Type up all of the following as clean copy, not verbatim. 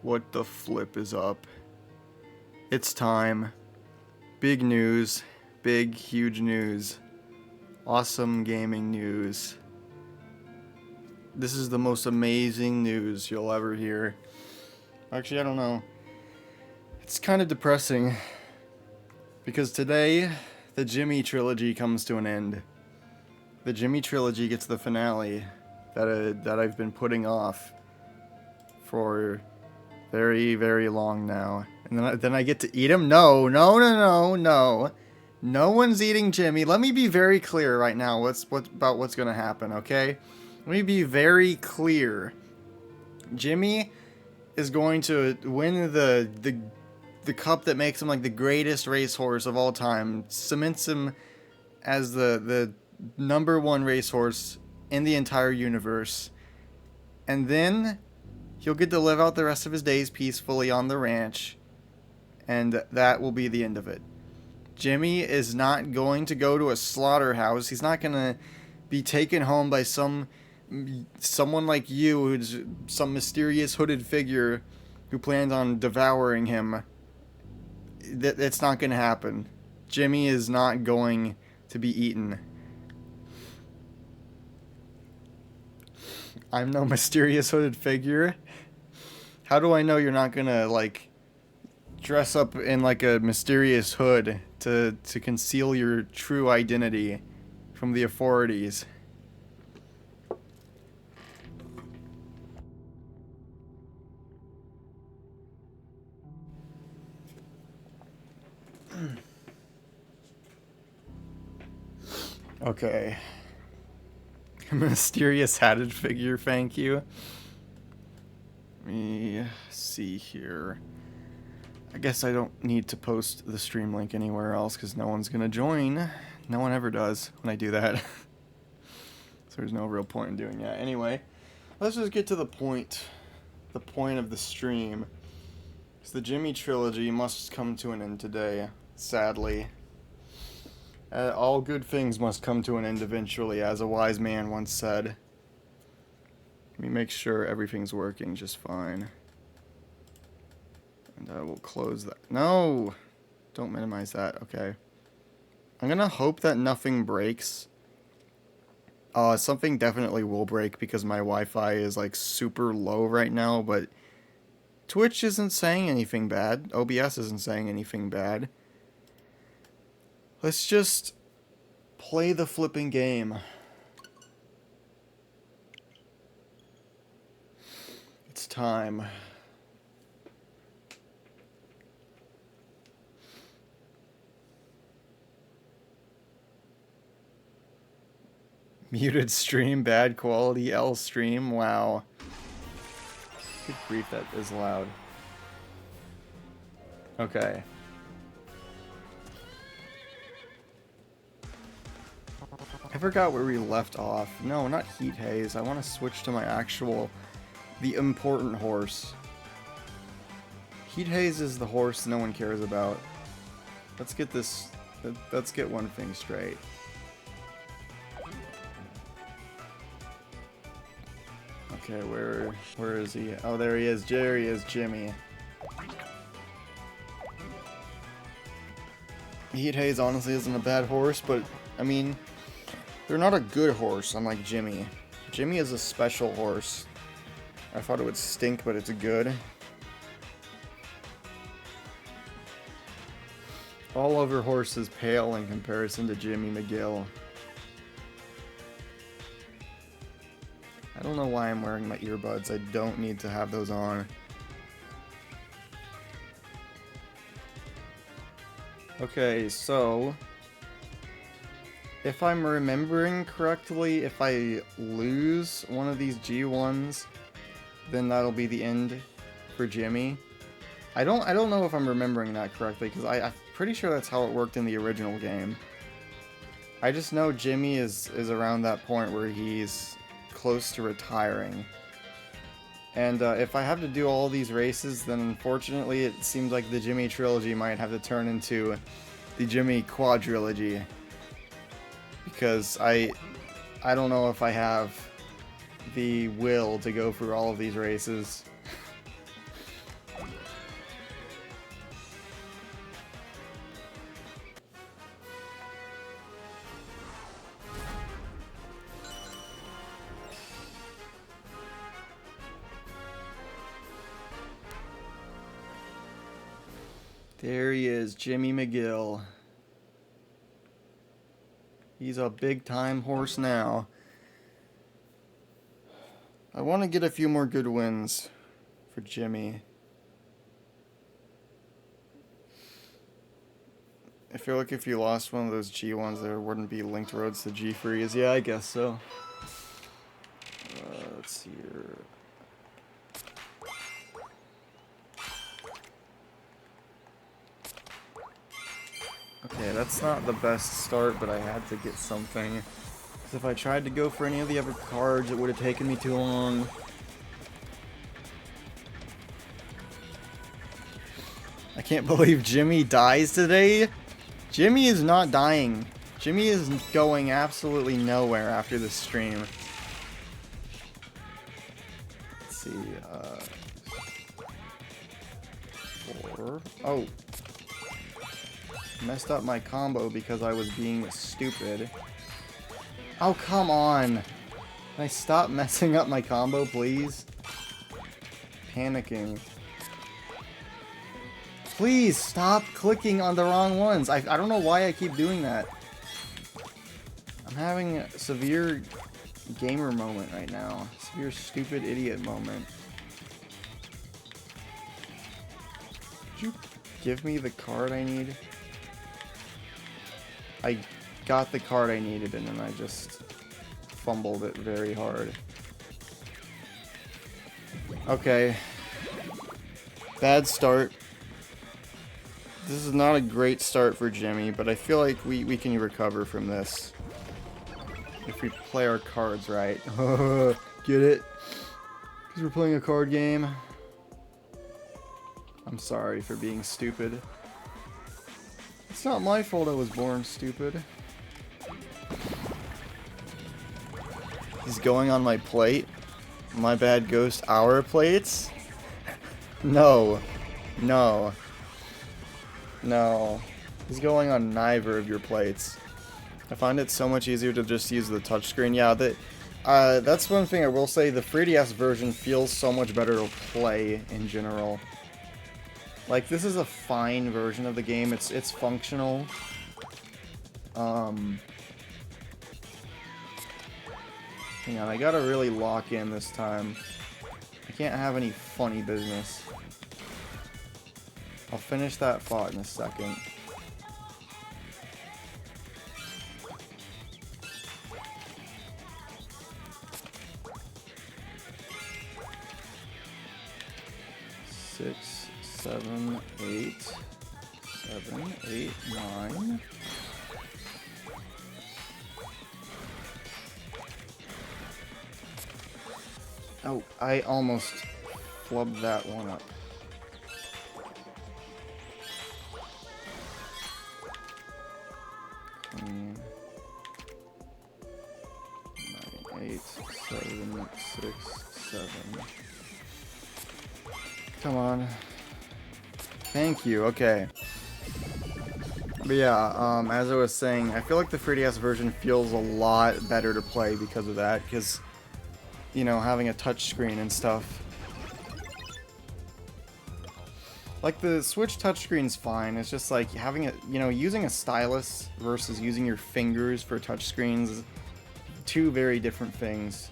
What the flip is up? It's time. Big news. Big, huge news. Awesome gaming news. This is the most amazing news you'll ever hear. Actually, I don't know. It's kind of depressing. Because today, the Jimmy Trilogy comes to an end. The Jimmy Trilogy gets the finale that I've been putting off for very, very long now. And then I get to eat him? No. No one's eating Jimmy. Let me be very clear right now about what's going to happen, okay? Let me be very clear. Jimmy is going to win the cup that makes him like the greatest racehorse of all time. Cements him as the number one racehorse in the entire universe. And then he'll get to live out the rest of his days peacefully on the ranch. And that will be the end of it. Jimmy is not going to go to a slaughterhouse. He's not going to be taken home by someone like you, who's some mysterious hooded figure who plans on devouring him. It's not going to happen. Jimmy is not going to be eaten. I'm no mysterious hooded figure. How do I know you're not gonna, like, dress up in, like, a mysterious hood to conceal your true identity from the authorities? Okay. Mysterious hatted figure, thank you. Let me see here. I guess I don't need to post the stream link anywhere else because no one's gonna join. No one ever does when I do that. So there's no real point in doing that. Anyway, let's just get to the point. The point of the stream. Because the Jimmy Trilogy must come to an end today, sadly. All good things must come to an end eventually, as a wise man once said. Let me make sure everything's working just fine. And I will close that. No! Don't minimize that. Okay. I'm gonna hope that nothing breaks. Something definitely will break because my Wi-Fi is like super low right now, but Twitch isn't saying anything bad. OBS isn't saying anything bad. Let's just play the flipping game. It's time. Muted stream, bad quality, L stream, wow. Good grief, that is loud. Okay. I forgot where we left off. No, not Heat Haze. I want to switch to my actual, the important horse. Heat Haze is the horse no one cares about. Let's get this, let's get one thing straight. Okay, where is he? Oh, there he is. There he is, Jimmy. Heat Haze honestly isn't a bad horse, but, I mean, they're not a good horse, unlike Jimmy. Jimmy is a special horse. I thought it would stink, but it's good. All other horses pale in comparison to Jimmy McGill. I don't know why I'm wearing my earbuds. I don't need to have those on. Okay, so if I'm remembering correctly, if I lose one of these G1s, then that'll be the end for Jimmy. I don't know if I'm remembering that correctly, because I'm pretty sure that's how it worked in the original game. I just know Jimmy is around that point where he's close to retiring. And if I have to do all these races, then unfortunately it seems like the Jimmy Trilogy might have to turn into the Jimmy Quadrilogy. Because I don't know if I have the will to go through all of these races. There he is, Jimmy McGill. He's a big-time horse now. I want to get a few more good wins for Jimmy. I feel like if you lost one of those G1s, there wouldn't be linked roads to G3s. Yeah, I guess so. Let's see here. Okay, that's not the best start, but I had to get something. Because if I tried to go for any of the other cards, it would have taken me too long. I can't believe Jimmy dies today. Jimmy is not dying. Jimmy is going absolutely nowhere after this stream. Let's see, 4. Oh. Messed up my combo because I was being stupid. Oh, come on. Can I stop messing up my combo, please? Panicking. Please stop clicking on the wrong ones. I don't know why I keep doing that. I'm having a severe gamer moment right now. Severe stupid idiot moment. Could you give me the card I need? I got the card I needed and then I just fumbled it very hard. Okay. Bad start. This is not a great start for Jimmy, but I feel like we can recover from this. If we play our cards right. Get it? Because we're playing a card game. I'm sorry for being stupid. It's not my fault I was born stupid. He's going on my plate. My bad, Ghost. Our plates? No. No. No. He's going on neither of your plates. I find it so much easier to just use the touchscreen. Yeah, that's one thing I will say. The 3DS version feels so much better to play in general. Like, this is a fine version of the game. It's functional. Hang on, I gotta really lock in this time. I can't have any funny business. I'll finish that thought in a second. Six, 7, 8, 7, 8, 9. Oh, I almost flubbed that one up. 9, 8, 7, 6, 7. Come on. Thank you, okay. But yeah, as I was saying, I feel like the 3DS version feels a lot better to play because of that, because, you know, having a touchscreen and stuff. Like, the Switch touchscreen's fine, it's just like having a, you know, using a stylus versus using your fingers for touchscreens, two very different things.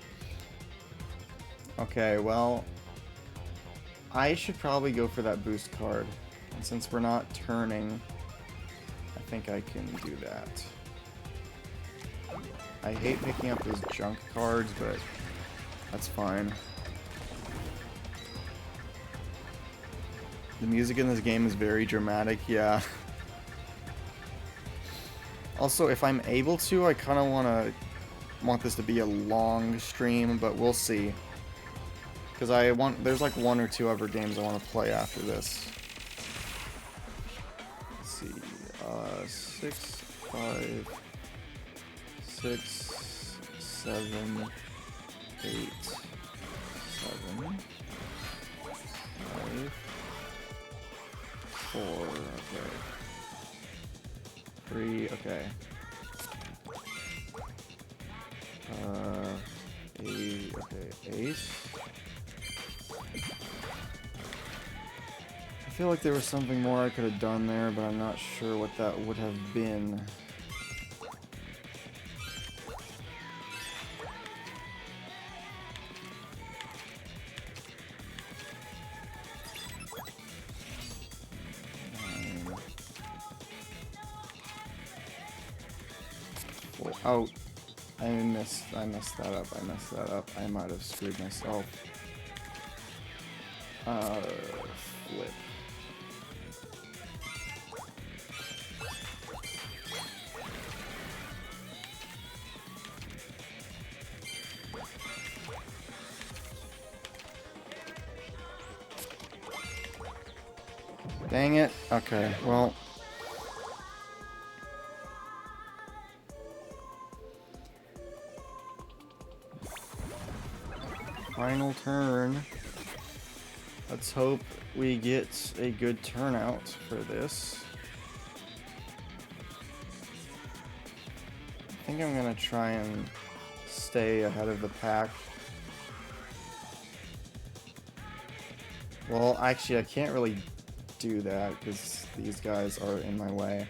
Okay, well, I should probably go for that boost card. And since we're not turning, I think I can do that. I hate picking up those junk cards, but that's fine. The music in this game is very dramatic, yeah. Also, if I'm able to, I kind of want this to be a long stream, but we'll see. Because there's like 1 or 2 other games I want to play after this. Let's see, 6, 5, 6, 7, 8, 7, 5, 4, okay. 3, okay. 8, okay, ace. I feel like there was something more I could have done there, but I'm not sure what that would have been. Oh, I messed that up. I might have screwed myself. Flip. Dang it. Okay, well. Final turn. Let's hope we get a good turnout for this. I think I'm gonna try and stay ahead of the pack. Well, actually, I can't really do that because these guys are in my way.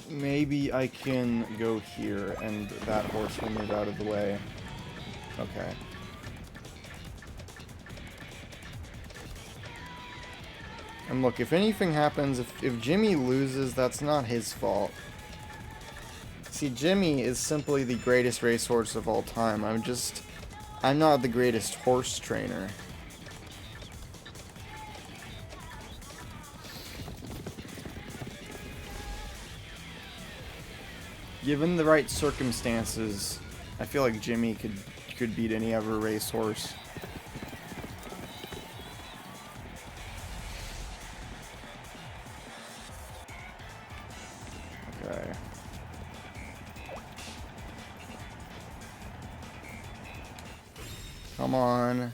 Maybe I can go here and that horse will move out of the way. Okay. And look, if anything happens, if Jimmy loses, that's not his fault. See, Jimmy is simply the greatest racehorse of all time. I'm not the greatest horse trainer. Given the right circumstances, I feel like Jimmy could beat any other racehorse. Okay. Come on.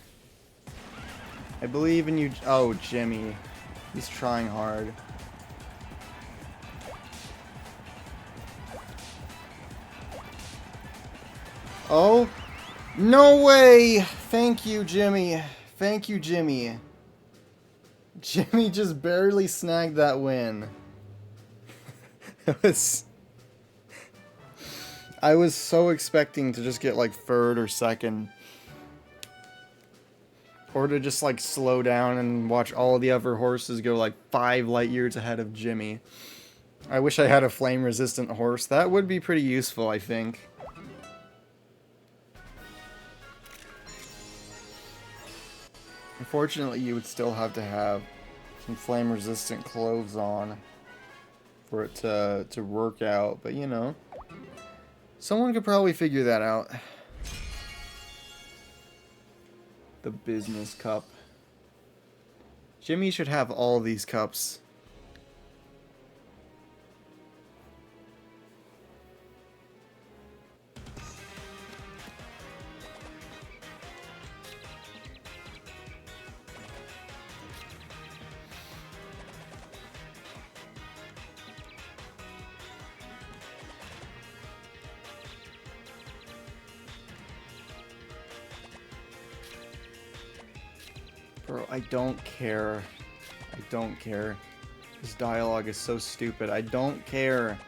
I believe in you. Oh, Jimmy. He's trying hard. Oh, no way! Thank you, Jimmy. Thank you, Jimmy. Jimmy just barely snagged that win. I was so expecting to just get like third or second. Or to just like slow down and watch all of the other horses go like 5 light years ahead of Jimmy. I wish I had a flame resistant horse. That would be pretty useful, I think. Unfortunately, you would still have to have some flame-resistant clothes on for it to work out, but you know, someone could probably figure that out. The business cup. Jimmy should have all these cups. Bro, I don't care. I don't care. This dialogue is so stupid. I don't care.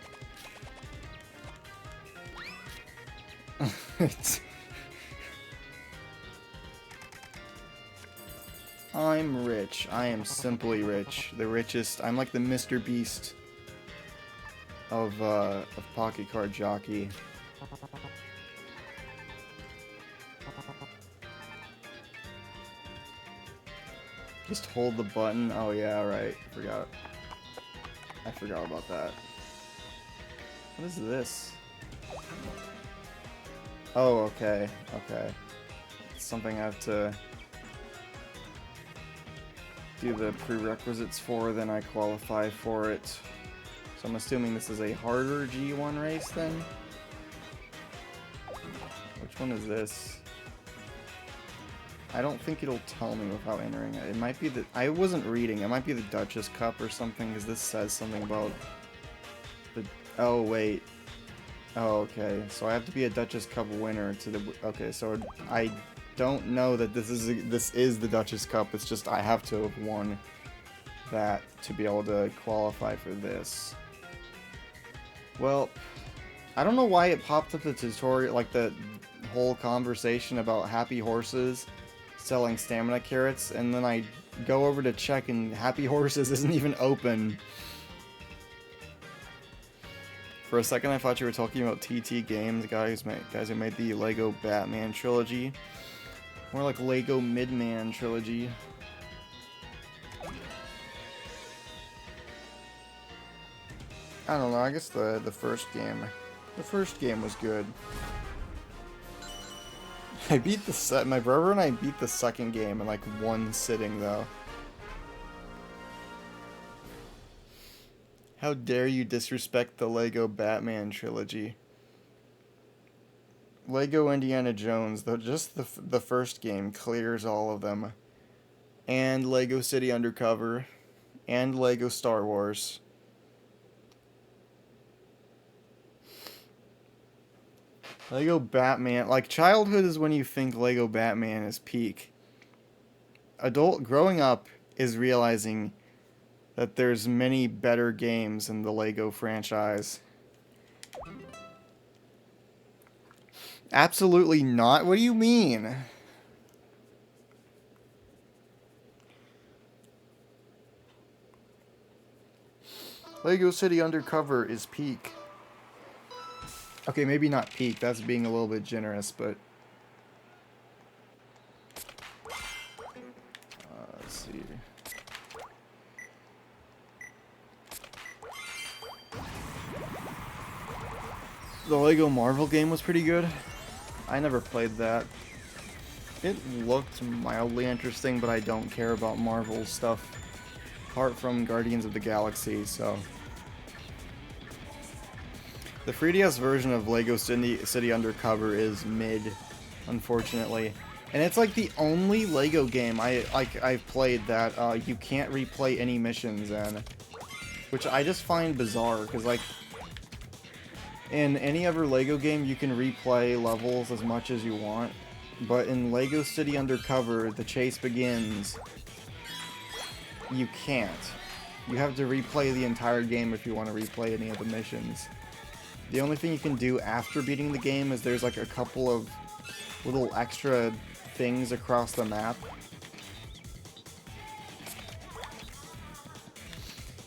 I'm rich. I am simply rich. The richest. I'm like the Mr. Beast of Pocket Card Jockey. Just hold the button. Oh yeah, right. I forgot about that. What is this? Oh, okay. Okay. It's something I have to do the prerequisites for, then I qualify for it. So I'm assuming this is a harder G1 race then? Which one is this? I don't think it'll tell me without entering it. It might be the... I wasn't reading. It might be the Duchess Cup or something, because this says something about the... Oh, wait. Oh, okay. So I have to be a Duchess Cup winner to the... Okay, so don't know that this is the Duchess Cup. It's just I have to have won that to be able to qualify for this. Well, I don't know why it popped up the tutorial, like the whole conversation about happy horses selling stamina carrots, and then I go over to check and happy horses isn't even open. For a second I thought you were talking about TT Games, guys who made the Lego Batman trilogy. More like Lego Midman trilogy. I don't know, I guess the first game was good. I beat my brother and I beat the second game in like one sitting though. How dare you disrespect the Lego Batman trilogy? Lego Indiana Jones, though, just the first game clears all of them. And Lego City Undercover. And Lego Star Wars. Lego Batman, like childhood is when you think Lego Batman is peak. Growing up is realizing that there's many better games in the Lego franchise. Absolutely not. What do you mean? Lego City Undercover is peak. Okay, maybe not peak. That's being a little bit generous, but... let's see. The Lego Marvel game was pretty good. I never played that. It looked mildly interesting, but I don't care about Marvel stuff. Apart from Guardians of the Galaxy, so... The 3DS version of Lego City Undercover is mid, unfortunately. And it's like the only Lego game I've played that you can't replay any missions in. Which I just find bizarre, because like... In any other Lego game, you can replay levels as much as you want. But in Lego City Undercover, The Chase Begins, you can't. You have to replay the entire game if you want to replay any of the missions. The only thing you can do after beating the game is there's like a couple of little extra things across the map.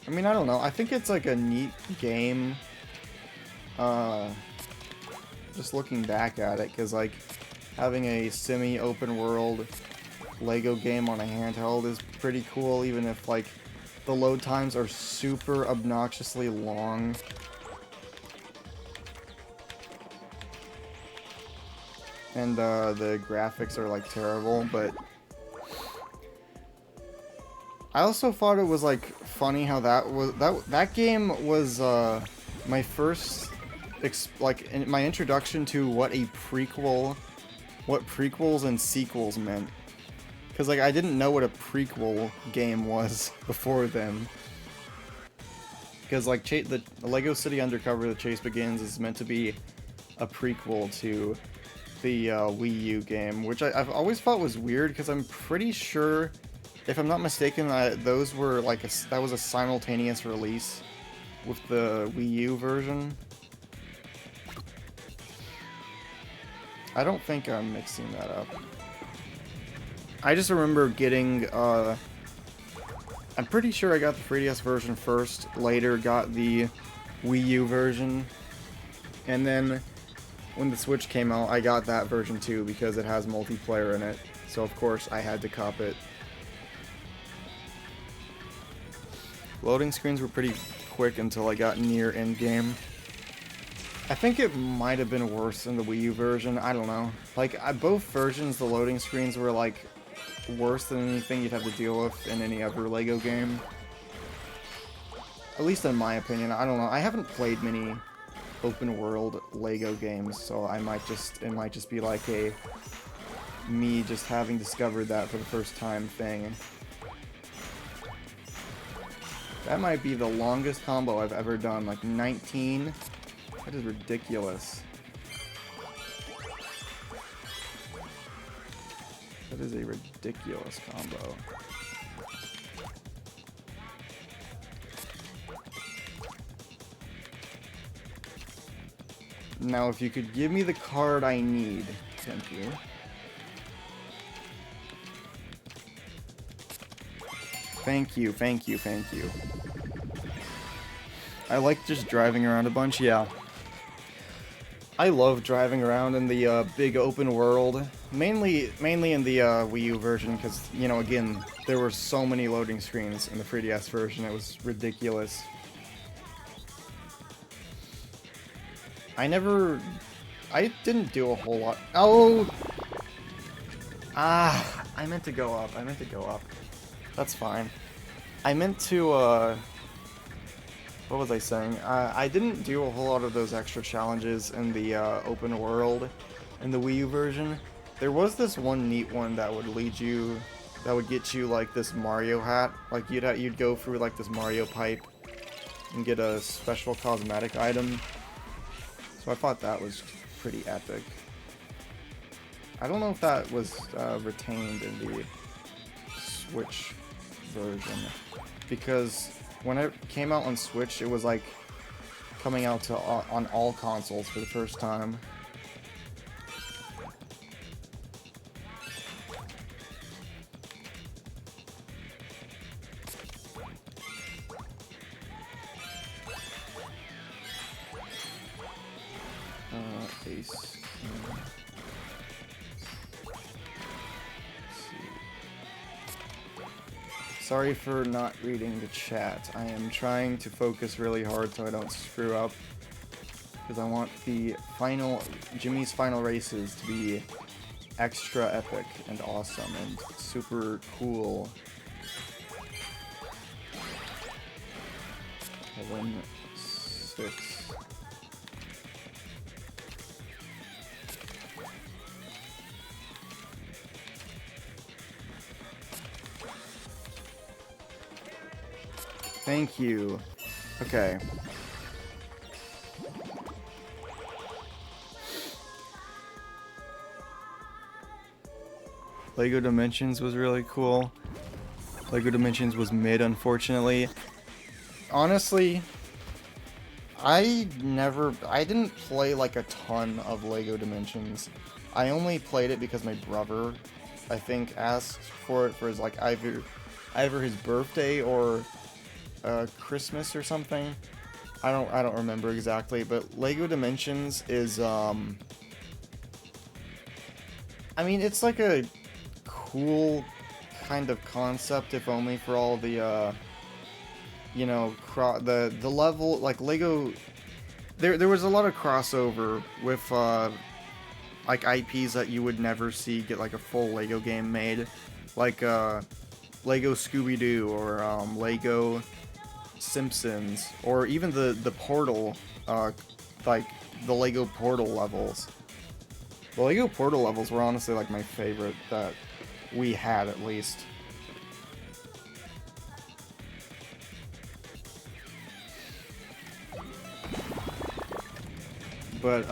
I mean, I don't know. I think it's like a neat game. Just looking back at it, because like having a semi-open world Lego game on a handheld is pretty cool, even if like the load times are super obnoxiously long. And the graphics are like terrible, but I also thought it was like funny how that game was my first my introduction to what prequels and sequels meant. Because like I didn't know what a prequel game was before then. Because like the Lego City Undercover: The Chase Begins is meant to be a prequel to the Wii U game, which I've always thought was weird, because I'm pretty sure, if I'm not mistaken, those were like that was a simultaneous release with the Wii U version. I don't think I'm mixing that up. I just remember getting, I'm pretty sure I got the 3DS version first, later got the Wii U version, and then when the Switch came out, I got that version too, because it has multiplayer in it, so of course I had to cop it. Loading screens were pretty quick until I got near endgame. I think it might have been worse in the Wii U version, I don't know. Like, both versions, the loading screens were like worse than anything you'd have to deal with in any other Lego game. At least in my opinion, I don't know. I haven't played many open world Lego games, so it might just be like me just having discovered that for the first time thing. That might be the longest combo I've ever done, like 19. That is ridiculous. That is a ridiculous combo. Now, if you could give me the card I need. Thank you. Thank you, thank you, thank you. I like just driving around a bunch, yeah. I love driving around in the big open world. Mainly in the Wii U version, because, you know, again, there were so many loading screens in the 3DS version, it was ridiculous. I didn't do a whole lot. Oh! Ah, I meant to go up. That's fine. I meant to, what was I saying? I didn't do a whole lot of those extra challenges in the open world in the Wii U version. There was this one neat one that would get you like this Mario hat. Like you'd go through like this Mario pipe and get a special cosmetic item. So I thought that was pretty epic. I don't know if that was retained in the Switch version, because when it came out on Switch, it was like coming out to on all consoles for the first time. Ace. Sorry for not reading the chat. I am trying to focus really hard so I don't screw up, because I want Jimmy's final races to be extra epic and awesome and super cool. I win 6. Thank you. Okay. Lego Dimensions was really cool. Lego Dimensions was mid, unfortunately. Honestly, I didn't play like a ton of Lego Dimensions. I only played it because my brother, I think, asked for it for his like either his birthday or Christmas or something. I don't remember exactly, but Lego Dimensions is I mean, it's like a cool kind of concept, if only for all the you know, the level, like Lego, there was a lot of crossover with like IPs that you would never see get like a full Lego game made, like Lego Scooby-Doo or Lego Simpsons, or even the Portal, like the Lego Portal levels. The Lego Portal levels were honestly like my favorite that we had, at least. But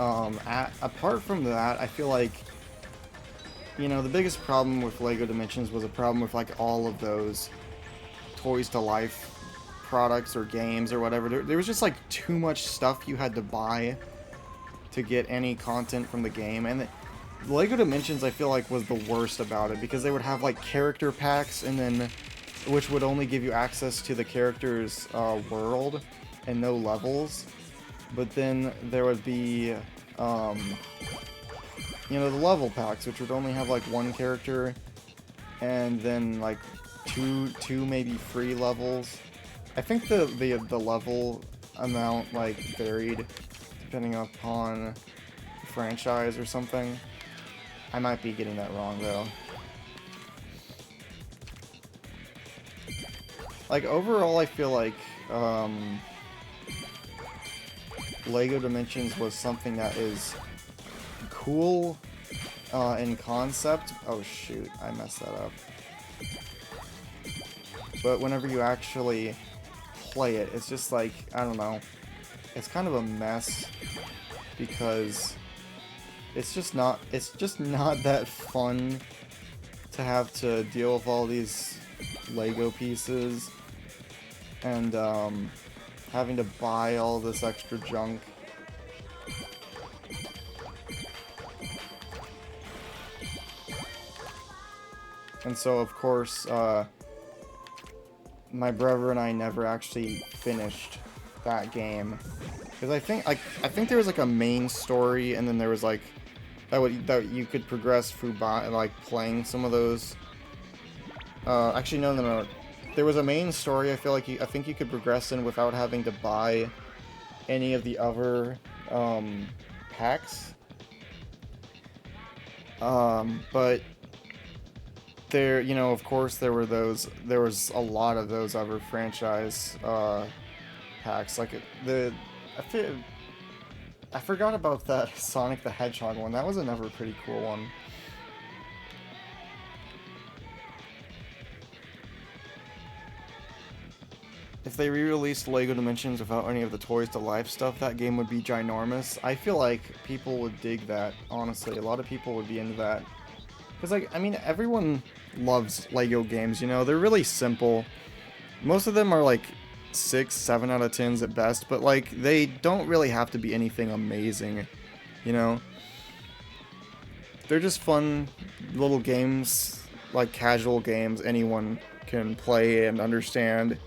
apart from that, I feel like, you know, the biggest problem with Lego Dimensions was a problem with like all of those Toys to Life products or games or whatever. There was just like too much stuff you had to buy to get any content from the game, and the Lego Dimensions, I feel like, was the worst about it, because they would have like character packs, and then which would only give you access to the character's world and no levels. But then there would be you know, the level packs, which would only have like one character, and then like two maybe free levels. I think the level amount like varied depending upon the franchise or something. I might be getting that wrong though. Like overall, I feel like Lego Dimensions was something that is cool in concept. Oh shoot, I messed that up. But whenever you actually play it, it's just like, I don't know, it's kind of a mess, because it's just not that fun to have to deal with all these Lego pieces and having to buy all this extra junk. And so, of course, my brother and I never actually finished that game, because I think there was like a main story, and then there was like that you could progress through by like playing some of those. Actually, no. There was a main story. I think you could progress in without having to buy any of the other packs. But there, you know, of course, there was a lot of those other franchise packs. Like I forgot about that Sonic the Hedgehog one. That was another pretty cool one. If they re-released LEGO Dimensions without any of the Toys to Life stuff, that game would be ginormous. I feel like people would dig that, honestly. A lot of people would be into that. Because, like, I mean, everyone loves LEGO games, you know? They're really simple. Most of them are, like, 6, 7 out of 10s at best, but, like, they don't really have to be anything amazing, you know? They're just fun little games, like casual games anyone can play and understand.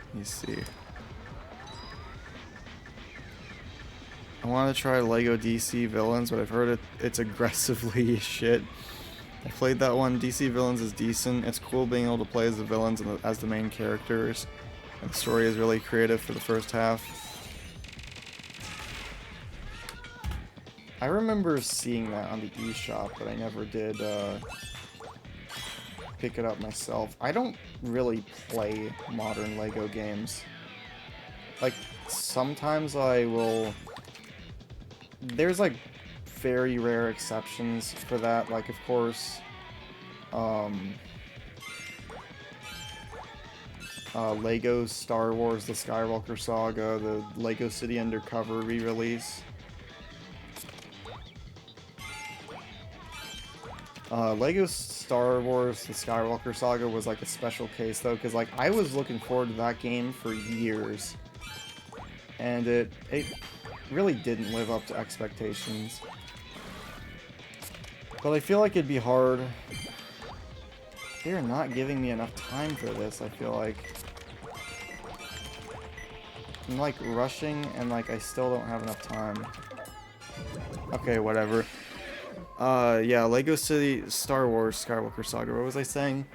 Let me see. I want to try LEGO DC Villains, but I've heard it's aggressively shit. I played that one. DC Villains is decent. It's cool being able to play as the villains and as the main characters. And the story is really creative for the first half. I remember seeing that on the eShop, but I never did pick it up myself. I don't really play modern LEGO games. Like, sometimes I will... There's, like, very rare exceptions for that. Like, of course, LEGO Star Wars The Skywalker Saga, the LEGO City Undercover re-release. LEGO Star Wars The Skywalker Saga was like a special case though, because like I was looking forward to that game for years, and it really didn't live up to expectations. But I feel like it'd be hard. They're not giving me enough time for this, I feel like. I'm like rushing and like I still don't have enough time. Okay, whatever. Yeah, LEGO City Star Wars Skywalker Saga. What was I saying?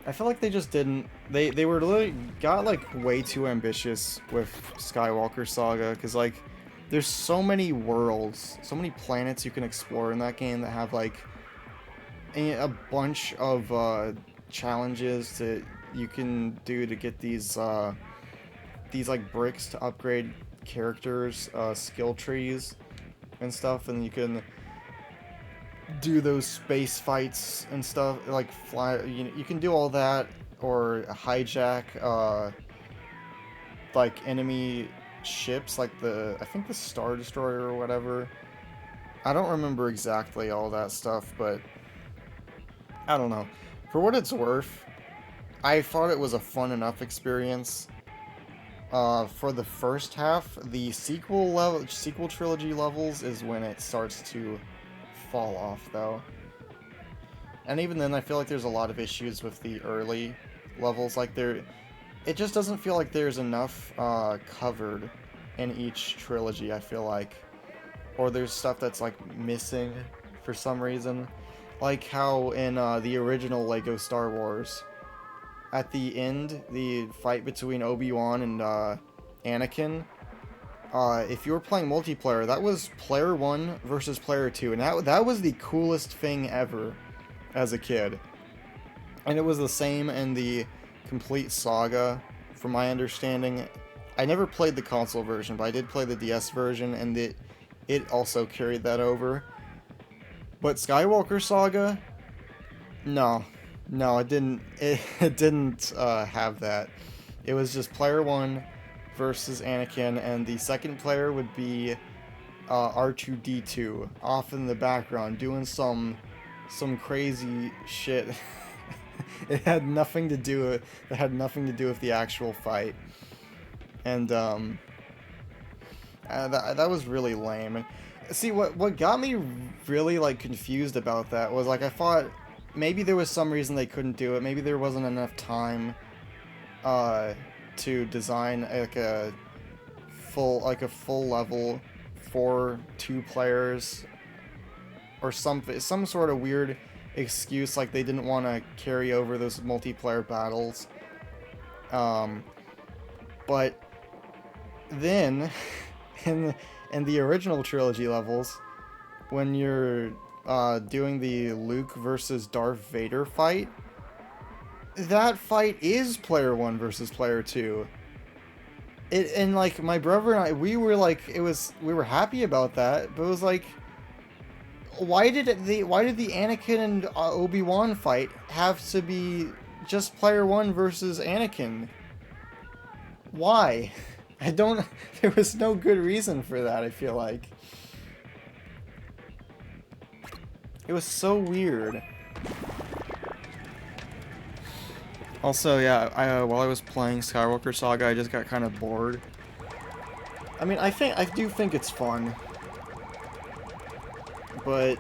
I feel like they just didn't. They were literally got like way too ambitious with Skywalker Saga, because like there's so many worlds, so many planets you can explore in that game that have like a bunch of challenges that you can do to get these like bricks to upgrade characters, skill trees and stuff, and you can do those space fights and stuff, like fly. You can do all that, or hijack like enemy ships, like I think the Star Destroyer or whatever. I don't remember exactly all that stuff, but I don't know. For what it's worth, I thought it was a fun enough experience. For the first half, the sequel trilogy levels is when it starts to fall off, though. And even then, I feel like there's a lot of issues with the early levels. Like it just doesn't feel like there's enough covered in each trilogy, I feel like. Or there's stuff that's like missing for some reason. Like how in the original LEGO Star Wars, at the end, the fight between Obi-Wan and Anakin, if you were playing multiplayer, that was player 1 versus player 2, and that was the coolest thing ever as a kid. And it was the same in the complete saga, from my understanding. I never played the console version, but I did play the DS version, and it also carried that over. But Skywalker Saga, no, it didn't. It didn't have that. It was just player 1 versus Anakin, and the second player would be R2D2 off in the background doing some crazy shit. It had nothing to do with the actual fight, and that was really lame. And see, what got me really like confused about that was like I thought maybe there was some reason they couldn't do it. Maybe there wasn't enough time to design like a full level for 2 players, or some sort of weird excuse like they didn't want to carry over those multiplayer battles. But then in the original trilogy levels, when you're doing the Luke versus Darth Vader fight, that fight is player 1 versus player 2. And like my brother and I, we were happy about that, but it was like, why did the Anakin and Obi-Wan fight have to be just player 1 versus Anakin? Why? There was no good reason for that, I feel like. It was so weird. Also, yeah, while I was playing Skywalker Saga, I just got kind of bored. I mean, I do think it's fun. But,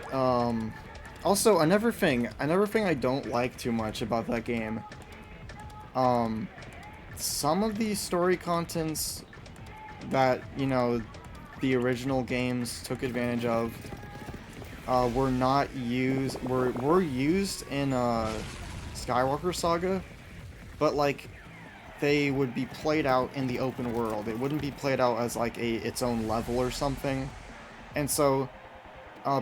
also, another thing I don't like too much about that game, some of the story contents that, you know, the original games took advantage of, were used in, Skywalker Saga, but, like, they would be played out in the open world. It wouldn't be played out as, like, its own level or something. And so,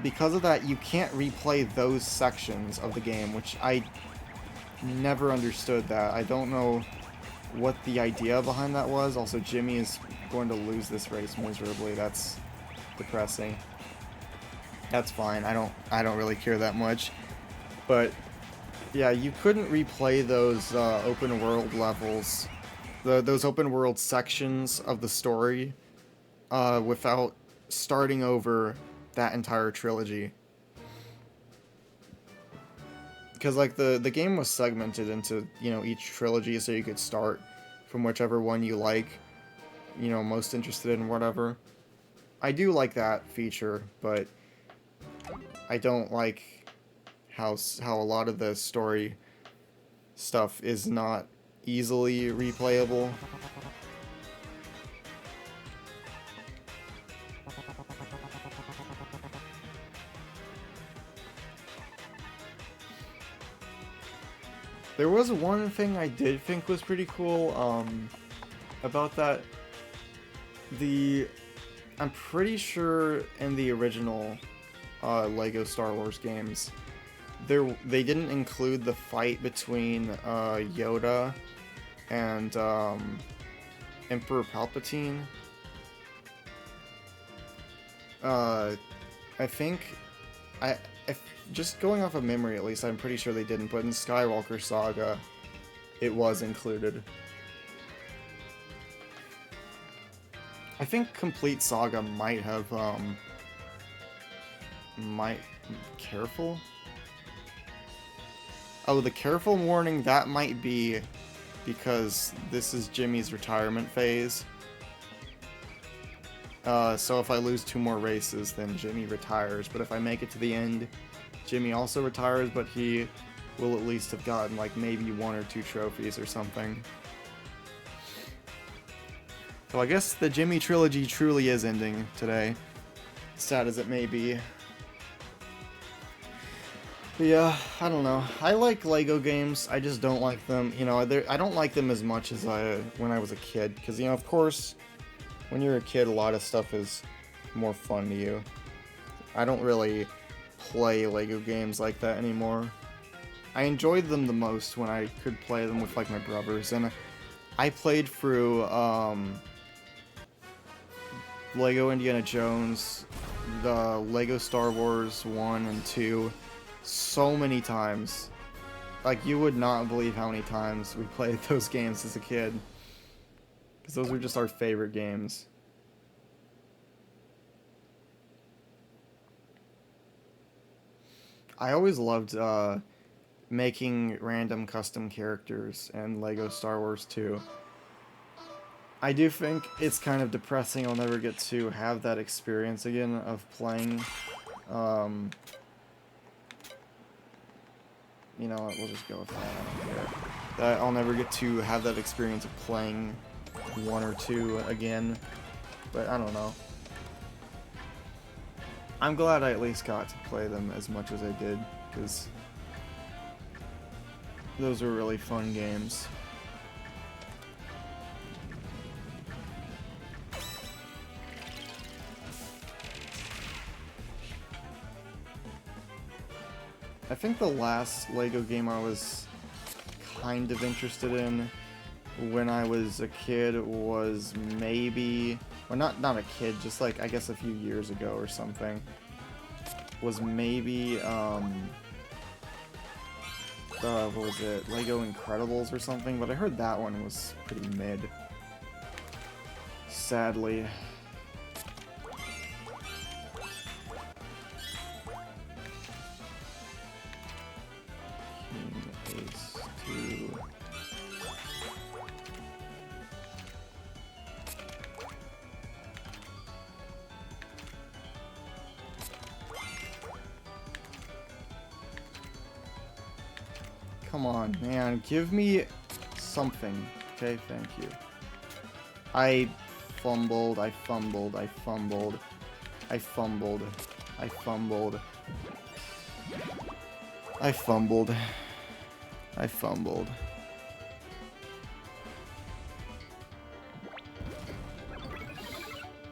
because of that, you can't replay those sections of the game, which I never understood that. I don't know what the idea behind that was. Also, Jimmy is going to lose this race miserably. That's depressing. That's fine. I don't really care that much. But yeah, you couldn't replay those open world levels, those open world sections of the story, without starting over that entire trilogy. Because like the game was segmented into, you know, each trilogy, so you could start from whichever one you like, you know, most interested in, whatever. I do like that feature, but I don't like how a lot of the story stuff is not easily replayable. There was one thing I did think was pretty cool about that. I'm pretty sure in the original Lego Star Wars games, they didn't include the fight between Yoda and Emperor Palpatine. I think if just going off of memory, at least, I'm pretty sure they didn't, but in Skywalker Saga, it was included. I think Complete Saga might have, careful? Oh, the careful warning, that might be because this is Jimmy's retirement phase. So if I lose 2 more races, then Jimmy retires, but if I make it to the end, Jimmy also retires, but he will at least have gotten, like, maybe 1 or 2 trophies or something. So I guess the Jimmy trilogy truly is ending today, sad as it may be. But yeah, I don't know. I like Lego games, I just don't like them, you know, I don't like them as much as when I was a kid, because, you know, of course, when you're a kid, a lot of stuff is more fun to you. I don't really play Lego games like that anymore. I enjoyed them the most when I could play them with, like, my brothers, and I played through Lego Indiana Jones, the Lego Star Wars 1 and 2 so many times. Like, you would not believe how many times we played those games as a kid. Because those are just our favorite games. I always loved making random custom characters and Lego Star Wars 2. I do think it's kind of depressing I'll never get to have that experience again of playing. You know what, we'll just go with that. I don't care. That I'll never get to have that experience of playing 1 or 2 again. But I don't know. I'm glad I at least got to play them as much as I did, because those were really fun games. I think the last Lego game I was kind of interested in when I was a kid was maybe, or not a kid, just like I guess a few years ago or something, was maybe what was it, Lego Incredibles or something, but I heard that one was pretty mid, sadly. King, Ace, 2. Come on, man, give me something. Okay, thank you. I fumbled, I fumbled, I fumbled, I fumbled, I fumbled, I fumbled, I fumbled.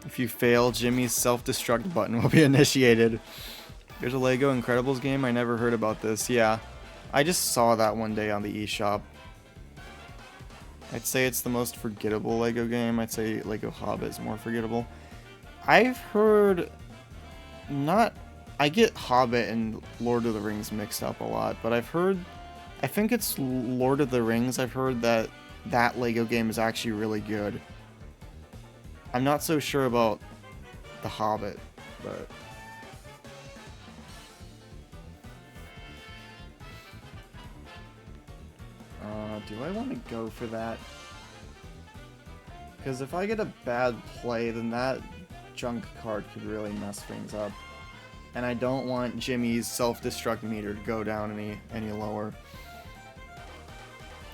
If you fail, Jimmy's self-destruct button will be initiated. There's a Lego Incredibles game? I never heard about this. Yeah. I just saw that one day on the eShop. I'd say it's the most forgettable Lego game. I'd say Lego Hobbit is more forgettable. I've heard... I get Hobbit and Lord of the Rings mixed up a lot, but I've heard... I think it's Lord of the Rings. I've heard that that Lego game is actually really good. I'm not so sure about the Hobbit, but... do I want to go for that? Because if I get a bad play, then that junk card could really mess things up. And I don't want Jimmy's self-destruct meter to go down any lower.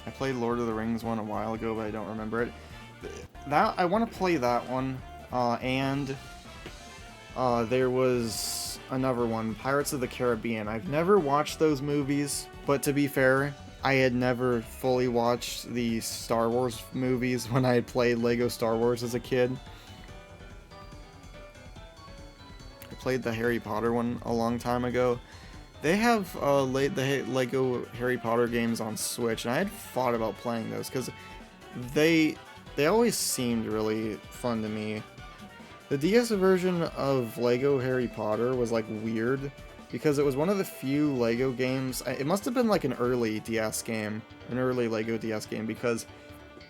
I played Lord of the Rings one a while ago, but I don't remember it. I want to play that one, and there was another one, Pirates of the Caribbean. I've never watched those movies, but to be fair, I had never fully watched the Star Wars movies when I had played Lego Star Wars as a kid. I played the Harry Potter one a long time ago. They have the Lego Harry Potter games on Switch, and I had thought about playing those because they always seemed really fun to me. The DS version of Lego Harry Potter was like weird because it was one of the few Lego games. It must have been like an early DS game, an early Lego DS game, because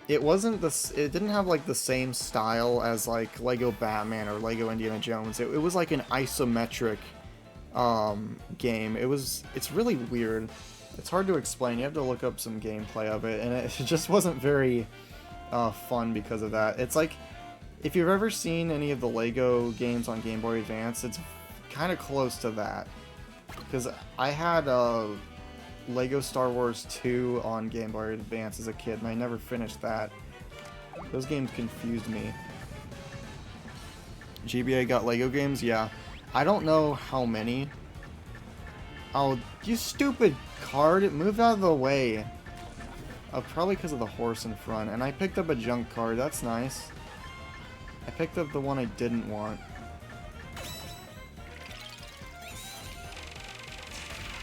it wasn't this. It didn't have like the same style as like Lego Batman or Lego Indiana Jones. It was like an isometric game. It's really weird. It's hard to explain. You have to look up some gameplay of it, and it just wasn't very fun because of that. It's like, if you've ever seen any of the Lego games on Game Boy Advance, it's kind of close to that. Because I had Lego Star Wars 2 on Game Boy Advance as a kid, and I never finished that. Those games confused me. GBA got Lego games? Yeah. I don't know how many. Oh, you stupid card! It moved out of the way. Probably because of the horse in front. And I picked up a junk card. That's nice. I picked up the one I didn't want.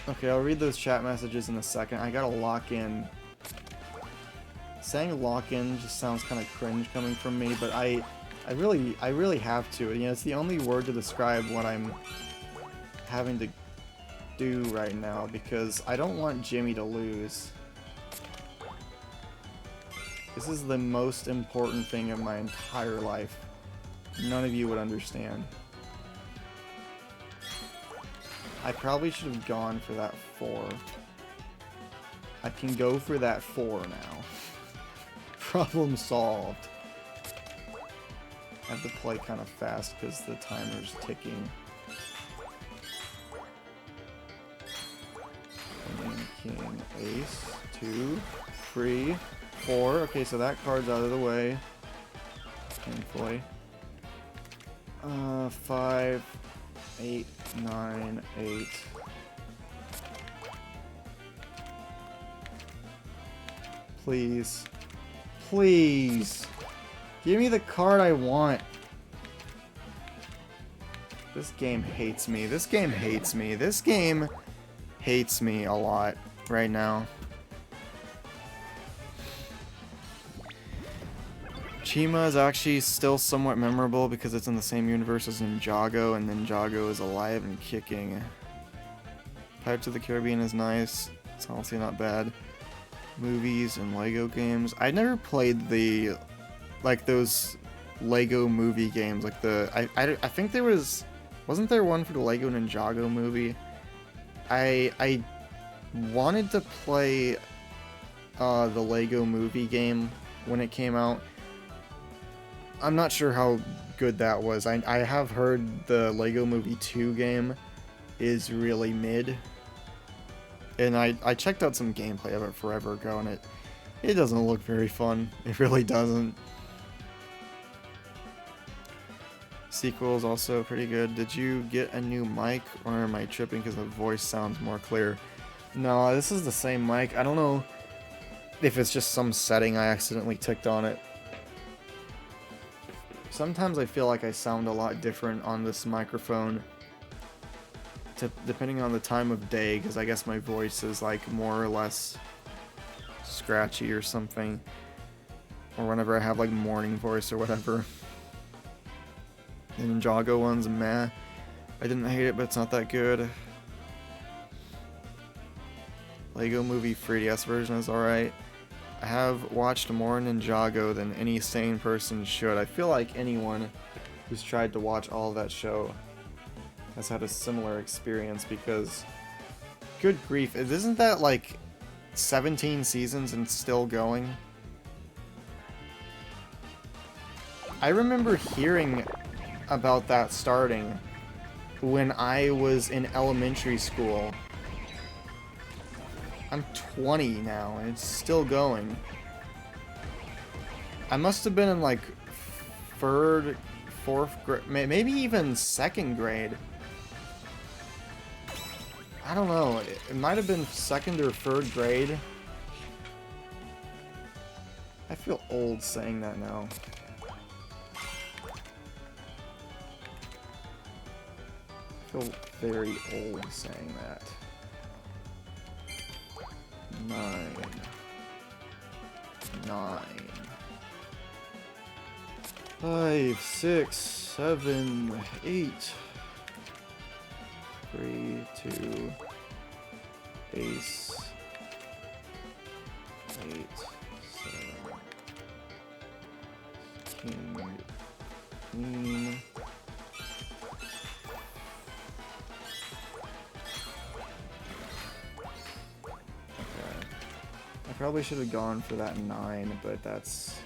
Okay, I'll read those chat messages in a second. I gotta lock in. Saying lock in just sounds kind of cringe coming from me, but I really have to. You know, it's the only word to describe what I'm having to do right now, because I don't want Jimmy to lose. This is the most important thing of my entire life. None of you would understand. I probably should have gone for that 4. I can go for that 4 now. Problem solved. I have to play kind of fast because the timer's ticking. King, ace, 2, 3, 4. Okay, so that card's out of the way. Painfully. 5, 8, 9, 8. Please. Please. Give me the card I want. This game hates me. This game hates me. This game hates me a lot right now. Chima is actually still somewhat memorable because it's in the same universe as Ninjago, and Ninjago is alive and kicking. Pirates of the Caribbean is nice. It's honestly not bad. Movies and Lego games. I never played the, like, those Lego movie games. Like I think there wasn't there one for the Lego Ninjago movie? I wanted to play the Lego movie game when it came out. I'm not sure how good that was. I have heard the Lego Movie 2 game is really mid. And I checked out some gameplay of it forever ago, and it doesn't look very fun. It really doesn't. Sequel is also pretty good. Did you get a new mic, or am I tripping because the voice sounds more clear? No, this is the same mic. I don't know if it's just some setting I accidentally ticked on it. Sometimes I feel like I sound a lot different on this microphone, depending on the time of day, because I guess my voice is like more or less scratchy or something, or whenever I have like morning voice or whatever. The Ninjago one's meh. I didn't hate it, but it's not that good. Lego Movie 3DS version is alright. I have watched more Ninjago than any sane person should. I feel like anyone who's tried to watch all of that show has had a similar experience, because good grief, isn't that like 17 seasons and still going? I remember hearing about that starting when I was in elementary school. I'm 20 now and it's still going. I must have been in like 3rd, 4th grade, maybe even 2nd grade. I don't know, it might have been 2nd or 3rd grade. I feel old saying that now. I feel very old saying that. 9. 5, 6, 7, 8. 3, 2. Ace. 8, 7. King. Queen. I probably should have gone for that 9, but that's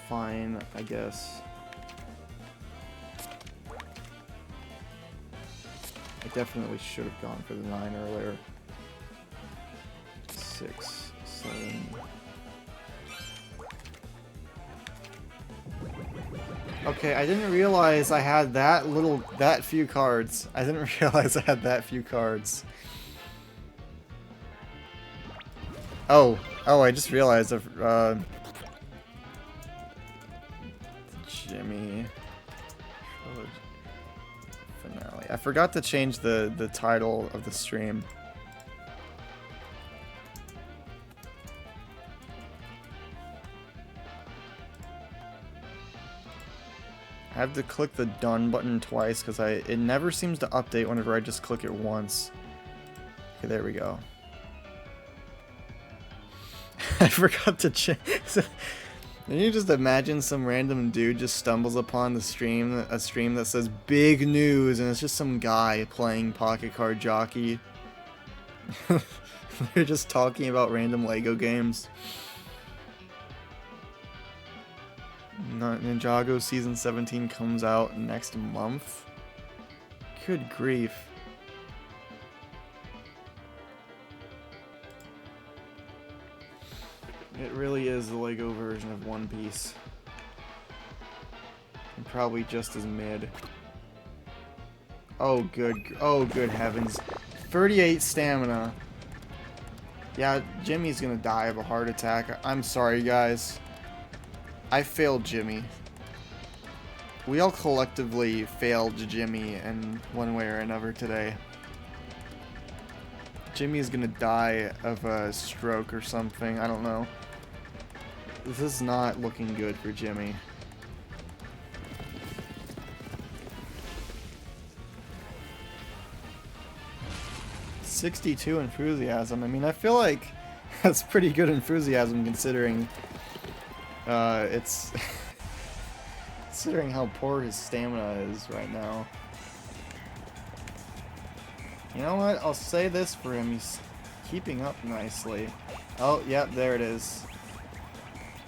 fine, I guess. I definitely should have gone for the 9 earlier. 6, 7. Okay, I didn't realize I had that few cards. I didn't realize I had that few cards. Oh, I just realized Jimmy Trilogy finale. I forgot to change the title of the stream. I have to click the done button twice because it never seems to update whenever I just click it once. Okay, there we go. I forgot to check. Can you just imagine some random dude just stumbles upon a stream that says big news, and it's just some guy playing Pocket Card Jockey. They're just talking about random Lego games. Ninjago Season 17 comes out next month. Good grief. It really is the Lego version of One Piece. And probably just as mid. Oh good heavens. 38 stamina. Yeah, Jimmy's gonna die of a heart attack. I'm sorry, guys. I failed Jimmy. We all collectively failed Jimmy in one way or another today. Jimmy is gonna die of a stroke or something. I don't know. This is not looking good for Jimmy. .62 enthusiasm. I mean, I feel like that's pretty good enthusiasm considering it's considering how poor his stamina is right now. You know what? I'll say this for him. He's keeping up nicely. Oh, yep, there it is.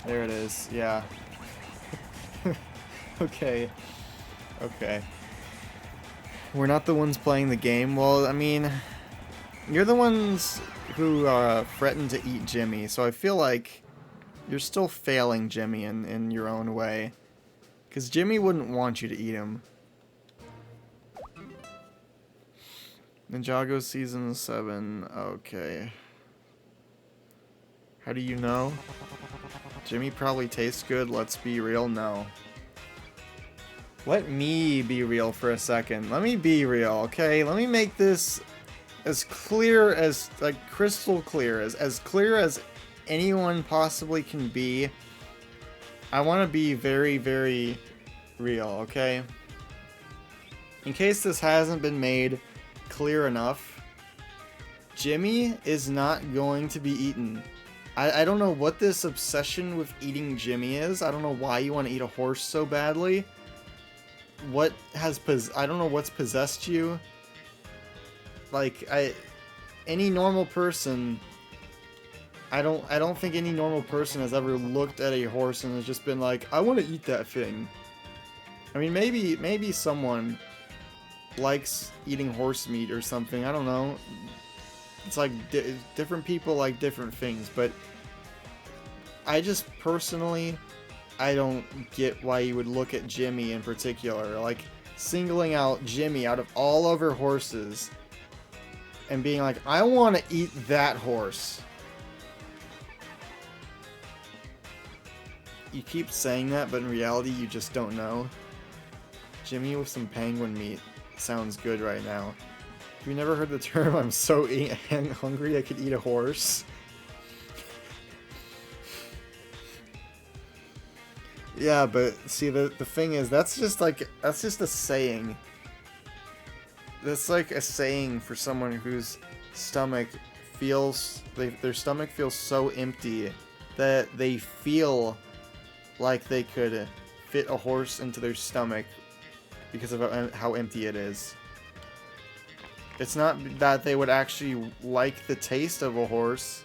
There it is. Yeah. Okay. Okay. We're not the ones playing the game. Well, I mean, you're the ones who threatened to eat Jimmy, so I feel like you're still failing Jimmy in your own way. Because Jimmy wouldn't want you to eat him. Ninjago Season 7. Okay. How do you know? Jimmy probably tastes good. Let's be real. No. Let me be real for a second. Let me be real, okay? Let me make this as clear as, like, crystal clear. As clear as anyone possibly can be. I want to be very, very real, okay? In case this hasn't been made clear enough, Jimmy is not going to be eaten. I don't know what this obsession with eating Jimmy is. I don't know why you want to eat a horse so badly. I don't know what's possessed you. Like, any normal person, I don't think any normal person has ever looked at a horse and has just been like, I want to eat that thing. I mean, maybe someone likes eating horse meat or something. I don't know. It's like different people like different things, but I just personally, I don't get why you would look at Jimmy in particular, like singling out Jimmy out of all other horses and being like, I want to eat that horse. You keep saying that, but in reality, you just don't know. Jimmy with some penguin meat sounds good right now. Have you never heard the term, I'm so hungry I could eat a horse? Yeah, but see, the thing is, that's just a saying. That's like a saying for someone whose stomach feels, their stomach feels so empty that they feel like they could fit a horse into their stomach because of how empty it is. It's not that they would actually like the taste of a horse.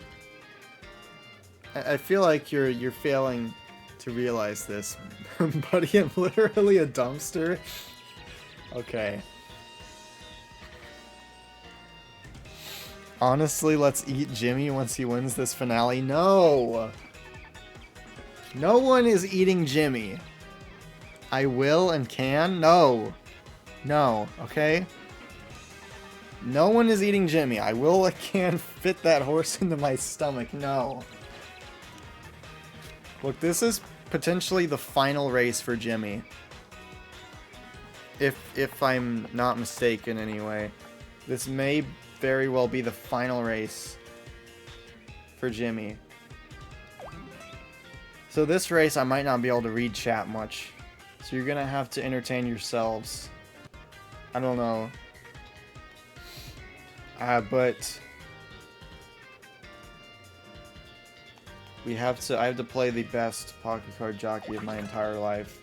I feel like you're failing to realize this. Buddy, I'm literally a dumpster. Okay. Honestly, let's eat Jimmy once he wins this finale. No! No one is eating Jimmy. I will and can? No. No, okay? No one is eating Jimmy. I will and can fit that horse into my stomach. No. Look, this is potentially the final race for Jimmy. If I'm not mistaken anyway. This may very well be the final race for Jimmy. So this race, I might not be able to read chat much. So you're gonna have to entertain yourselves. I don't know. But I have to play the best pocket card jockey of my entire life.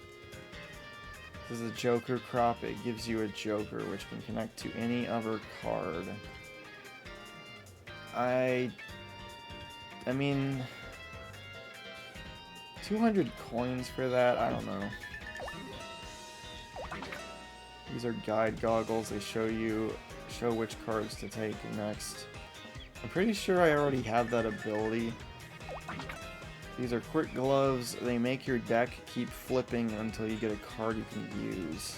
This is a Joker crop. It gives you a Joker, which can connect to any other card. I mean, 200 coins for that? I don't know. These are guide goggles. They show which cards to take next. I'm pretty sure I already have that ability. These are quick gloves. They make your deck keep flipping until you get a card you can use.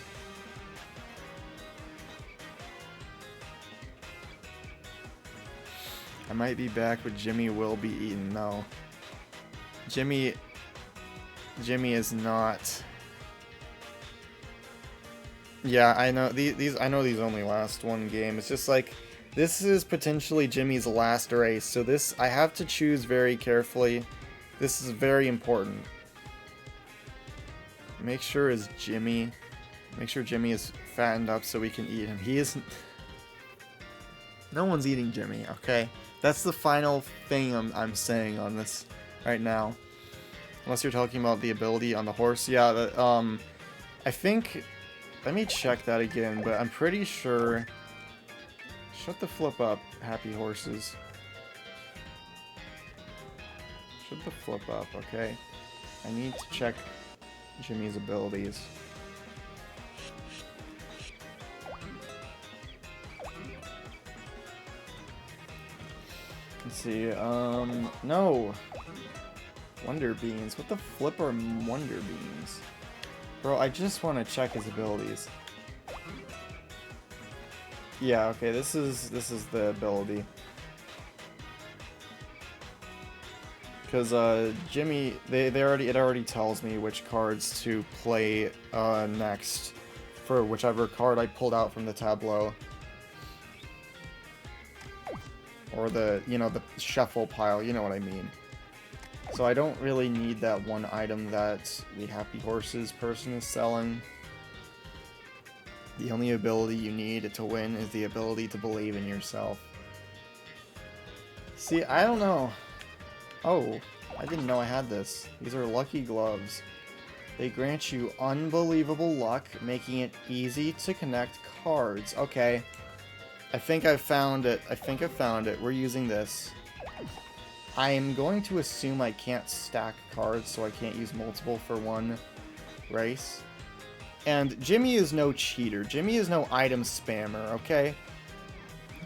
I might be back, but Jimmy will be eaten. No. Jimmy is not. Yeah, I know I know these only last one game. It's just like this is potentially Jimmy's last race, so I have to choose very carefully. This is very important. Make sure Jimmy is fattened up so we can eat him. He isn't. No one's eating Jimmy, okay? That's the final thing I'm saying on this right now. Unless you're talking about the ability on the horse. Yeah, I think. Let me check that again, but I'm pretty sure. Shut the flip up, happy horses. Shut the flip up, okay? I need to check Jimmy's abilities. Let's see, no! Wonder Beans. What the flip are Wonder Beans? Bro, I just want to check his abilities. Yeah, okay, this is the ability. Because Jimmy, it already tells me which cards to play next for whichever card I pulled out from the tableau. Or the shuffle pile, you know what I mean. So I don't really need that one item that the Happy Horses person is selling. The only ability you need to win is the ability to believe in yourself. See, I don't know. Oh, I didn't know I had this. These are lucky gloves. They grant you unbelievable luck, making it easy to connect cards. Okay. I think I found it. We're using this. I am going to assume I can't stack cards, so I can't use multiple for one race. And Jimmy is no cheater. Jimmy is no item spammer, okay?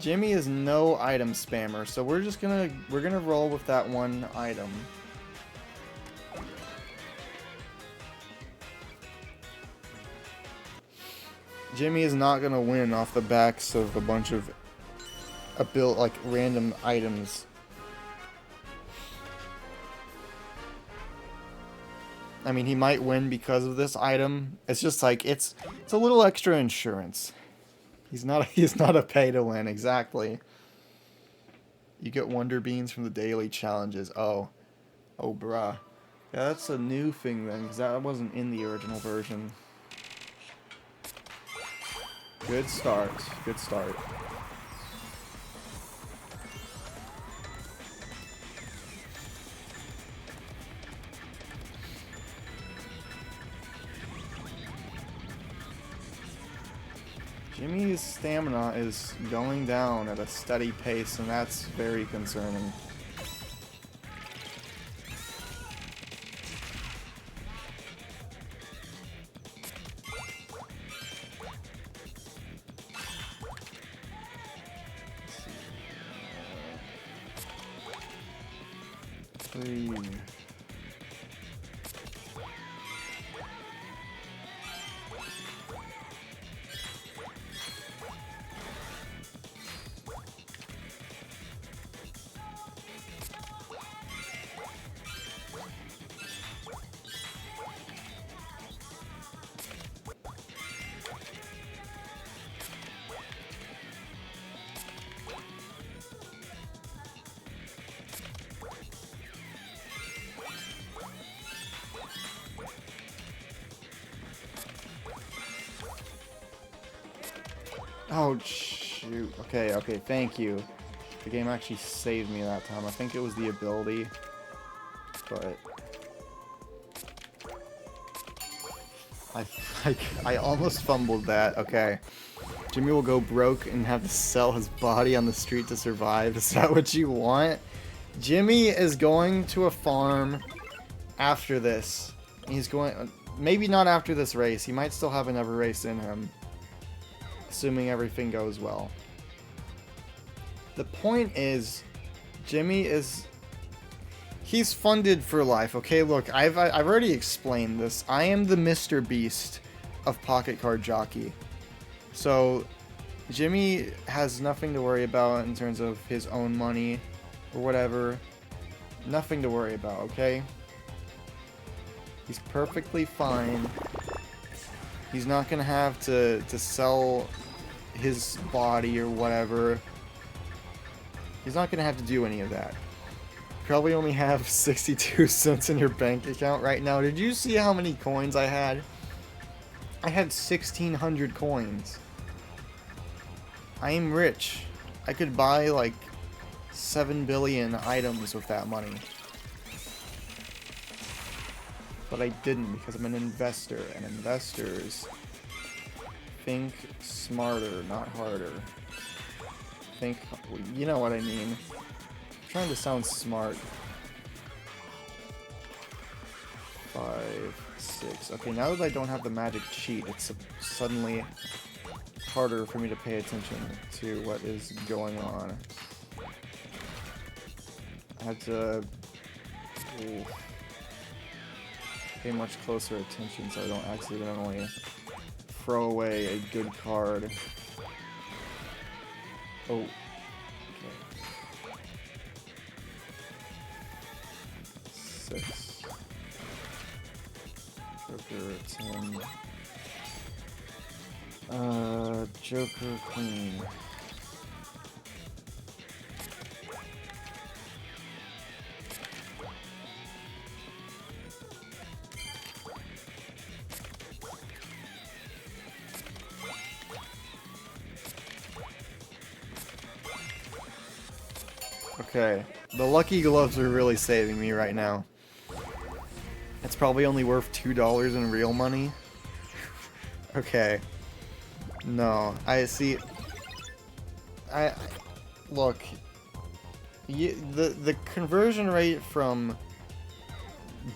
Jimmy is no item spammer, so we're gonna roll with that one item. Jimmy is not gonna win off the backs of a bunch of random items. I mean, he might win because of this item. It's just like it's a little extra insurance. He's not a pay to win, exactly. You get Wonder Beans from the daily challenges. Oh, bruh. Yeah, that's a new thing then, because that wasn't in the original version. Good start. Good start. Jimmy's stamina is going down at a steady pace, and that's very concerning. Three. Oh, shoot. Okay, thank you. The game actually saved me that time. I think it was the ability. but I almost fumbled that. Okay. Jimmy will go broke and have to sell his body on the street to survive. Is that what you want? Jimmy is going to a farm after this. He's going... Maybe not after this race. He might still have another race in him. Assuming everything goes well. The point is, Jimmy is... He's funded for life, okay? Look, I've already explained this. I am the Mr. Beast of Pocket Card Jockey. So, Jimmy has nothing to worry about in terms of his own money or whatever. Nothing to worry about, okay? He's perfectly fine. He's not gonna have to sell his body or whatever. He's not gonna have to do any of that. Probably only have 62 cents in your bank account right now. Did you see how many coins I had? I had 1,600 coins. I am rich. I could buy like 7 billion items with that money. But I didn't because I'm an investor, and investors think smarter, not harder. Think, you know what I mean. I'm trying to sound smart. 5, 6. Okay, now that I don't have the magic cheat, it's suddenly harder for me to pay attention to what is going on. I had to pay much closer attention so I don't accidentally throw away a good card. Oh. Okay. 6. Joker, 10. Joker, Queen. Okay, the lucky gloves are really saving me right now. It's probably only worth $2 in real money. Okay. No, I see. Look. The conversion rate from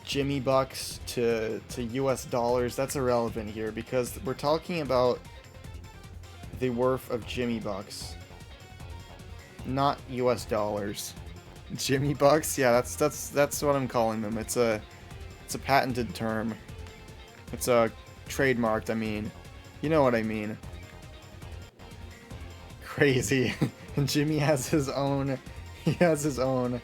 Jimmy bucks to US dollars, that's irrelevant here because we're talking about the worth of Jimmy bucks. Not US dollars. Jimmy bucks? Yeah, that's what I'm calling them. It's a patented term. It's a trademarked, I mean. You know what I mean. Crazy. And Jimmy has his own his own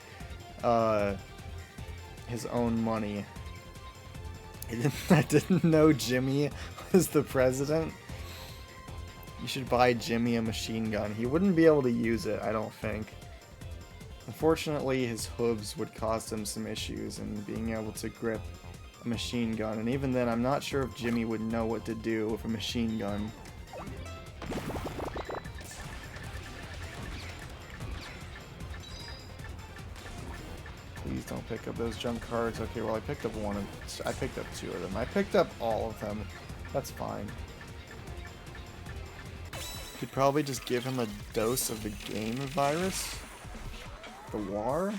money. I didn't know Jimmy was the president. You should buy Jimmy a machine gun. He wouldn't be able to use it, I don't think. Unfortunately, his hooves would cause him some issues in being able to grip a machine gun. And even then, I'm not sure if Jimmy would know what to do with a machine gun. Please don't pick up those junk cards. Okay, well, I picked up one. I picked up 2 of them. I picked up all of them. That's fine. Could probably just give him a dose of the game virus. The war?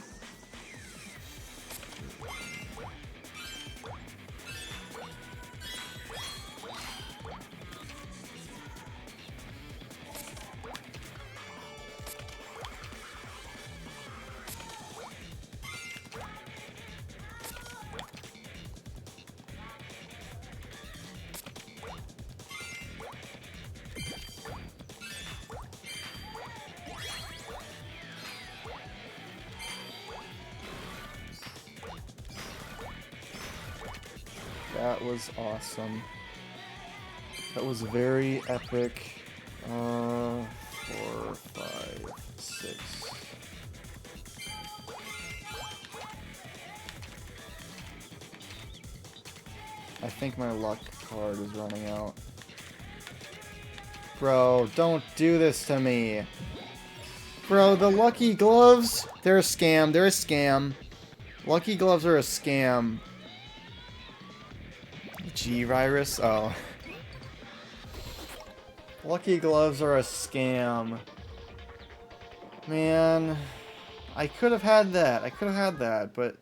That was awesome. That was very epic. 4, 5, 6. I think my luck card is running out. Bro, don't do this to me. Bro, the lucky gloves, they're a scam. They're a scam. Lucky gloves are a scam. G-Virus? Oh. Lucky gloves are a scam. Man. I could have had that. I could have had that, but...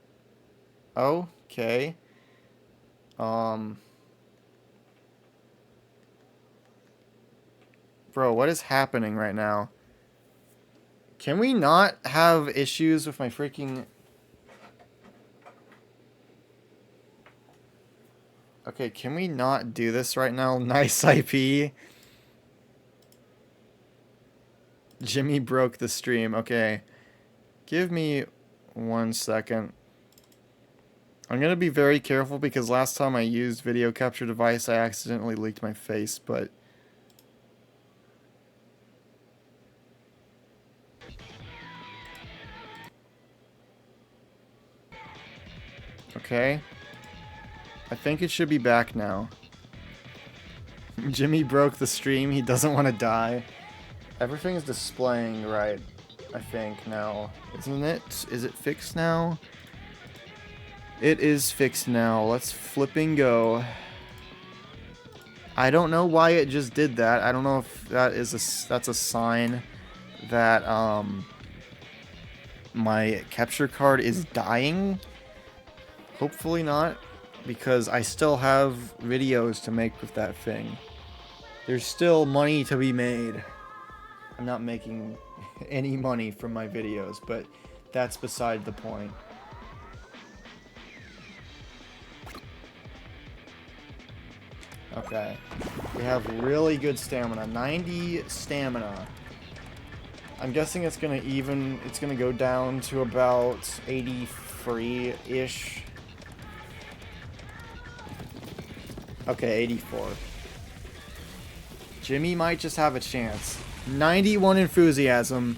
Okay. Bro, what is happening right now? Can we not have issues with my freaking... Okay, can we not do this right now? Nice IP. Jimmy broke the stream. Okay. Give me 1 second. I'm going to be very careful because last time I used video capture device, I accidentally leaked my face, but... Okay. I think it should be back now. Jimmy broke the stream. He doesn't want to die. Everything is displaying right, I think, now. Isn't it? Is it fixed now? It is fixed now. Let's flipping go. I don't know why it just did that. I don't know if that is that's a sign that my capture card is dying. Hopefully not, because I still have videos to make with that thing. There's still money to be made. I'm not making any money from my videos, but that's beside the point. Okay. We have really good stamina. 90 stamina. I'm guessing it's gonna go down to about 83-ish. Okay, 84. Jimmy might just have a chance. 91 enthusiasm.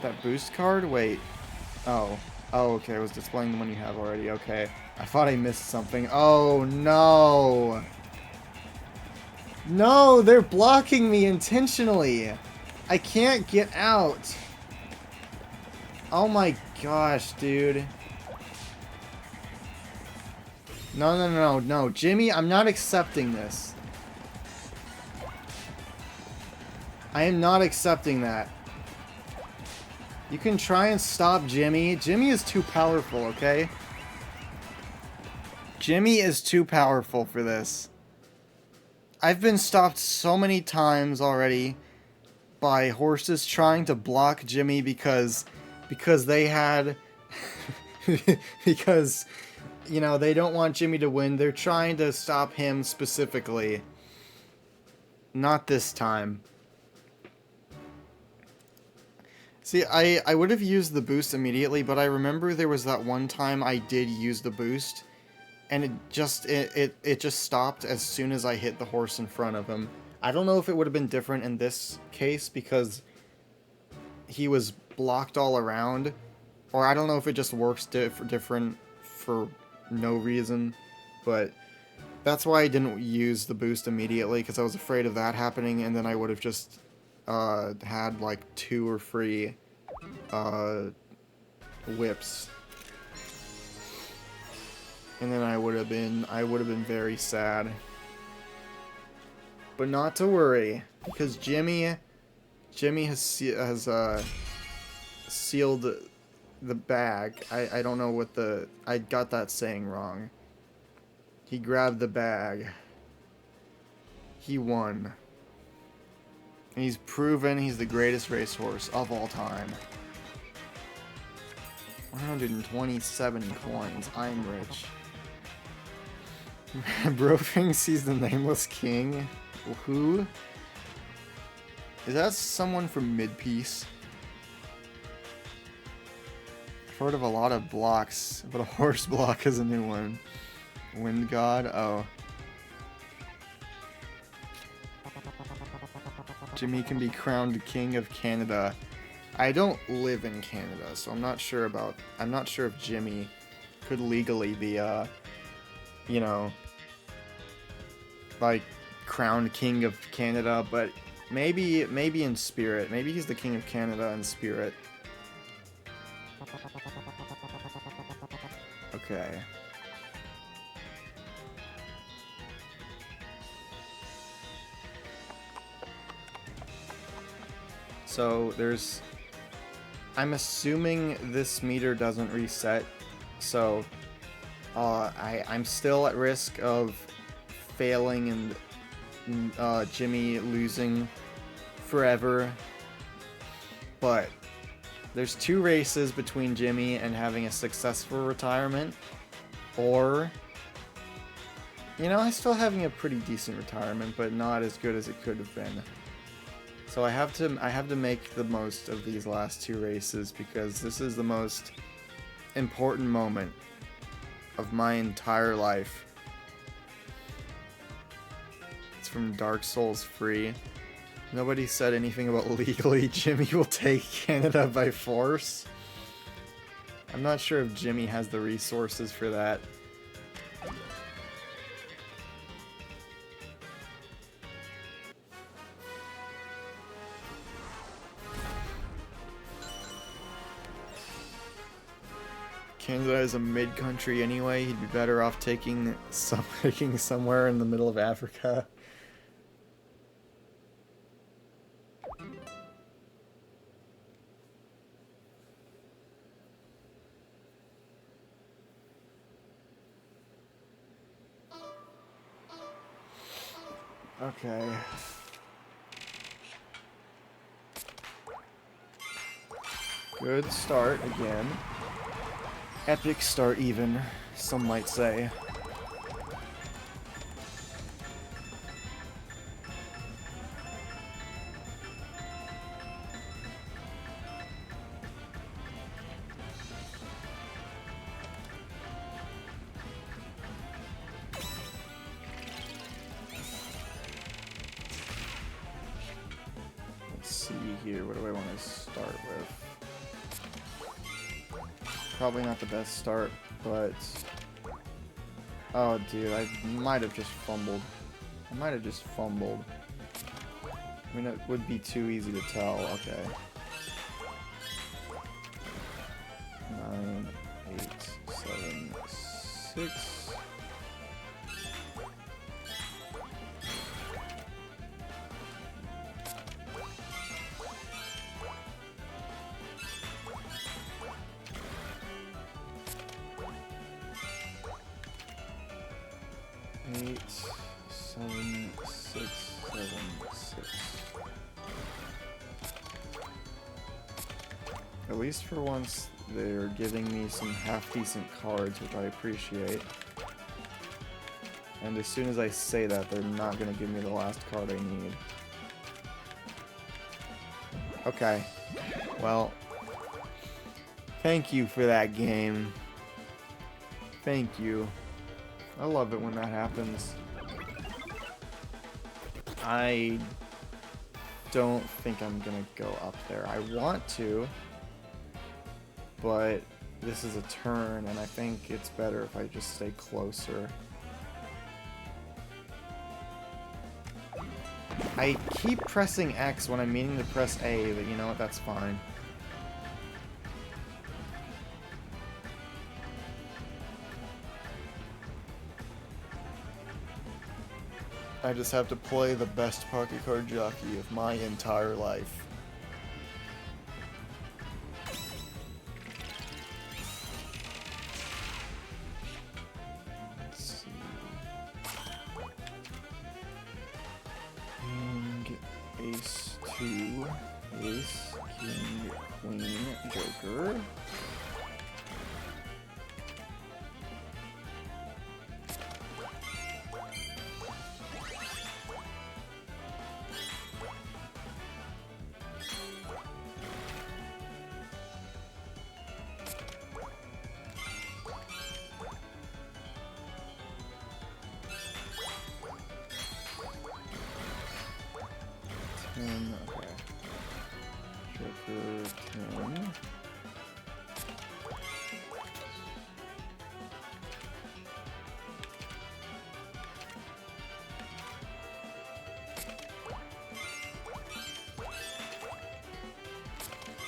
That boost card? Wait. Oh. Oh, okay. It was displaying the one you have already. Okay. I thought I missed something. Oh, no. No, they're blocking me intentionally. I can't get out. Oh my gosh, dude. No, no, no, no. Jimmy, I'm not accepting this. I am not accepting that. You can try and stop Jimmy. Jimmy is too powerful, okay? Jimmy is too powerful for this. I've been stopped so many times already by horses trying to block Jimmy because they had... because, you know, they don't want Jimmy to win. They're trying to stop him specifically. Not this time. See, I would have used the boost immediately, but I remember there was that one time I did use the boost, and it just stopped as soon as I hit the horse in front of him. I don't know if it would have been different in this case because he was blocked all around, or I don't know if it just works different for no reason, but that's why I didn't use the boost immediately, because I was afraid of that happening, and then I would have just had like 2 or 3 whips, and then I would have been very sad. But not to worry, because Jimmy has sealed the bag. I don't know what I got that saying wrong. He grabbed the bag. He won. And he's proven he's the greatest racehorse of all time. 127 coins. I'm rich. Bro thinks he's the nameless king. Who? Is that someone from Mid-Piece? I've heard of a lot of blocks, but a horse block is a new one. Wind God? Oh. Jimmy can be crowned King of Canada. I don't live in Canada, so I'm not sure if Jimmy could legally be, you know, like, crowned King of Canada, but maybe in spirit. Maybe he's the King of Canada in spirit. Okay. So there's... I'm assuming this meter doesn't reset, so I'm still at risk of failing and Jimmy losing forever. But there's 2 races between Jimmy and having a successful retirement, or, you know, he's still having a pretty decent retirement, but not as good as it could have been. So I have to make the most of these last 2 races, because this is the most important moment of my entire life. It's from Dark Souls Free. Nobody said anything about legally Jimmy will take Canada by force. I'm not sure if Jimmy has the resources for that. Canada is a mid-country anyway. He'd be better off taking somewhere in the middle of Africa. Okay. Good start again. Epic start even, some might say. Let's see here, what do I want to start with? Probably not the best start, but... Oh, dude, I might have just fumbled. I mean, it would be too easy to tell. Okay. 9, 8, 7, 6... At least for once, they're giving me some half-decent cards, which I appreciate. And as soon as I say that, they're not going to give me the last card I need. Okay. Well, thank you for that game. Thank you. I love it when that happens. I don't think I'm gonna go up there. I want to, but this is a turn, and I think it's better if I just stay closer. I keep pressing X when I'm meaning to press A, but you know what, that's fine. I just have to play the best pocket card jockey of my entire life. Let's see. King, Ace 2, Ace, King, Queen, Joker. Okay. Joker 10.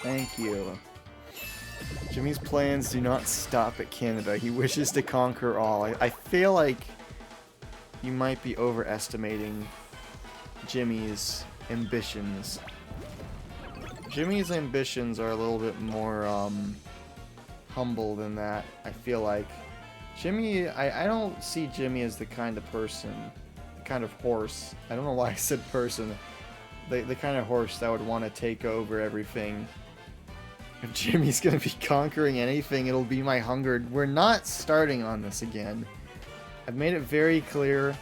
Thank you. Jimmy's plans do not stop at Canada. He wishes to conquer all. I feel like you might be overestimating Jimmy's ambitions. Jimmy's ambitions are a little bit more humble than that, I feel like. Jimmy, I don't see Jimmy as the kind of person, the kind of horse. I don't know why I said person. The kind of horse that would want to take over everything. If Jimmy's going to be conquering anything, it'll be my hunger. We're not starting on this again. I've made it very clear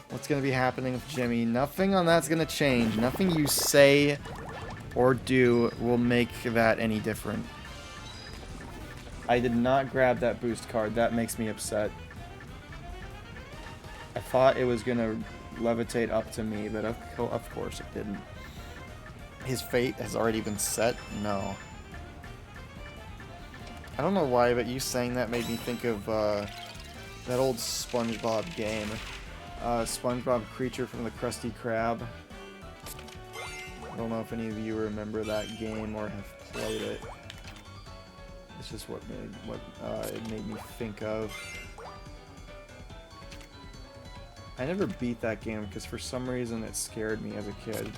what's going to be happening with Jimmy. Nothing on that's going to change. Nothing you say or do will make that any different. I did not grab that boost card. That makes me upset. I thought it was going to levitate up to me, but of course it didn't. His fate has already been set? No. I don't know why, but you saying that made me think of that old SpongeBob game. SpongeBob Creature from the Krusty Krab. I don't know if any of you remember that game or have played it. It's just what it made me think of. I never beat that game because for some reason it scared me as a kid.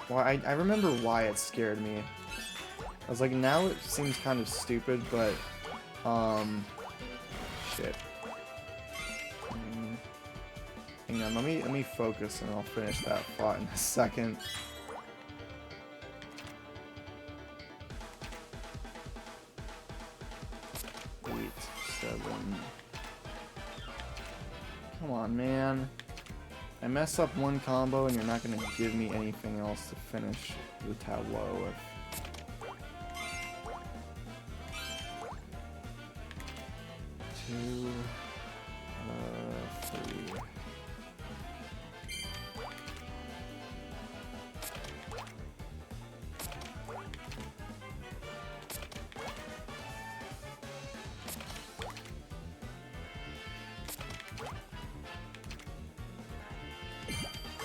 Well, I remember why it scared me. I was like, now it seems kind of stupid, but, shit. Hang on, let me focus and I'll finish that thought in a second. Come on, man. I mess up one combo and you're not going to give me anything else to finish the tableau with. Two, three.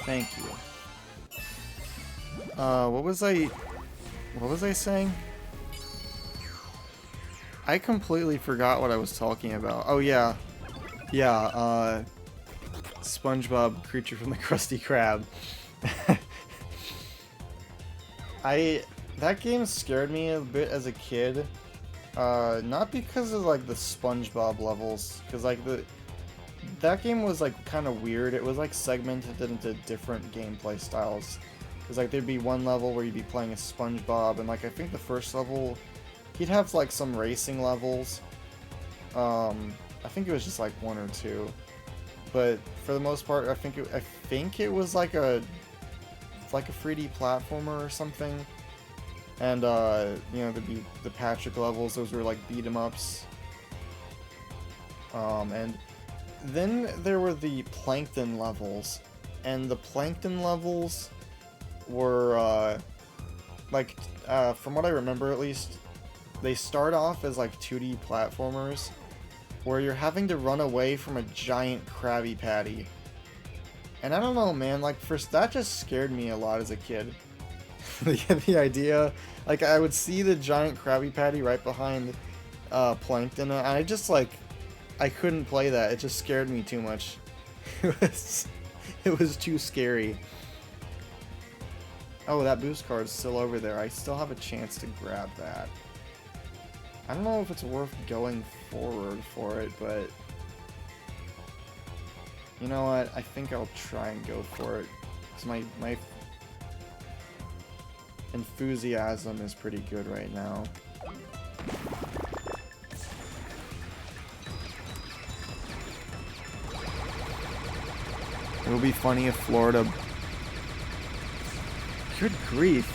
Thank you. What was I saying? I completely forgot what I was talking about. Oh yeah. Yeah, SpongeBob Creature from the Krusty Krab. That game scared me a bit as a kid. Not because of like the SpongeBob levels, because like that game was like kind of weird. It was like segmented into different gameplay styles. Because like there'd be one level where you'd be playing as SpongeBob, and like I think the first level, he'd have like some racing levels. I think it was just like one or two, but for the most part, I think it was like a 3D platformer or something. And you know, the Patrick levels, those were like beat 'em ups. And then there were the Plankton levels, and the Plankton levels were from what I remember at least, they start off as like 2D platformers where you're having to run away from a giant Krabby Patty. And I don't know, man, like first that just scared me a lot as a kid. The idea, like I would see the giant Krabby Patty right behind Plankton, and I just like I couldn't play that. It just scared me too much. It was too scary. Oh, that boost card's still over there. I still have a chance to grab that. I don't know if it's worth going forward for it, but you know what? I think I'll try and go for it. Because my enthusiasm is pretty good right now. It would be funny if Florida... Good grief.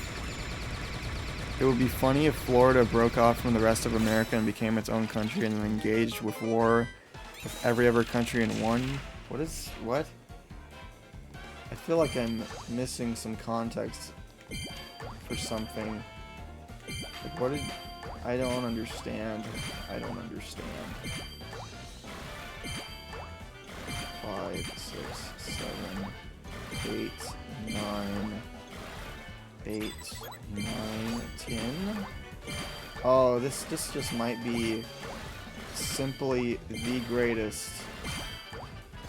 It would be funny if Florida broke off from the rest of America and became its own country and then engaged with war with every other country in one. What? I feel like I'm missing some context for something. Like what did... I don't understand. I don't understand. 5, 6, 7, 8, 9, 8, 9, 10. Oh, this just might be simply the greatest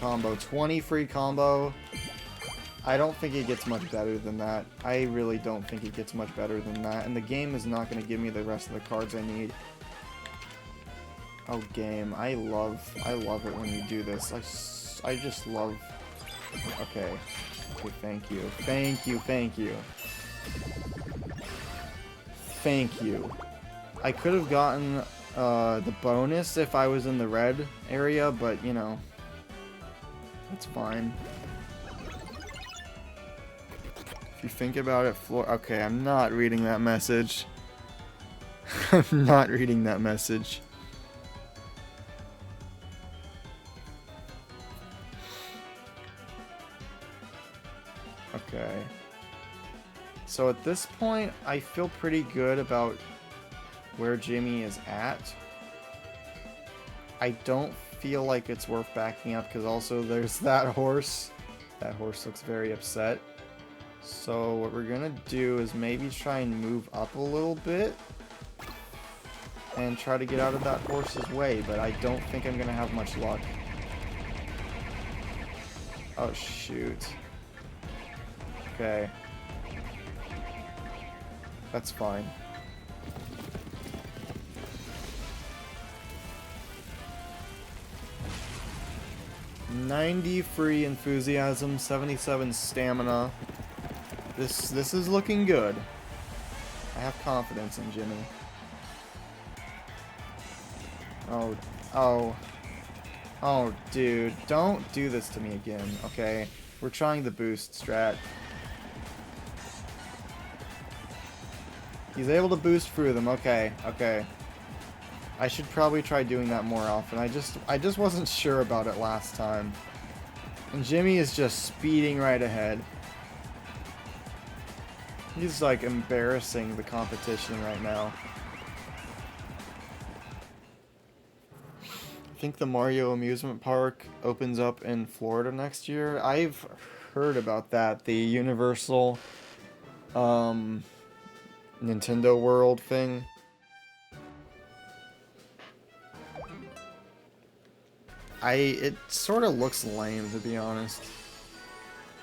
combo. 20 free combo. I don't think it gets much better than that. I really don't think it gets much better than that. And the game is not going to give me the rest of the cards I need. Oh, game. I love it when you do this. I just love... Okay. Okay, thank you. Thank you, thank you. Thank you. I could have gotten the bonus if I was in the red area, but, you know, that's fine. If you think about it, okay, I'm not reading that message. I'm not reading that message. Okay. So at this point, I feel pretty good about where Jimmy is at. I don't feel like it's worth backing up because also there's that horse. That horse looks very upset. So what we're gonna do is maybe try and move up a little bit and try to get out of that horse's way, but I don't think I'm gonna have much luck. Oh shoot. Okay. That's fine. $90 free enthusiasm, 77 stamina. This is looking good. I have confidence in Jimmy. Oh, dude, don't do this to me again, okay? We're trying the boost strat. He's able to boost through them, okay. I should probably try doing that more often. I just wasn't sure about it last time. And Jimmy is just speeding right ahead. He's like embarrassing the competition right now. I think the Mario amusement park opens up in Florida next year. I've heard about that. The Universal Nintendo World thing. It sort of looks lame, to be honest.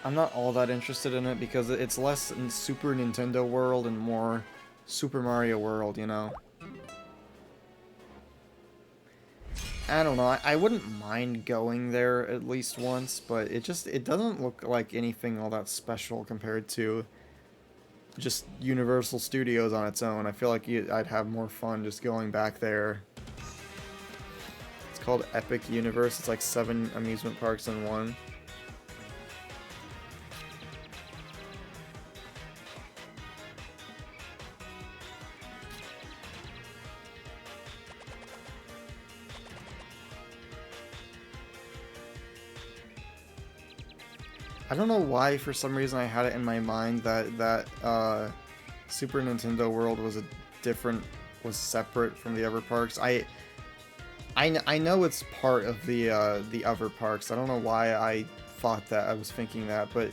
I'm not all that interested in it because it's less in Super Nintendo World and more Super Mario World, you know? I don't know, I wouldn't mind going there at least once, but it doesn't look like anything all that special compared to just Universal Studios on its own. I feel like I'd have more fun just going back there. It's called Epic Universe, it's like 7 amusement parks in one. I don't know why, for some reason, I had it in my mind that Super Nintendo World was separate from the other parks. I know it's part of the other parks. I don't know why I thought that. I was thinking that, but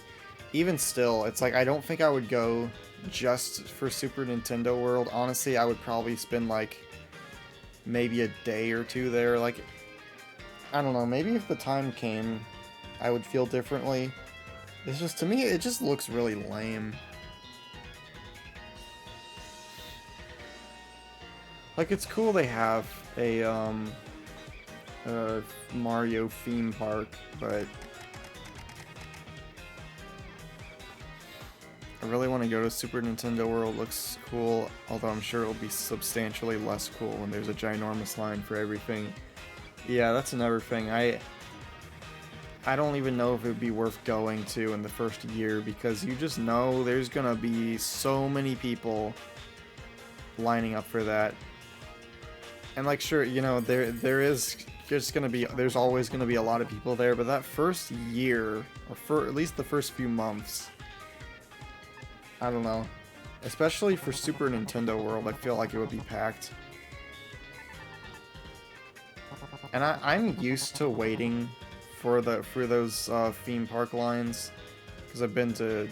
even still, it's like I don't think I would go just for Super Nintendo World. Honestly, I would probably spend like maybe a day or two there. Like, I don't know. Maybe if the time came, I would feel differently. It's just, to me, it just looks really lame. Like, it's cool they have a Mario theme park, but I really want to go to Super Nintendo World. Looks cool, although I'm sure it'll be substantially less cool when there's a ginormous line for everything. Yeah, that's another thing. I don't even know if it would be worth going to in the first year, because you just know there's gonna be so many people lining up for that. And like, sure, you know, there's always gonna be a lot of people there, but that first year, or for at least the first few months, I don't know. Especially for Super Nintendo World, I feel like it would be packed. And I'm used to waiting for those theme park lines, because I've been to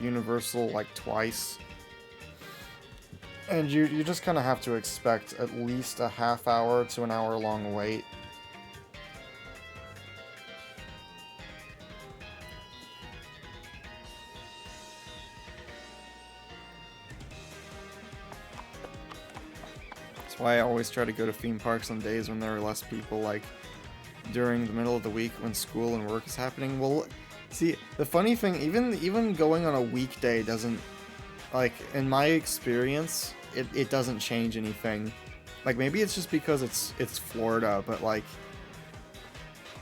Universal like twice. And you just kind of have to expect at least a half hour to an hour long wait. That's why I always try to go to theme parks on days when there are less people, like during the middle of the week when school and work is happening. Well, see, the funny thing, even going on a weekday doesn't, like, in my experience, it doesn't change anything. Like, maybe it's just because it's Florida, but, like,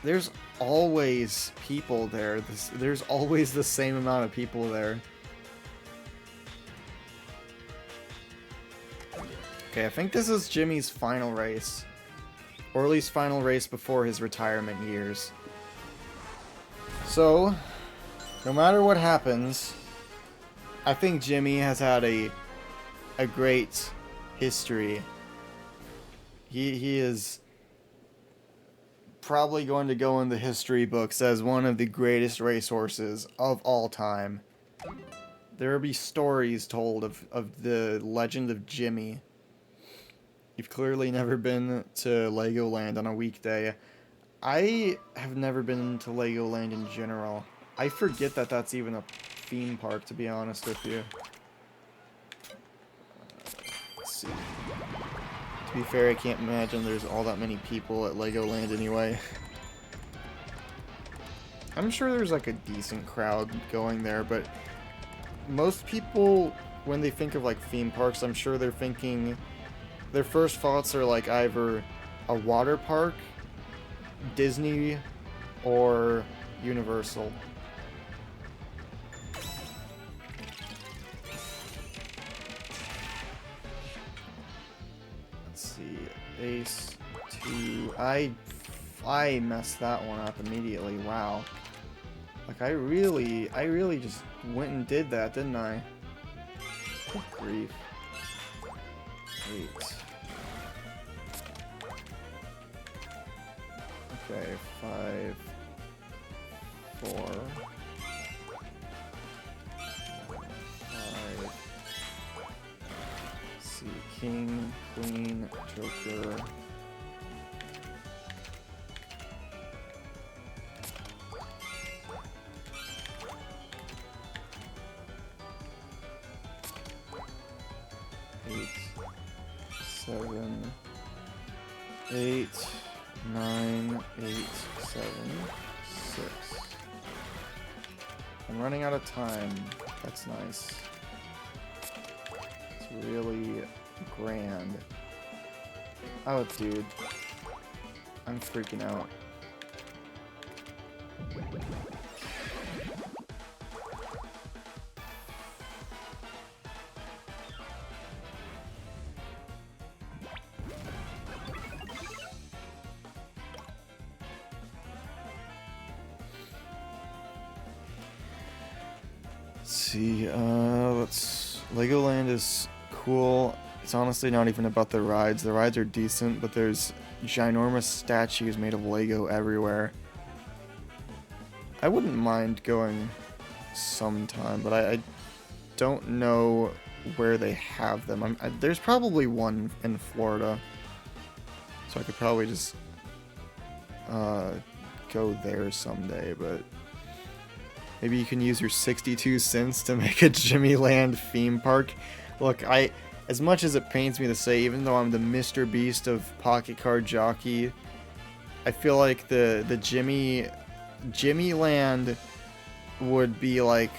there's always people there. There's always the same amount of people there. Okay, I think this is Jimmy's final race. Or at least final race before his retirement years. So, no matter what happens, I think Jimmy has had a great history. He is probably going to go in the history books as one of the greatest racehorses of all time. There will be stories told of the legend of Jimmy. You've clearly never been to Legoland on a weekday. I have never been to Legoland in general. I forget that that's even a theme park, to be honest with you. Let's see. To be fair, I can't imagine there's all that many people at Legoland anyway. I'm sure there's like a decent crowd going there, but most people, when they think of like theme parks, I'm sure they're thinking, their first thoughts are like either a water park, Disney, or Universal. Let's see, Ace 2. I messed that one up immediately. Wow. Like I really just went and did that, didn't I? Good grief. 8. Okay, 5, 4, 5. Let's see, King, Queen, Joker. Seven, 8, 9, 8, 7, 6. I'm running out of time. That's nice. It's really grand. Oh, dude. I'm freaking out. See, Legoland is cool. It's honestly not even about the rides. The rides are decent, but there's ginormous statues made of Lego everywhere. I wouldn't mind going sometime, but I don't know where they have them. There's probably one in Florida, so I could probably just go there someday, but maybe you can use your 62 cents to make a Jimmy Land theme park. Look, as much as it pains me to say, even though I'm the Mr. Beast of Pocket Card Jockey, I feel like the Jimmy Land would be like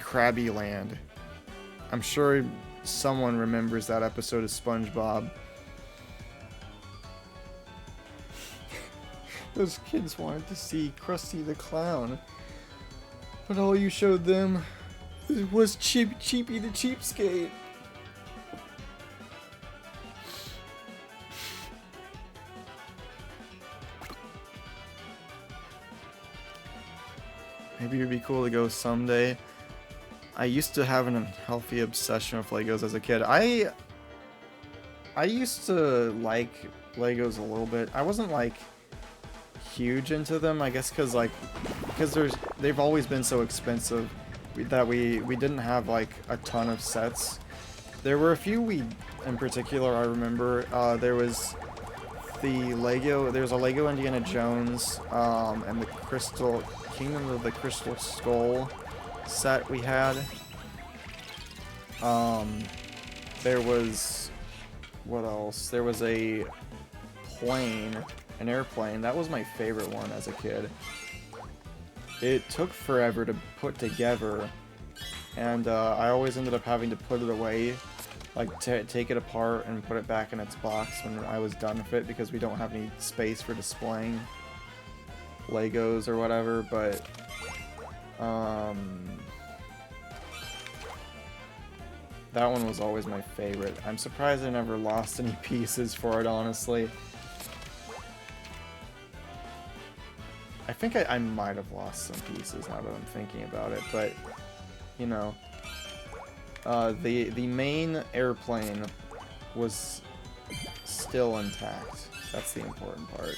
Krabby Land. I'm sure someone remembers that episode of SpongeBob. Those kids wanted to see Krusty the Clown, but all you showed them was Cheapy the Cheapskate. Maybe it'd be cool to go someday. I used to have an unhealthy obsession with Legos as a kid. I used to like Legos a little bit. I wasn't like huge into them, I guess, because they've always been so expensive that we didn't have like a ton of sets. There were a few we, in particular, I remember. There was the Lego. There was a Lego Indiana Jones, and the Crystal Kingdom of the Crystal Skull set we had. There was, what else? There was a plane, an airplane. That was my favorite one as a kid. It took forever to put together, and I always ended up having to put it away, like take it apart and put it back in its box when I was done with it, because we don't have any space for displaying Legos or whatever. But that one was always my favorite. I'm surprised I never lost any pieces for it, honestly. I think I might have lost some pieces now that I'm thinking about it, but, you know. The main airplane was still intact. That's the important part.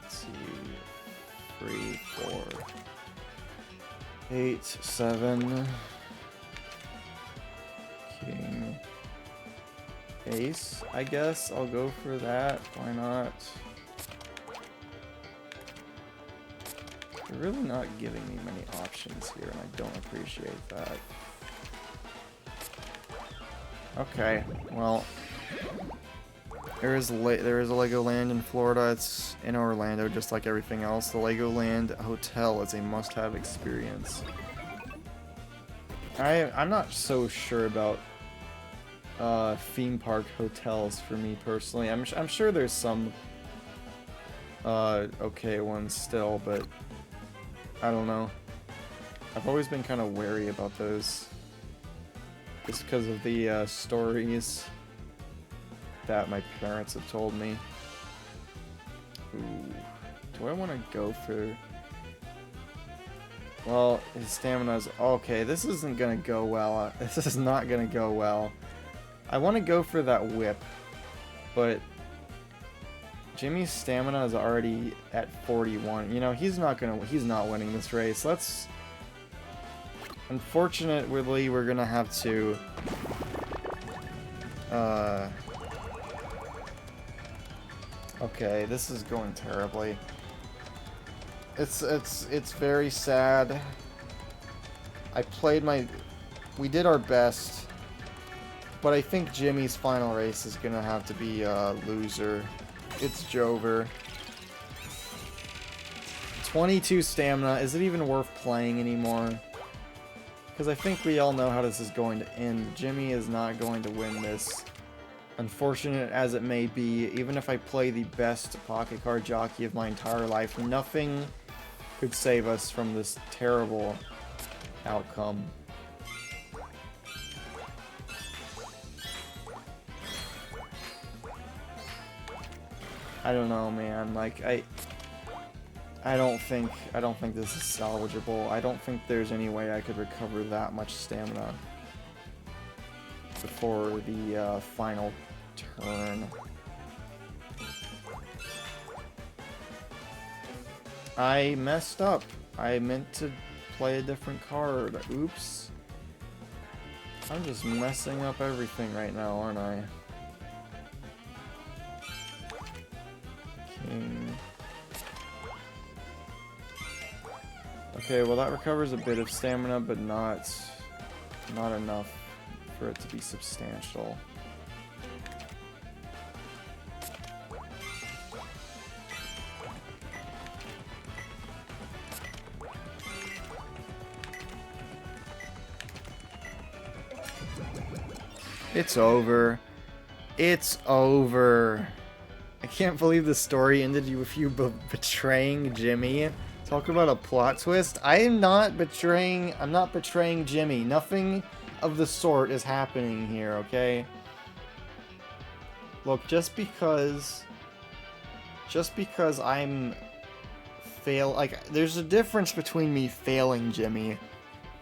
Let's see. 3, 4, 8, 7. King. Ace, I guess. I'll go for that. Why not? They're really not giving me many options here, and I don't appreciate that. Okay, well, there is a Legoland in Florida. It's in Orlando, just like everything else. The Legoland Hotel is a must-have experience. I'm not so sure about theme park hotels for me personally. I'm sure there's some okay ones still, but I don't know. I've always been kind of wary about those, just because of the stories that my parents have told me. Ooh, do I want to go for? Well, his stamina's okay. This isn't gonna go well. This is not gonna go well. I want to go for that whip, but Jimmy's stamina is already at 41. You know, he's not winning this race. Unfortunately, we're gonna have to okay, this is going terribly. It's very sad. We did our best. But I think Jimmy's final race is gonna have to be a loser. It's Jover. 22 stamina. Is it even worth playing anymore? Because I think we all know how this is going to end. Jimmy is not going to win this. Unfortunate as it may be, even if I play the best pocket card jockey of my entire life, nothing could save us from this terrible outcome. I don't know, man. Like, I don't think this is salvageable. I don't think there's any way I could recover that much stamina before the final turn. I messed up. I meant to play a different card. Oops. I'm just messing up everything right now, aren't I? King. Okay, well that recovers a bit of stamina, but not enough for it to be substantial. It's over. It's over. I can't believe the story ended with you betraying Jimmy. Talk about a plot twist. I'm not betraying Jimmy. Nothing of the sort is happening here, okay? Look, just because I'm there's a difference between me failing Jimmy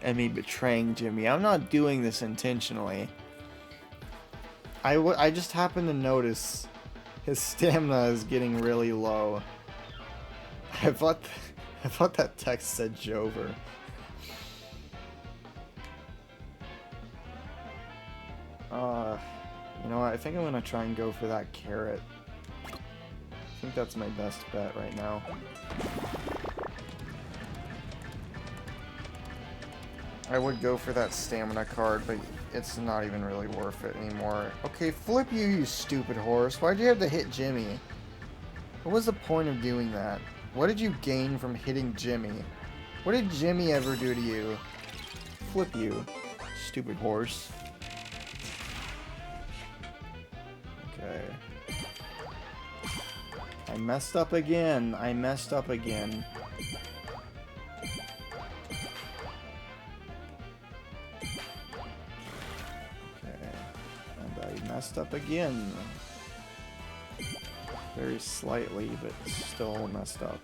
and me betraying Jimmy. I'm not doing this intentionally. I just happened to notice his stamina is getting really low. I thought I thought that text said Jover. You know what? I think I'm gonna try and go for that carrot. I think that's my best bet right now. I would go for that stamina card, but it's not even really worth it anymore. Okay, flip you, you stupid horse. Why'd you have to hit Jimmy? What was the point of doing that? What did you gain from hitting Jimmy? What did Jimmy ever do to you? Flip you, stupid horse. Okay. I messed up again. I messed up again. Okay. And I messed up again. Very slightly, but still messed up.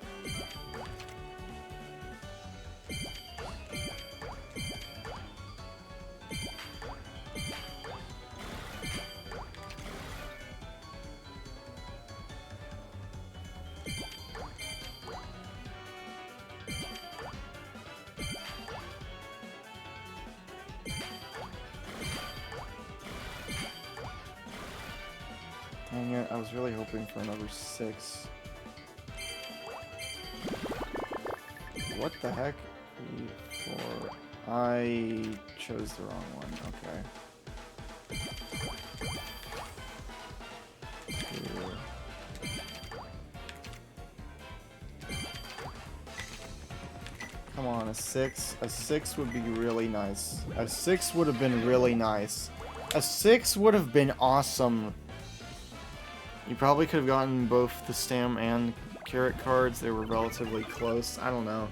Dang it, I was really hoping for another 6. What the heck? 3, 4. I chose the wrong one. Okay. 2. Come on, a 6. A 6 would be really nice. A 6 would have been really nice. A 6 would have been awesome. You probably could have gotten both the stam and carrot cards. They were relatively close. I don't know.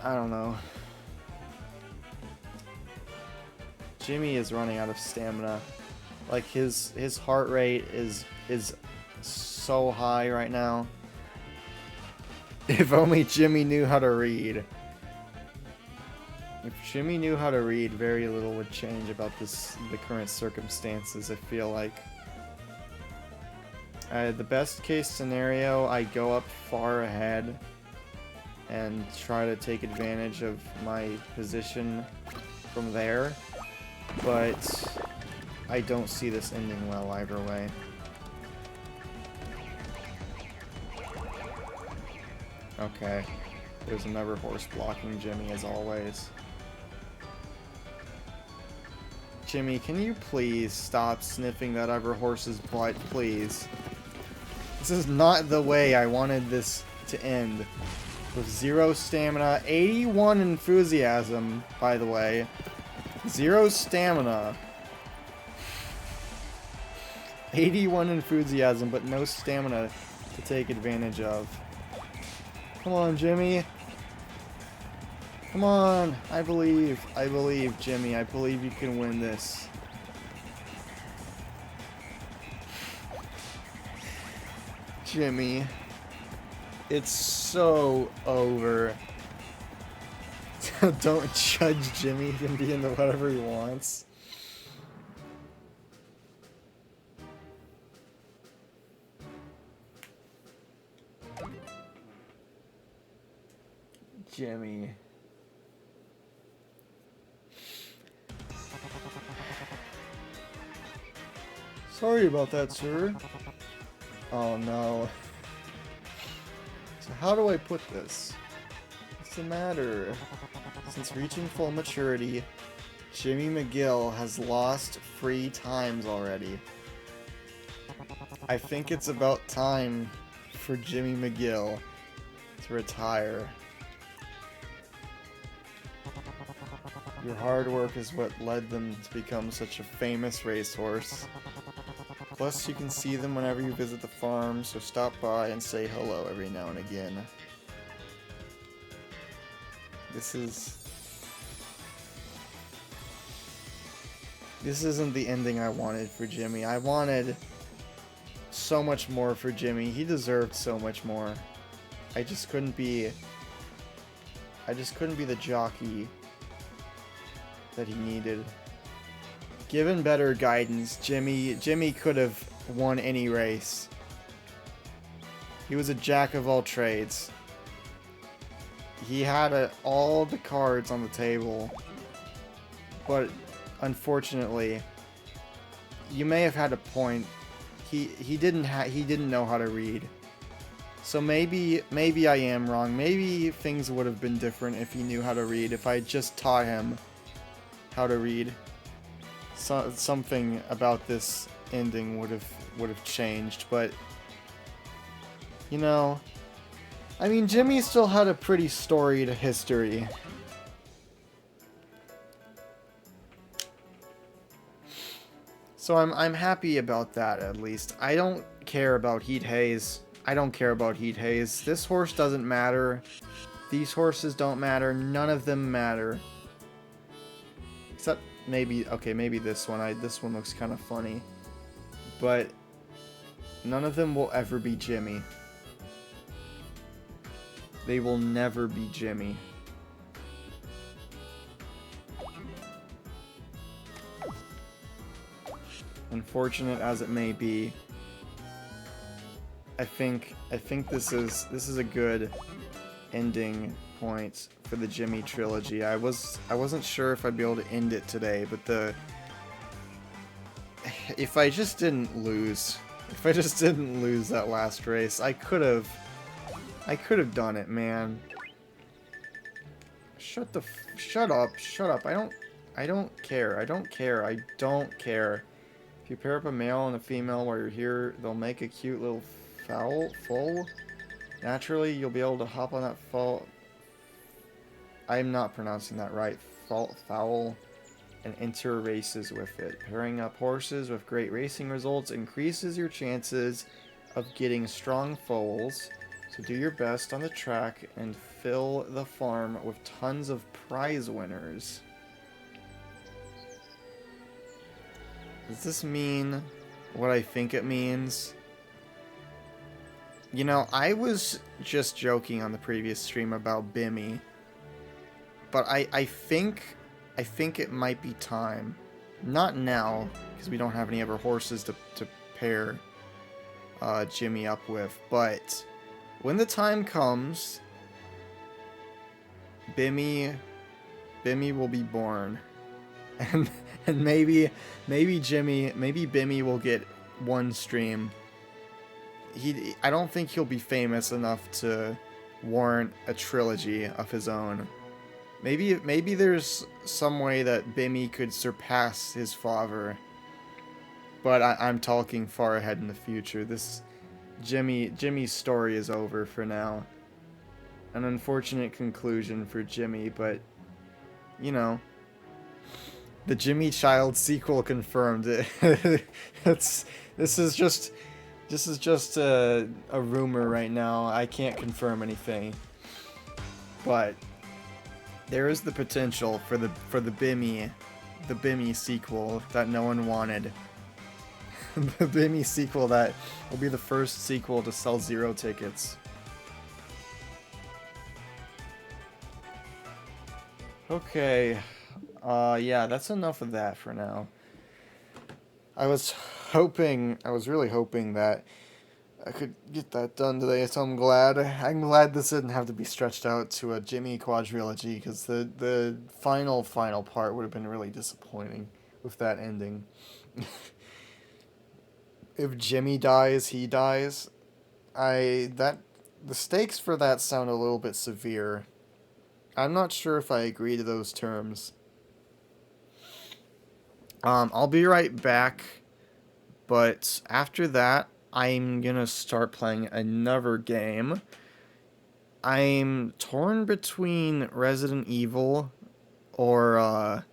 I don't know. Jimmy is running out of stamina. Like his heart rate is so high right now. If only Jimmy knew how to read. If Jimmy knew how to read, very little would change about the current circumstances, I feel like. The best case scenario, I go up far ahead and try to take advantage of my position from there, but I don't see this ending well either way. Okay, there's another horse blocking Jimmy as always. Jimmy, can you please stop sniffing that other horse's butt, please? This is not the way I wanted this to end. With 0 stamina, 81 enthusiasm, by the way. 0 stamina. 81 enthusiasm, but no stamina to take advantage of. Come on, Jimmy. Come on. I believe, Jimmy. I believe you can win this. Jimmy, it's so over. Don't judge Jimmy. He can be into whatever he wants. Jimmy. Sorry about that, sir. Oh no. So how do I put this? What's the matter? Since reaching full maturity, Jimmy McGill has lost 3 times already. I think it's about time for Jimmy McGill to retire. Your hard work is what led them to become such a famous racehorse. Plus, you can see them whenever you visit the farm, so stop by and say hello every now and again. This isn't the ending I wanted for Jimmy. I wanted so much more for Jimmy. He deserved so much more. I just couldn't be the jockey that he needed. Given better guidance, Jimmy could have won any race. He was a jack of all trades. He had all the cards on the table, but unfortunately, you may have had a point. He didn't know how to read. So maybe I am wrong. Maybe things would have been different if he knew how to read. If I just taught him how to read, something about this ending would have changed. But you know, I mean, Jimmy still had a pretty storied history. So I'm happy about that, at least. I don't care about Heat Haze. I don't care about Heat Haze. This horse doesn't matter. These horses don't matter. None of them matter. Except maybe, okay, maybe this one. This one looks kind of funny. But none of them will ever be Jimmy. They will never be Jimmy. Unfortunate as it may be, I think this is a good ending point for the Jimmy trilogy. I wasn't sure if I'd be able to end it today, but if I just didn't lose that last race, I could have done it, man. Shut up. I don't care. If you pair up a male and a female while you're here, they'll make a cute little foal. Naturally, you'll be able to hop on that foal. I'm not pronouncing that right. Foul, and enter races with it. Pairing up horses with great racing results increases your chances of getting strong foals. So do your best on the track and fill the farm with tons of prize winners. Does this mean what I think it means? You know, I was just joking on the previous stream about Bimmy, but I think it might be time. Not now, because we don't have any other horses to pair Jimmy up with, but when the time comes, Bimmy will be born. And maybe Bimmy will get one stream. I don't think he'll be famous enough to warrant a trilogy of his own. Maybe there's some way that Bimmy could surpass his father. But I'm talking far ahead in the future. This Jimmy's story is over for now. An unfortunate conclusion for Jimmy, but you know, the Jimmy Child sequel confirmed. This is just a rumor right now. I can't confirm anything, but there is the potential for the Bimmy sequel that no one wanted. The Bimmy sequel that will be the first sequel to sell 0 tickets. Okay. Yeah, that's enough of that for now. I was really hoping that I could get that done today, so I'm glad this didn't have to be stretched out to a Jimmy quadrilogy, because the final part would have been really disappointing with that ending. If Jimmy dies, he dies. The stakes for that sound a little bit severe. I'm not sure if I agree to those terms. I'll be right back, but after that, I'm gonna start playing another game. I'm torn between Resident Evil or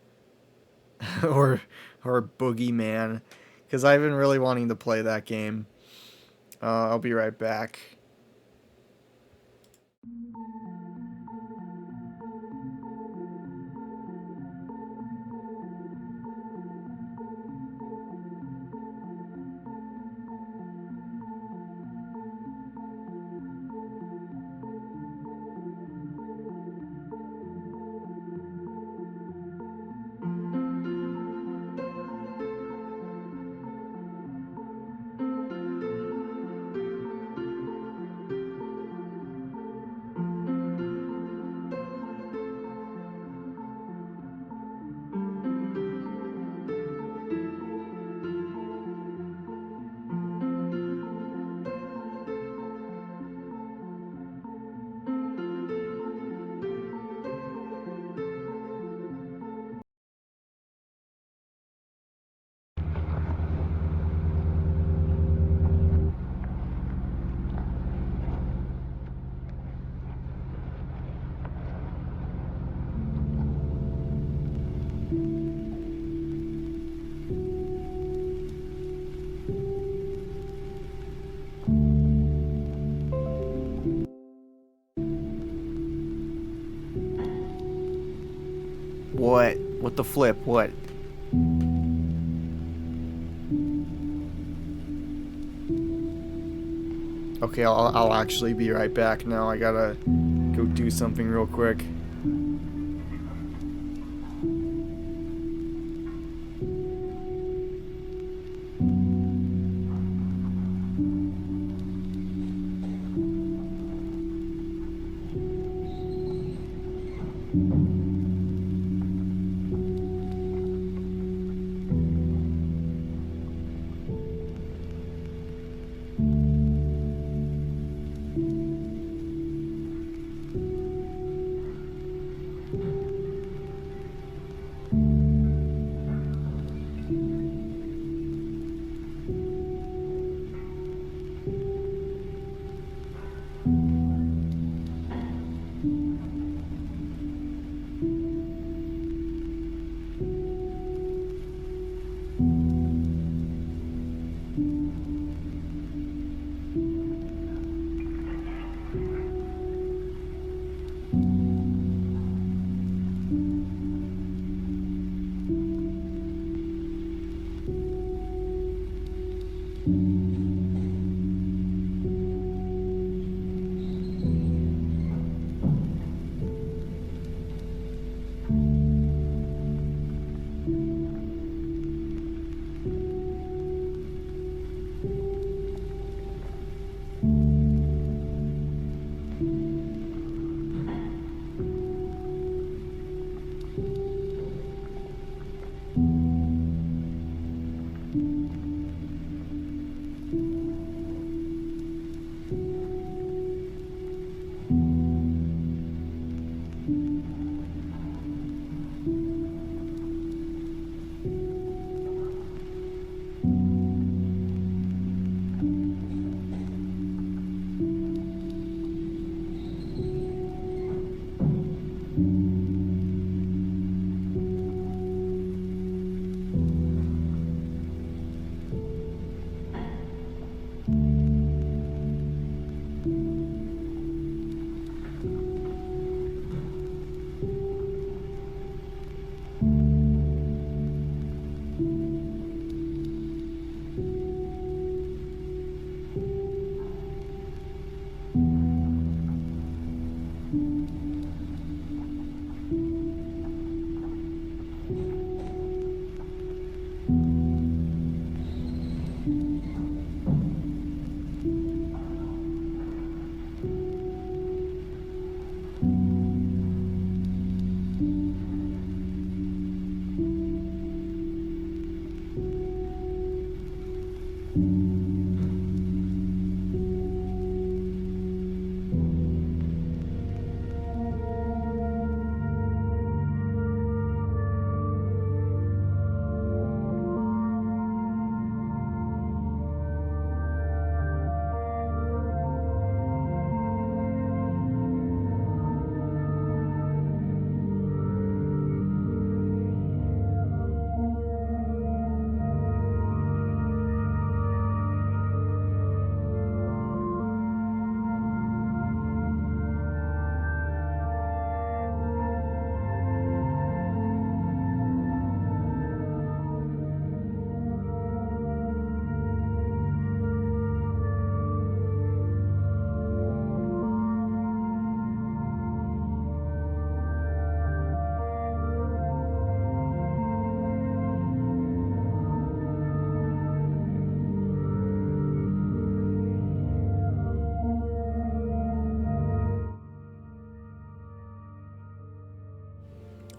or Boogeyman, because I've been really wanting to play that game. I'll be right back. What? What the flip? What? Okay, I'll actually be right back now. I gotta go do something real quick.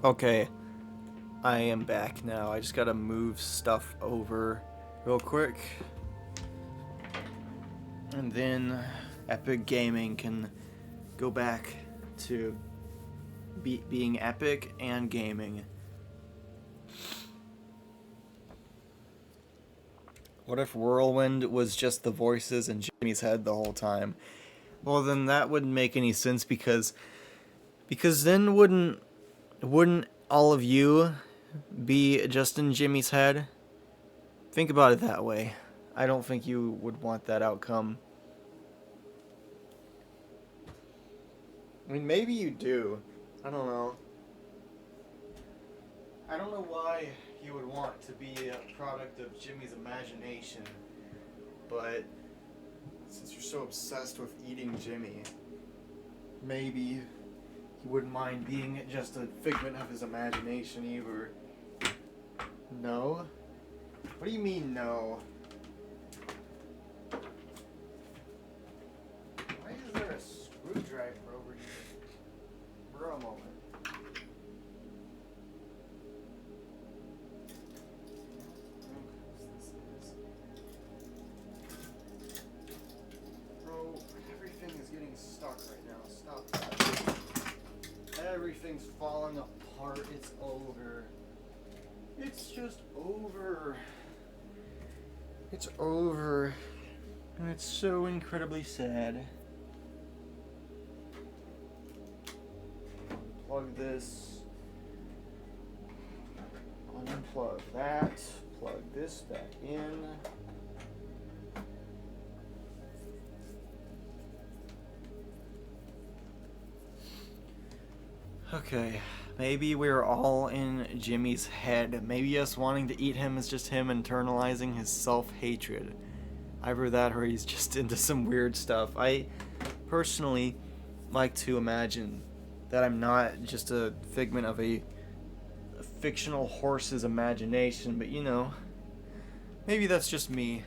Okay, I am back now. I just gotta move stuff over real quick. And then Epic Gaming can go back to being epic and gaming. What if Whirlwind was just the voices in Jimmy's head the whole time? Well, then that wouldn't make any sense because then wouldn't all of you be just in Jimmy's head? Think about it that way. I don't think you would want that outcome. I mean, maybe you do. I don't know. I don't know why you would want to be a product of Jimmy's imagination, but since you're so obsessed with eating Jimmy, maybe he wouldn't mind being just a figment of his imagination either. No? What do you mean, no? Why is there a screwdriver over here? For a moment. Bro, everything is getting stuck right now. Stop that. Everything's falling apart. It's over. It's just over. It's over. And it's so incredibly sad. Plug this. Unplug that. Plug this back in. Okay, maybe we're all in Jimmy's head. Maybe us wanting to eat him is just him internalizing his self-hatred. Either that or he's just into some weird stuff. I personally like to imagine that I'm not just a figment of a fictional horse's imagination, but you know, maybe that's just me.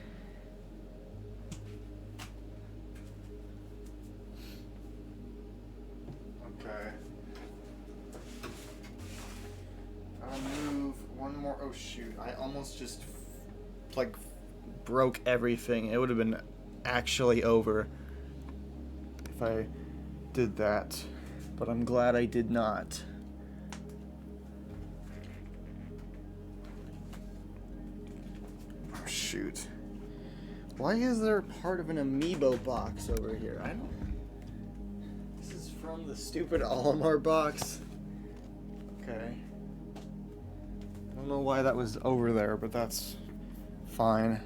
Okay. I'll move one more. Oh shoot, I almost just like broke everything. It would have been actually over if I did that, but I'm glad I did not. Oh shoot. Why is there part of an amiibo box over here? I don't... This is from the stupid Olimar box. Okay. I don't know why that was over there, but that's fine.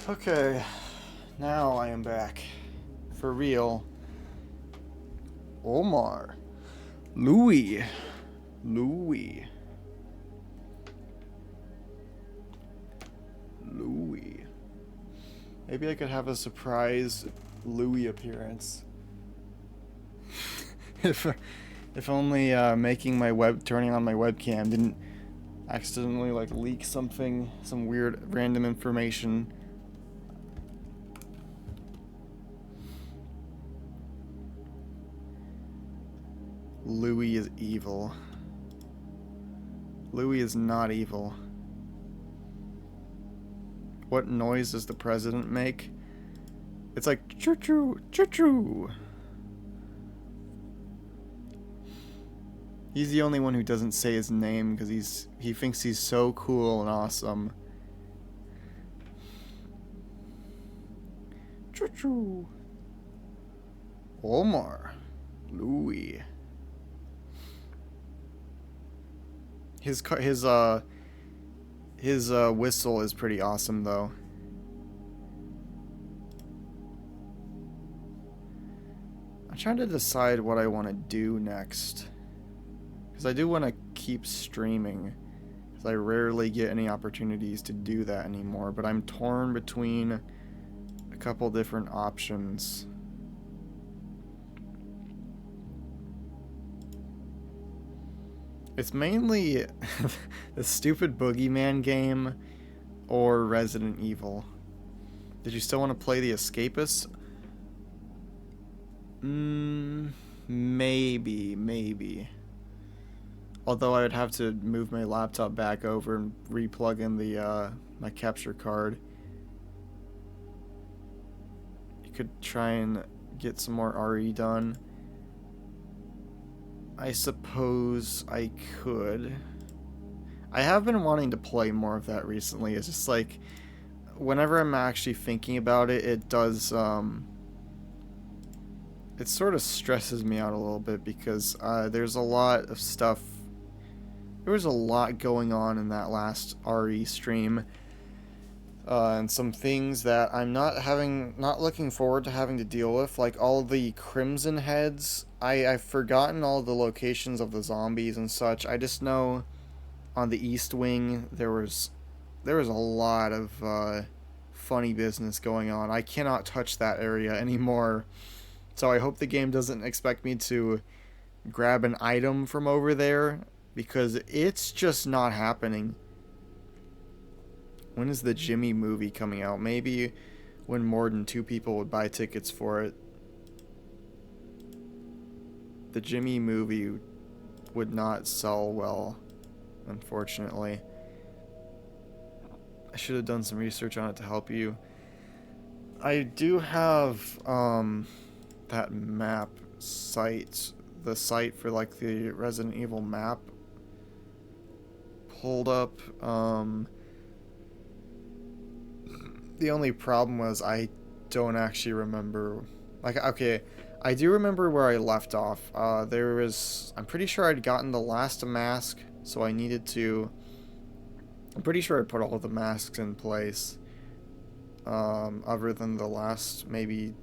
Okay. Now I am back. For real. Omar. Louis. Louis. Louis. Maybe I could have a surprise Louis appearance. If only turning on my webcam didn't accidentally like leak something, some weird random information. Louis is evil. Louis is not evil. What noise does the president make? It's like choo-choo, choo-choo. He's the only one who doesn't say his name because he thinks he's so cool and awesome. Choo-choo. Omar. Louis. His whistle is pretty awesome though. I'm trying to decide what I want to do next, because I do want to keep streaming, because I rarely get any opportunities to do that anymore, but I'm torn between a couple different options. It's mainly the stupid Boogeyman game or Resident Evil. Did you still want to play The Escapist? Maybe. Although I would have to move my laptop back over and re-plug in the my capture card. You could try and get some more RE done. I suppose I could. I have been wanting to play more of that recently. It's just like, whenever I'm actually thinking about it, it does, it sort of stresses me out a little bit because there's a lot of stuff. There was a lot going on in that last RE stream. And some things that I'm not looking forward to having to deal with, like all the crimson heads. I've forgotten all the locations of the zombies and such. I just know on the east wing there was a lot of funny business going on. I cannot touch that area anymore. So I hope the game doesn't expect me to grab an item from over there, because it's just not happening. When is the Jimmy movie coming out? Maybe when more than 2 people would buy tickets for it. The Jimmy movie would not sell well, unfortunately. I should have done some research on it to help you. I do have that map site, the site for like the Resident Evil map pulled up. The only problem was I don't actually remember. Like, okay, I do remember where I left off. I'm pretty sure I'd gotten the last mask, so I needed to. I'm pretty sure I put all of the masks in place. Other than the last maybe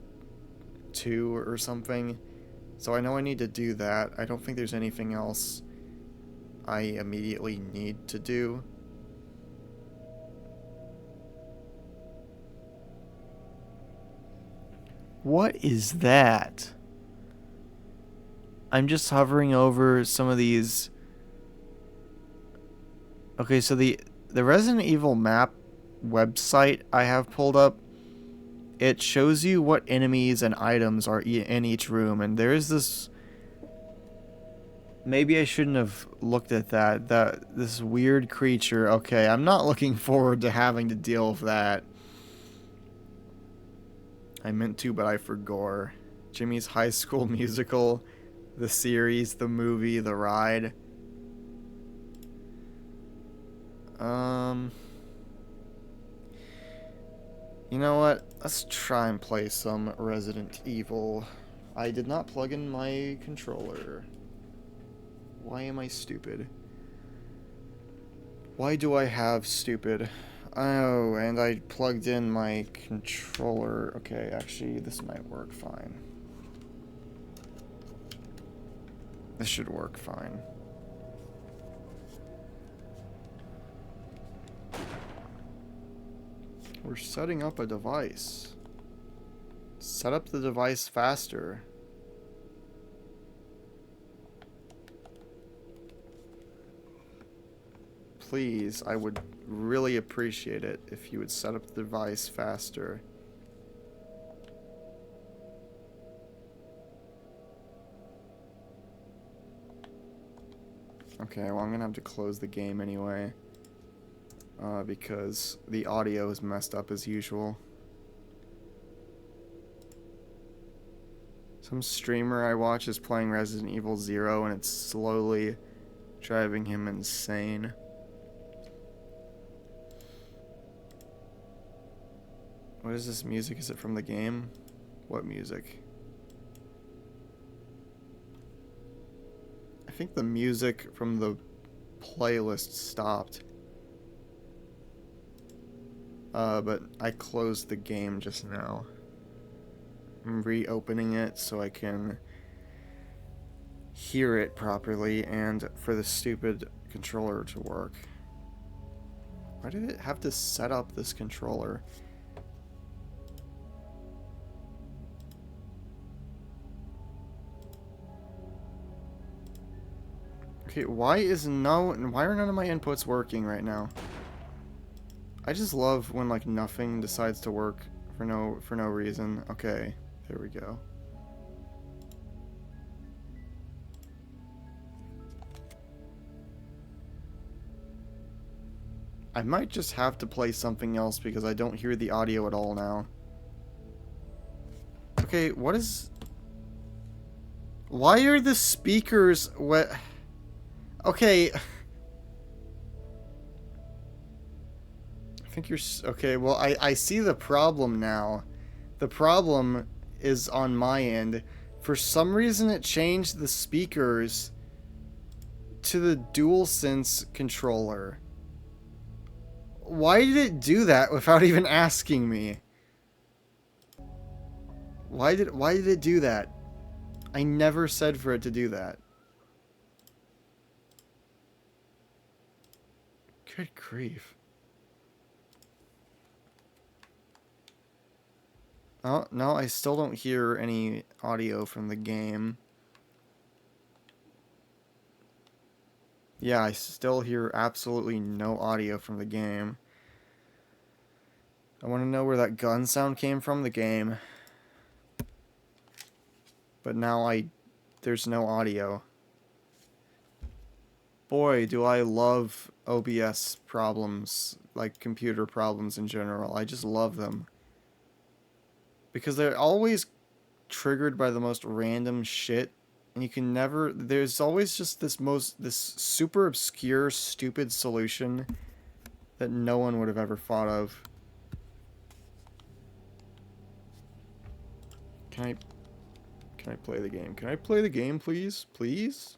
2 or something. So I know I need to do that. I don't think there's anything else I immediately need to do. What is that? I'm just hovering over some of these. Okay, so the Resident Evil map website I have pulled up, it shows you what enemies and items are in each room, and there is this. Maybe I shouldn't have looked at that. This weird creature. Okay, I'm not looking forward to having to deal with that. I meant to, but I forgot. Jimmy's High School Musical, the series, the movie, the ride. You know what? Let's try and play some Resident Evil. I did not plug in my controller. Why am I stupid? Why do I have stupid? Oh, and I plugged in my controller. Okay, actually, this might work fine. This should work fine. We're setting up a device. Set up the device faster. Please, I would really appreciate it if you would set up the device faster. Okay, well, I'm gonna have to close the game anyway. Because the audio is messed up as usual. Some streamer I watch is playing Resident Evil 0 and it's slowly driving him insane. What is this music? Is it from the game? What music? I think the music from the playlist stopped. But I closed the game just now. I'm reopening it so I can hear it properly and for the stupid controller to work. Why did it have to set up this controller? Okay, why are none of my inputs working right now? I just love when like nothing decides to work for no reason. Okay, there we go. I might just have to play something else because I don't hear the audio at all now. Okay, what is... Why are the speakers wet? Okay. I think you're... Okay, well, I see the problem now. The problem is on my end. For some reason, it changed the speakers to the DualSense controller. Why did it do that without even asking me? Why did it do that? I never said for it to do that. Good grief. Oh, no, I still don't hear any audio from the game. Yeah, I still hear absolutely no audio from the game. I want to know where that gun sound came from, the game. But now there's no audio. Boy, do I love OBS problems, like computer problems in general. I just love them. Because they're always triggered by the most random shit. And you can never, there's always just this super obscure, stupid solution that no one would have ever thought of. Can I play the game? Can I play the game, please? Please?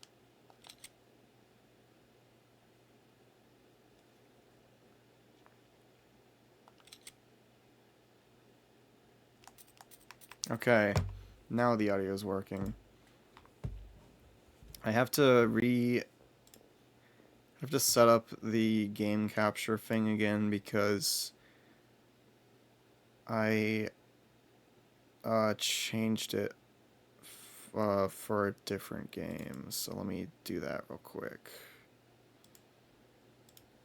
Okay. Now the audio is working. I have to set up the game capture thing again because I changed it for a different game. So let me do that real quick.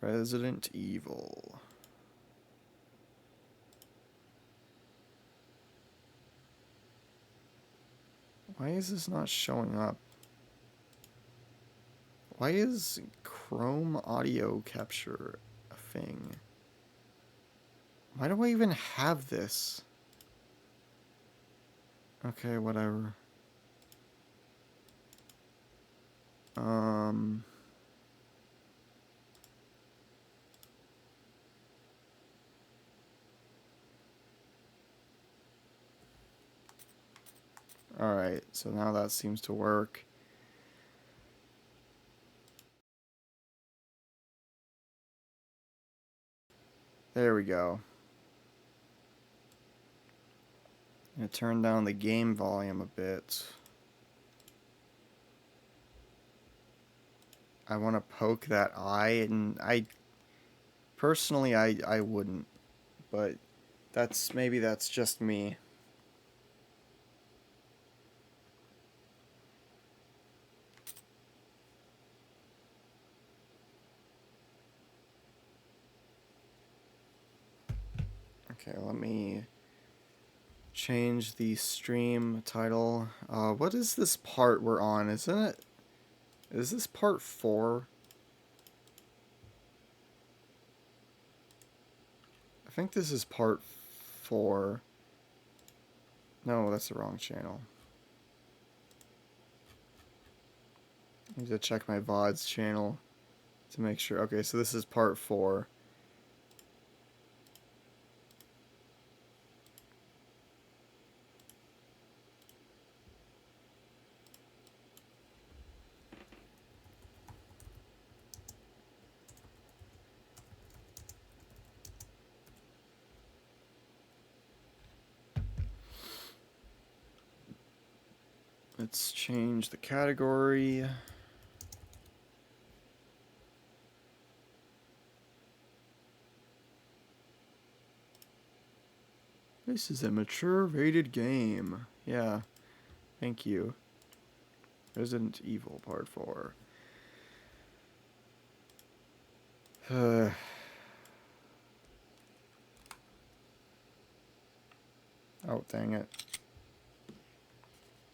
Resident Evil. Why is this not showing up? Why is Chrome audio capture a thing? Why do I even have this? Okay, whatever. Alright, so now that seems to work. There we go. I'm gonna turn down the game volume a bit. I want to poke that eye, and personally, I wouldn't, but maybe that's just me. Okay, let me change the stream title. What is this part we're on? Is this part 4? I think this is part 4. No, that's the wrong channel. I need to check my VODs channel to make sure. Okay, so this is part 4. Let's change the category. This is a mature rated game. Yeah. Thank you. Resident Evil Part 4. Oh, dang it.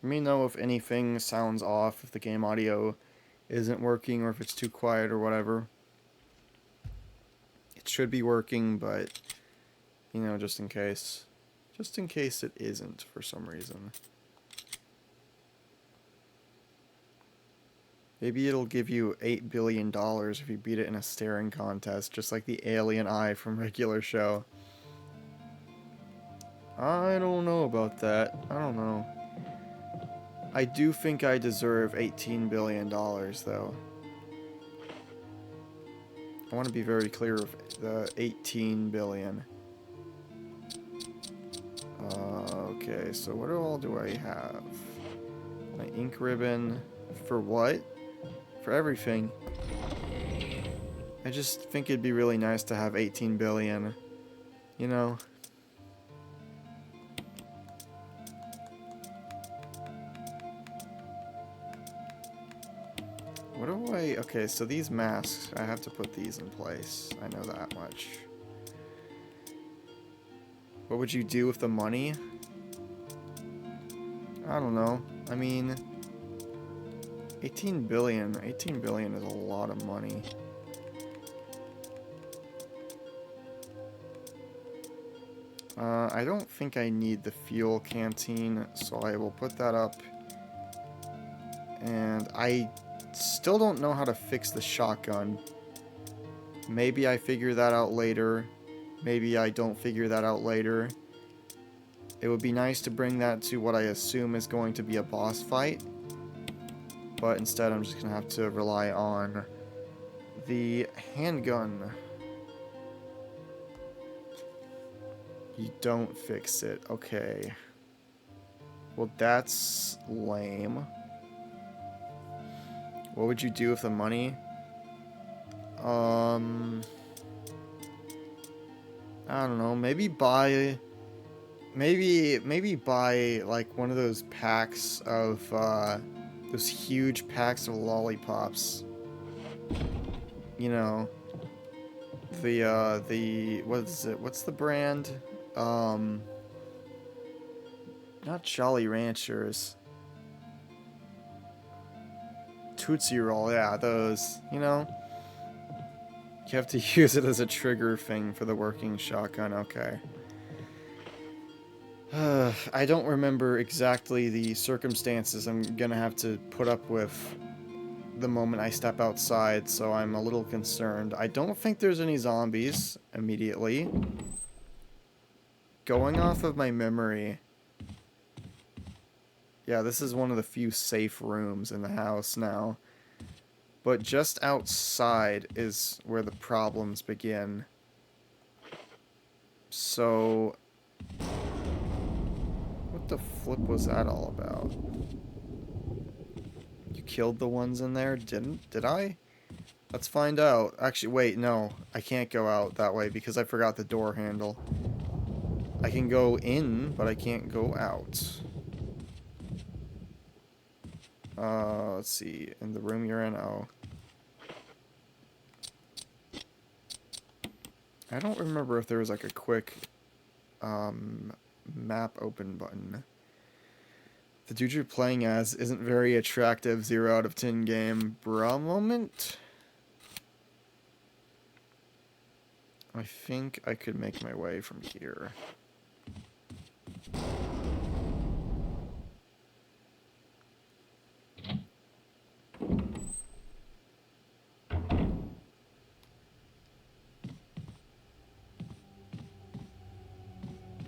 Let me know if anything sounds off, if the game audio isn't working, or if it's too quiet or whatever. It should be working, but, you know, just in case. Just in case it isn't for some reason. Maybe it'll give you $8 billion if you beat it in a staring contest, just like the alien eye from Regular Show. I don't know about that. I don't know. I do think I deserve $18 billion, though. I want to be very clear of the 18 billion. Okay, so what all do I have? My ink ribbon. For what? For everything. I just think it'd be really nice to have 18 billion. You know? What do I... Okay, so these masks, I have to put these in place. I know that much. What would you do with the money? I don't know. I mean... 18 billion. 18 billion is a lot of money. I don't think I need the fuel canteen, so I will put that up. And I still don't know how to fix the shotgun. Maybe I figure that out later. Maybe I don't figure that out later. It would be nice to bring that to what I assume is going to be a boss fight. But instead I'm just going to have to rely on the handgun. You don't fix it. Okay. Well, that's lame. What would you do with the money? I don't know. Maybe buy... Maybe buy, like, one of those packs of, those huge packs of lollipops. You know. What is it? What's the brand? Not Jolly Ranchers. Tootsie Roll, yeah, those, you know? You have to use it as a trigger thing for the working shotgun, okay. I don't remember exactly the circumstances I'm gonna have to put up with the moment I step outside, so I'm a little concerned. I don't think there's any zombies immediately. Going off of my memory... Yeah, this is one of the few safe rooms in the house now. But just outside is where the problems begin. So... What the flip was that all about? You killed the ones in there? Did I? Let's find out. Actually, wait, no. I can't go out that way because I forgot the door handle. I can go in, but I can't go out. Let's see. In the room you're in, oh. I don't remember if there was like a quick, map open button. The dude you're playing as isn't very attractive. 0 out of 10 game. Bruh moment? I think I could make my way from here.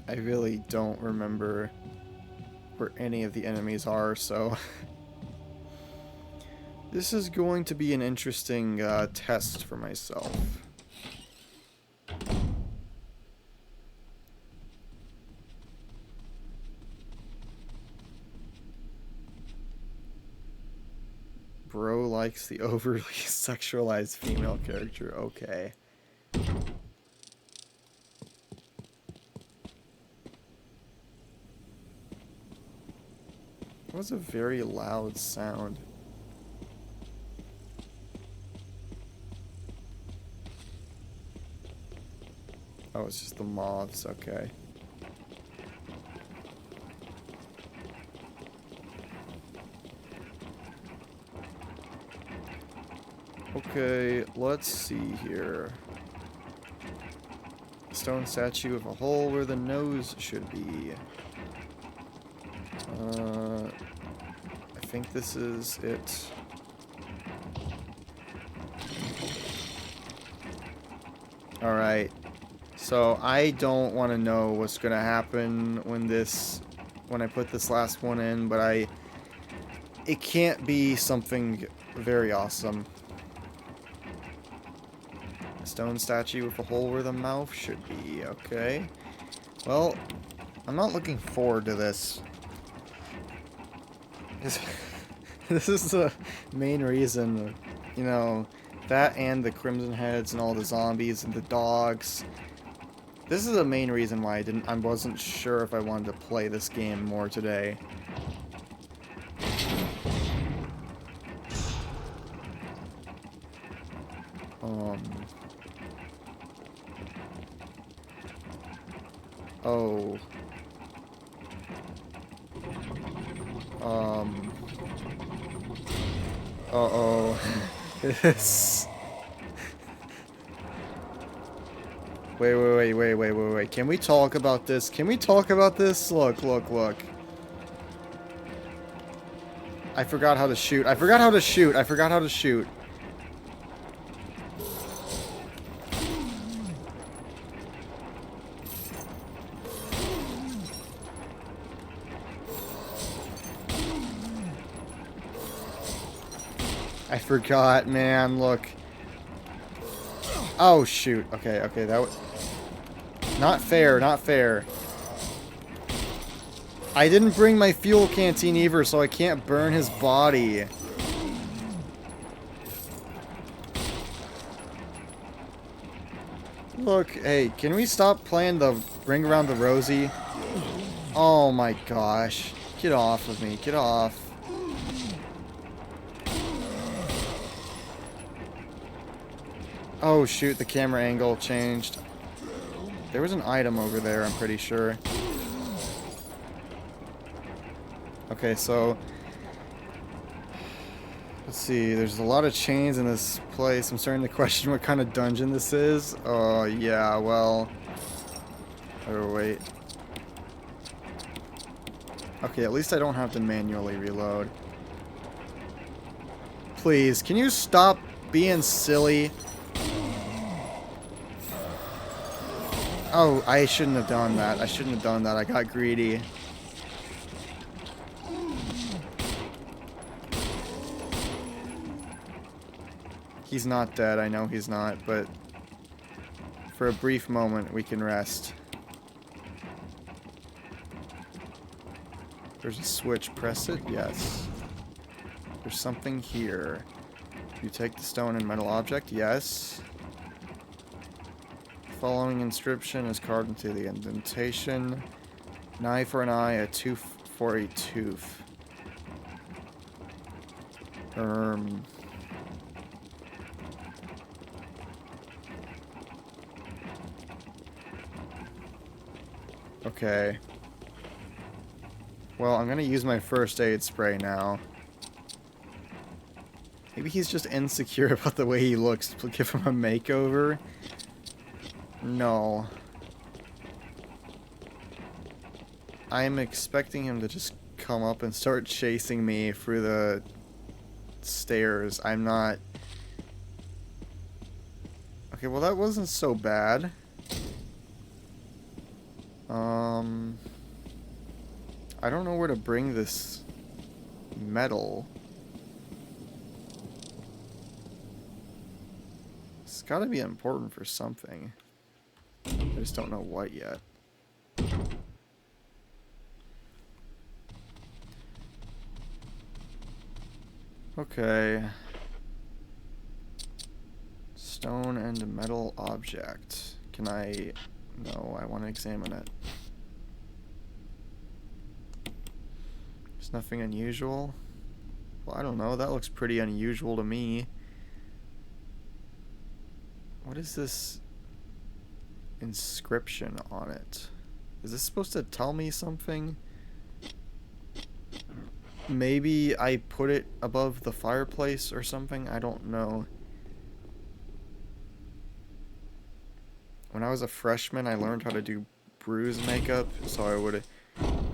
I really don't remember where any of the enemies are, so... This is going to be an interesting test for myself. Bro likes the overly sexualized female character. Okay. That was a very loud sound. Oh, it's just the moths, okay. Okay, let's see here. Stone statue with a hole where the nose should be. I think this is it. Alright. So I don't want to know what's going to happen when I put this last one in, but it can't be something very awesome. Stone statue with a hole where the mouth should be. Okay. Well, I'm not looking forward to this. This is the main reason, you know, that and the Crimson Heads and all the zombies and the dogs. This is the main reason why I wasn't sure if I wanted to play this game more today. Oh. Uh-oh. This... Wait. Can we talk about this? Can we talk about this? Look. I forgot how to shoot. I forgot how to shoot. I forgot, man. Look. Oh, shoot. Okay, that was... Not fair. I didn't bring my fuel canteen either, so I can't burn his body. Look, hey, can we stop playing the Ring Around the Rosie? Oh my gosh. Get off of me. Get off. Oh shoot, the camera angle changed. There was an item over there, I'm pretty sure. Okay, so... Let's see, there's a lot of chains in this place. I'm starting to question what kind of dungeon this is. Oh, yeah, well... Oh, wait. Okay, at least I don't have to manually reload. Please, can you stop being silly? Oh, I shouldn't have done that. I got greedy. He's not dead. I know he's not, but for a brief moment, we can rest. There's a switch. Press it? Yes. There's something here. You take the stone and metal object? Yes. Following inscription is carved into the indentation. An eye for an eye, a tooth for a tooth. Okay. Well, I'm gonna use my first aid spray now. Maybe he's just insecure about the way he looks. Give him a makeover. No. I'm expecting him to just come up and start chasing me through the stairs. I'm not... Okay, well that wasn't so bad. I don't know where to bring this metal. It's gotta be important for something. I just don't know what yet. Okay. Stone and metal object. Can I... No, I want to examine it. There's nothing unusual. Well, I don't know. That looks pretty unusual to me. What is this inscription on it? Is this supposed to tell me something? Maybe I put it above the fireplace or something? I don't know. When I was a freshman, I learned how to do bruise makeup, so I would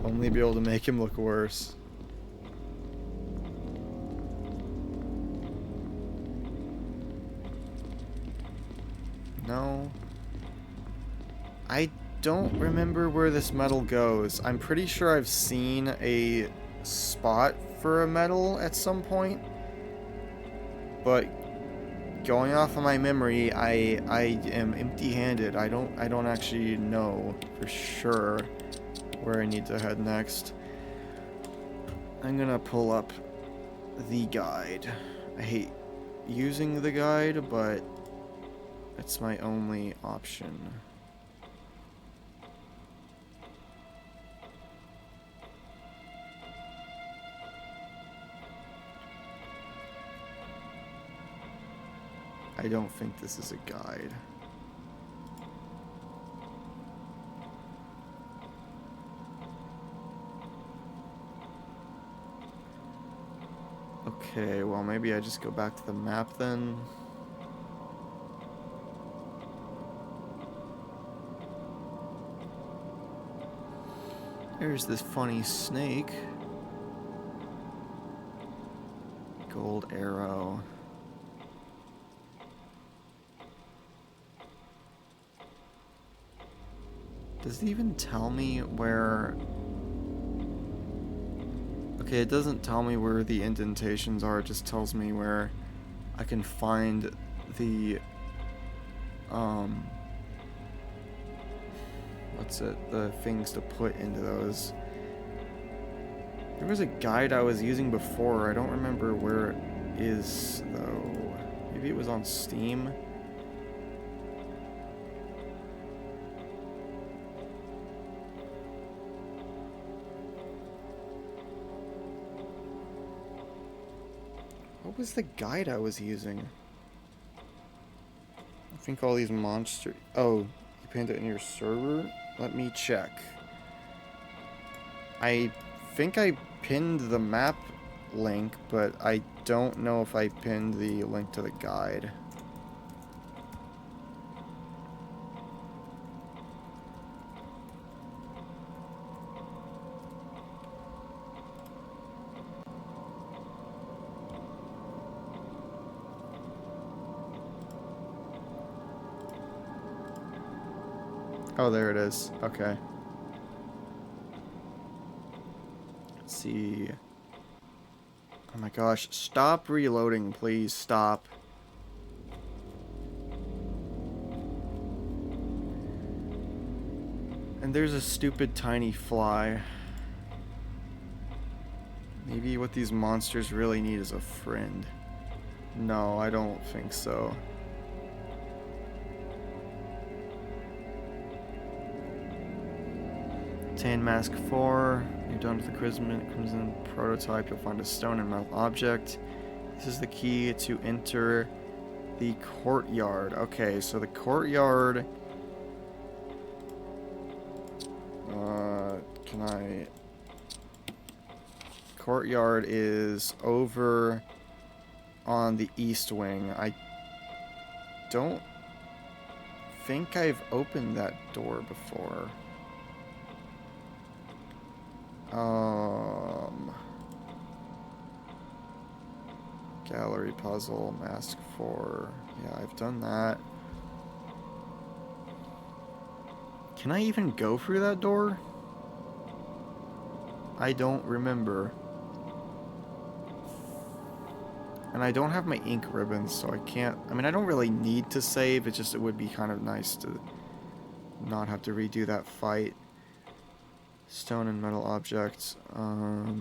only be able to make him look worse. No. I don't remember where this metal goes. I'm pretty sure I've seen a spot for a metal at some point, but going off of my memory, I am empty-handed. I don't actually know for sure where I need to head next. I'm gonna pull up the guide. I hate using the guide, but it's my only option. I don't think this is a guide. Okay, well maybe I just go back to the map then. There's this funny snake. Gold arrow. Does it even tell me where... Okay, it doesn't tell me where the indentations are, it just tells me where I can find the, what's it, the things to put into those. There was a guide I was using before, I don't remember where it is, though. Maybe it was on Steam? What was the guide I was using? I think all these monsters... Oh, you pinned it in your server? Let me check. I think I pinned the map link, but I don't know if I pinned the link to the guide. Oh, there it is. Okay. Let's see. Oh my gosh. Stop reloading, please. Stop. And there's a stupid tiny fly. Maybe what these monsters really need is a friend. No, I don't think so. Obtain mask 4. You're done with the crimson prototype. You'll find a stone and metal object. This is the key to enter the courtyard. Okay, so the courtyard. Can I? Courtyard is over on the east wing. I don't think I've opened that door before. Gallery puzzle, mask 4. Yeah, I've done that. Can I even go through that door? I don't remember. And I don't have my ink ribbons, so I can't... I mean, I don't really need to save, it's just it would be kind of nice to not have to redo that fight. Stone and metal objects. Oh,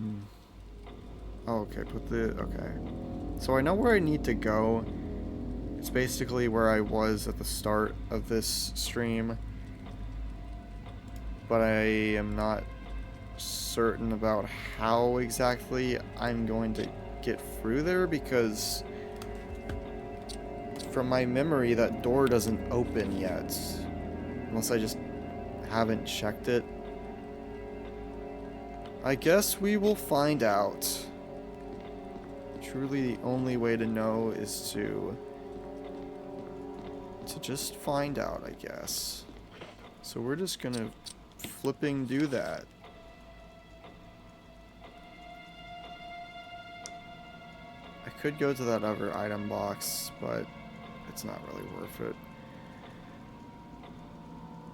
okay, put the... Okay. So I know where I need to go. It's basically where I was at the start of this stream. But I am not certain about how exactly I'm going to get through there, because from my memory that door doesn't open yet. Unless I just haven't checked it. I guess we will find out. Truly the only way to know is to just find out, I guess. So we're just gonna flipping do that. I could go to that other item box, but it's not really worth it.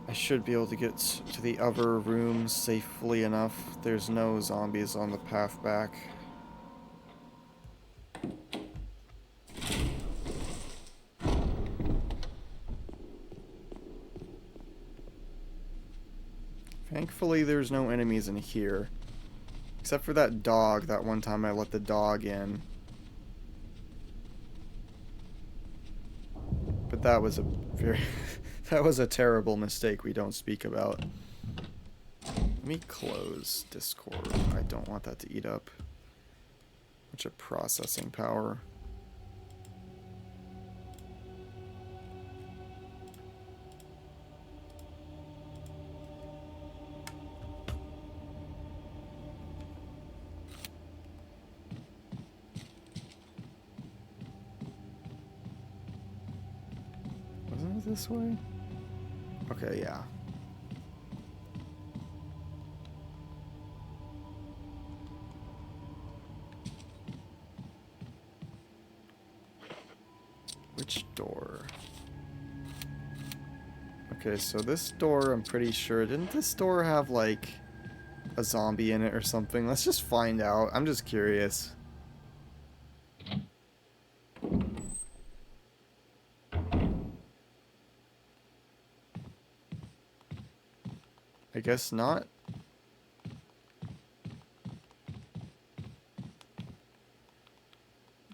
I should be able to get to the other room safely enough. There's no zombies on the path back. Thankfully, there's no enemies in here. Except for that dog, that one time I let the dog in. But that was a very... that was a terrible mistake we don't speak about. Let me close Discord. I don't want that to eat up much of processing power. Wasn't it this way? Okay, yeah. Which door? Okay, so this door, I'm pretty sure... Didn't this door have, like, a zombie in it or something? Let's just find out. I'm just curious. I guess not.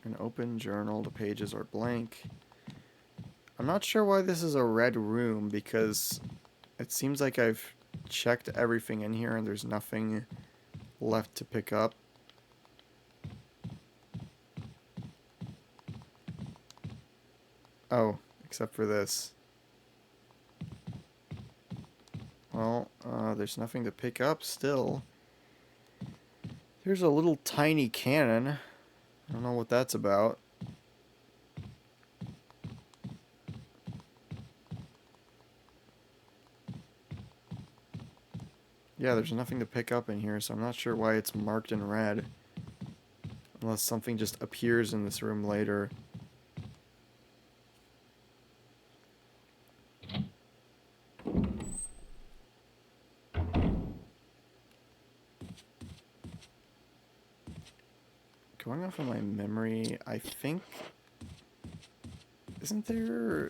An open journal. The pages are blank. I'm not sure why this is a red room, because it seems like I've checked everything in here and there's nothing left to pick up. Oh, except for this. Well, there's nothing to pick up still. There's a little tiny cannon. I don't know what that's about. Yeah, there's nothing to pick up in here, so I'm not sure why it's marked in red. Unless something just appears in this room later. Going off of my memory, I think... Isn't there...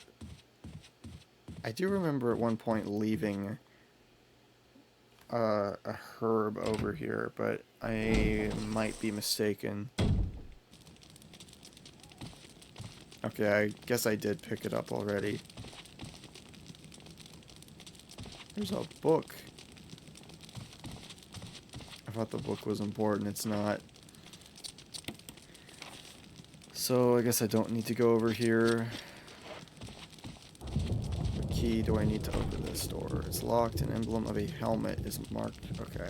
I do remember at one point leaving a herb over here, but I might be mistaken. Okay, I guess I did pick it up already. There's a book. I thought the book was important, it's not. So I guess I don't need to go over here. What key do I need to open this door? It's locked. An emblem of a helmet is marked. Okay.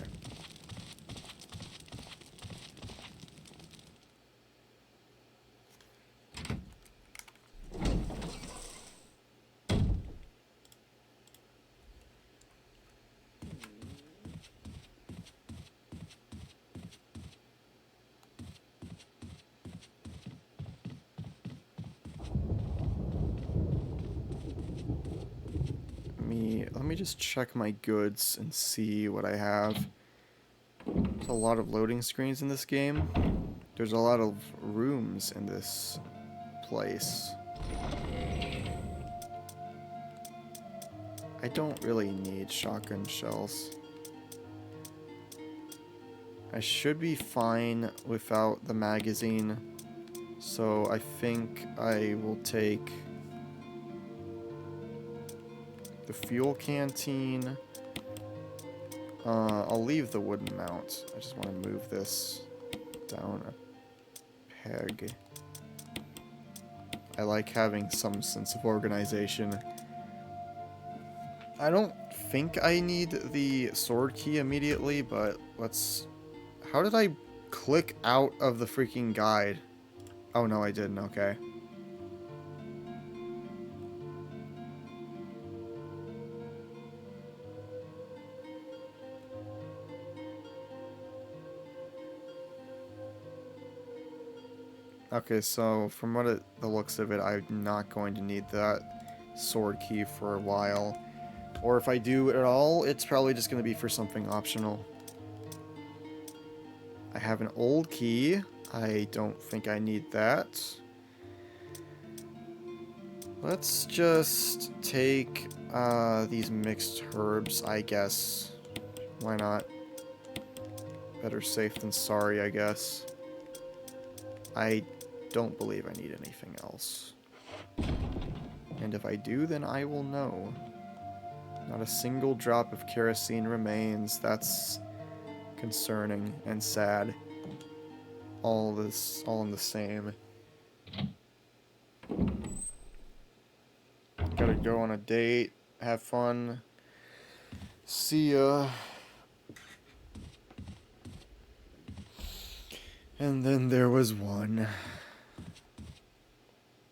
Let me just check my goods and see what I have. There's a lot of loading screens in this game. There's a lot of rooms in this place. I don't really need shotgun shells. I should be fine without the magazine, so I think I will take the fuel canteen. I'll leave the wooden mount. I just want to move this down a peg. I like having some sense of organization. I don't think I need the sword key immediately, but let's... How did I click out of the freaking guide? Oh no, I didn't. Okay. Okay, so from the looks of it, I'm not going to need that sword key for a while. Or if I do at all, it's probably just going to be for something optional. I have an old key. I don't think I need that. Let's just take these mixed herbs, I guess. Why not? Better safe than sorry, I guess. I don't believe I need anything else. And if I do, then I will know. Not a single drop of kerosene remains. That's concerning and sad. All in the same. Gotta go on a date, have fun. See ya. And then there was one.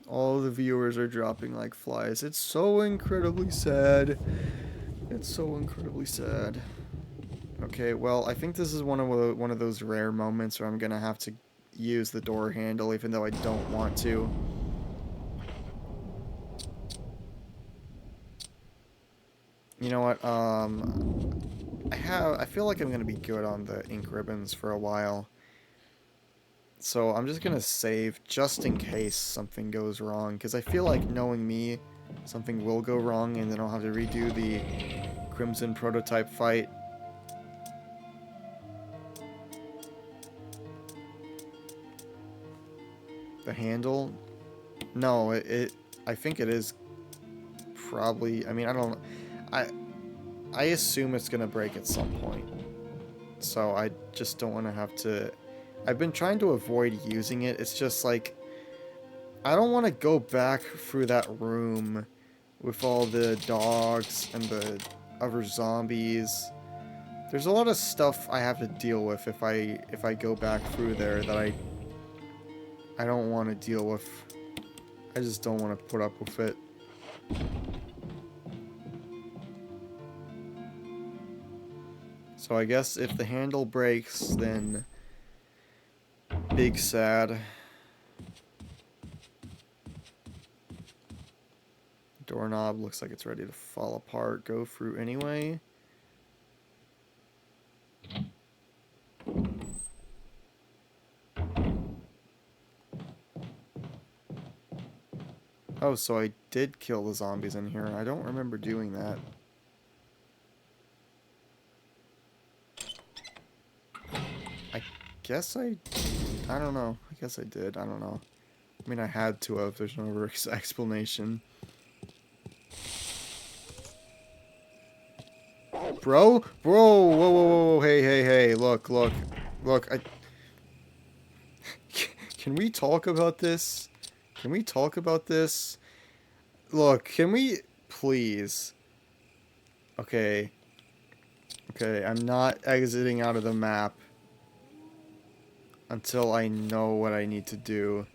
All the viewers are dropping like flies. It's so incredibly sad. It's so incredibly sad. Okay, well, I think this is one of those rare moments where I'm gonna have to use the door handle, even though I don't want to. You know what? I feel like I'm gonna be good on the ink ribbons for a while. So I'm just gonna save just in case something goes wrong, because I feel like, knowing me, something will go wrong and then I'll have to redo the Crimson prototype fight. The handle? No, I think it is probably, I mean, I don't, I assume it's gonna break at some point. So I just don't want to have to, I've been trying to avoid using it. It's just like, I don't want to go back through that room with all the dogs and the other zombies. There's a lot of stuff I have to deal with if I go back through there that I don't want to deal with. I just don't want to put up with it. So I guess if the handle breaks, then big sad. Doorknob looks like it's ready to fall apart. Go through anyway. Oh, so I did kill the zombies in here. I don't remember doing that. I guess I don't know. I guess I did. I don't know. I mean, I had to have. There's no explanation. Bro? Bro! Whoa, whoa, whoa, hey, hey, hey. Look, look. Look, Can we talk about this? Can we talk about this? Look, can we... Please. Okay. Okay, I'm not exiting out of the map until I know what I need to do.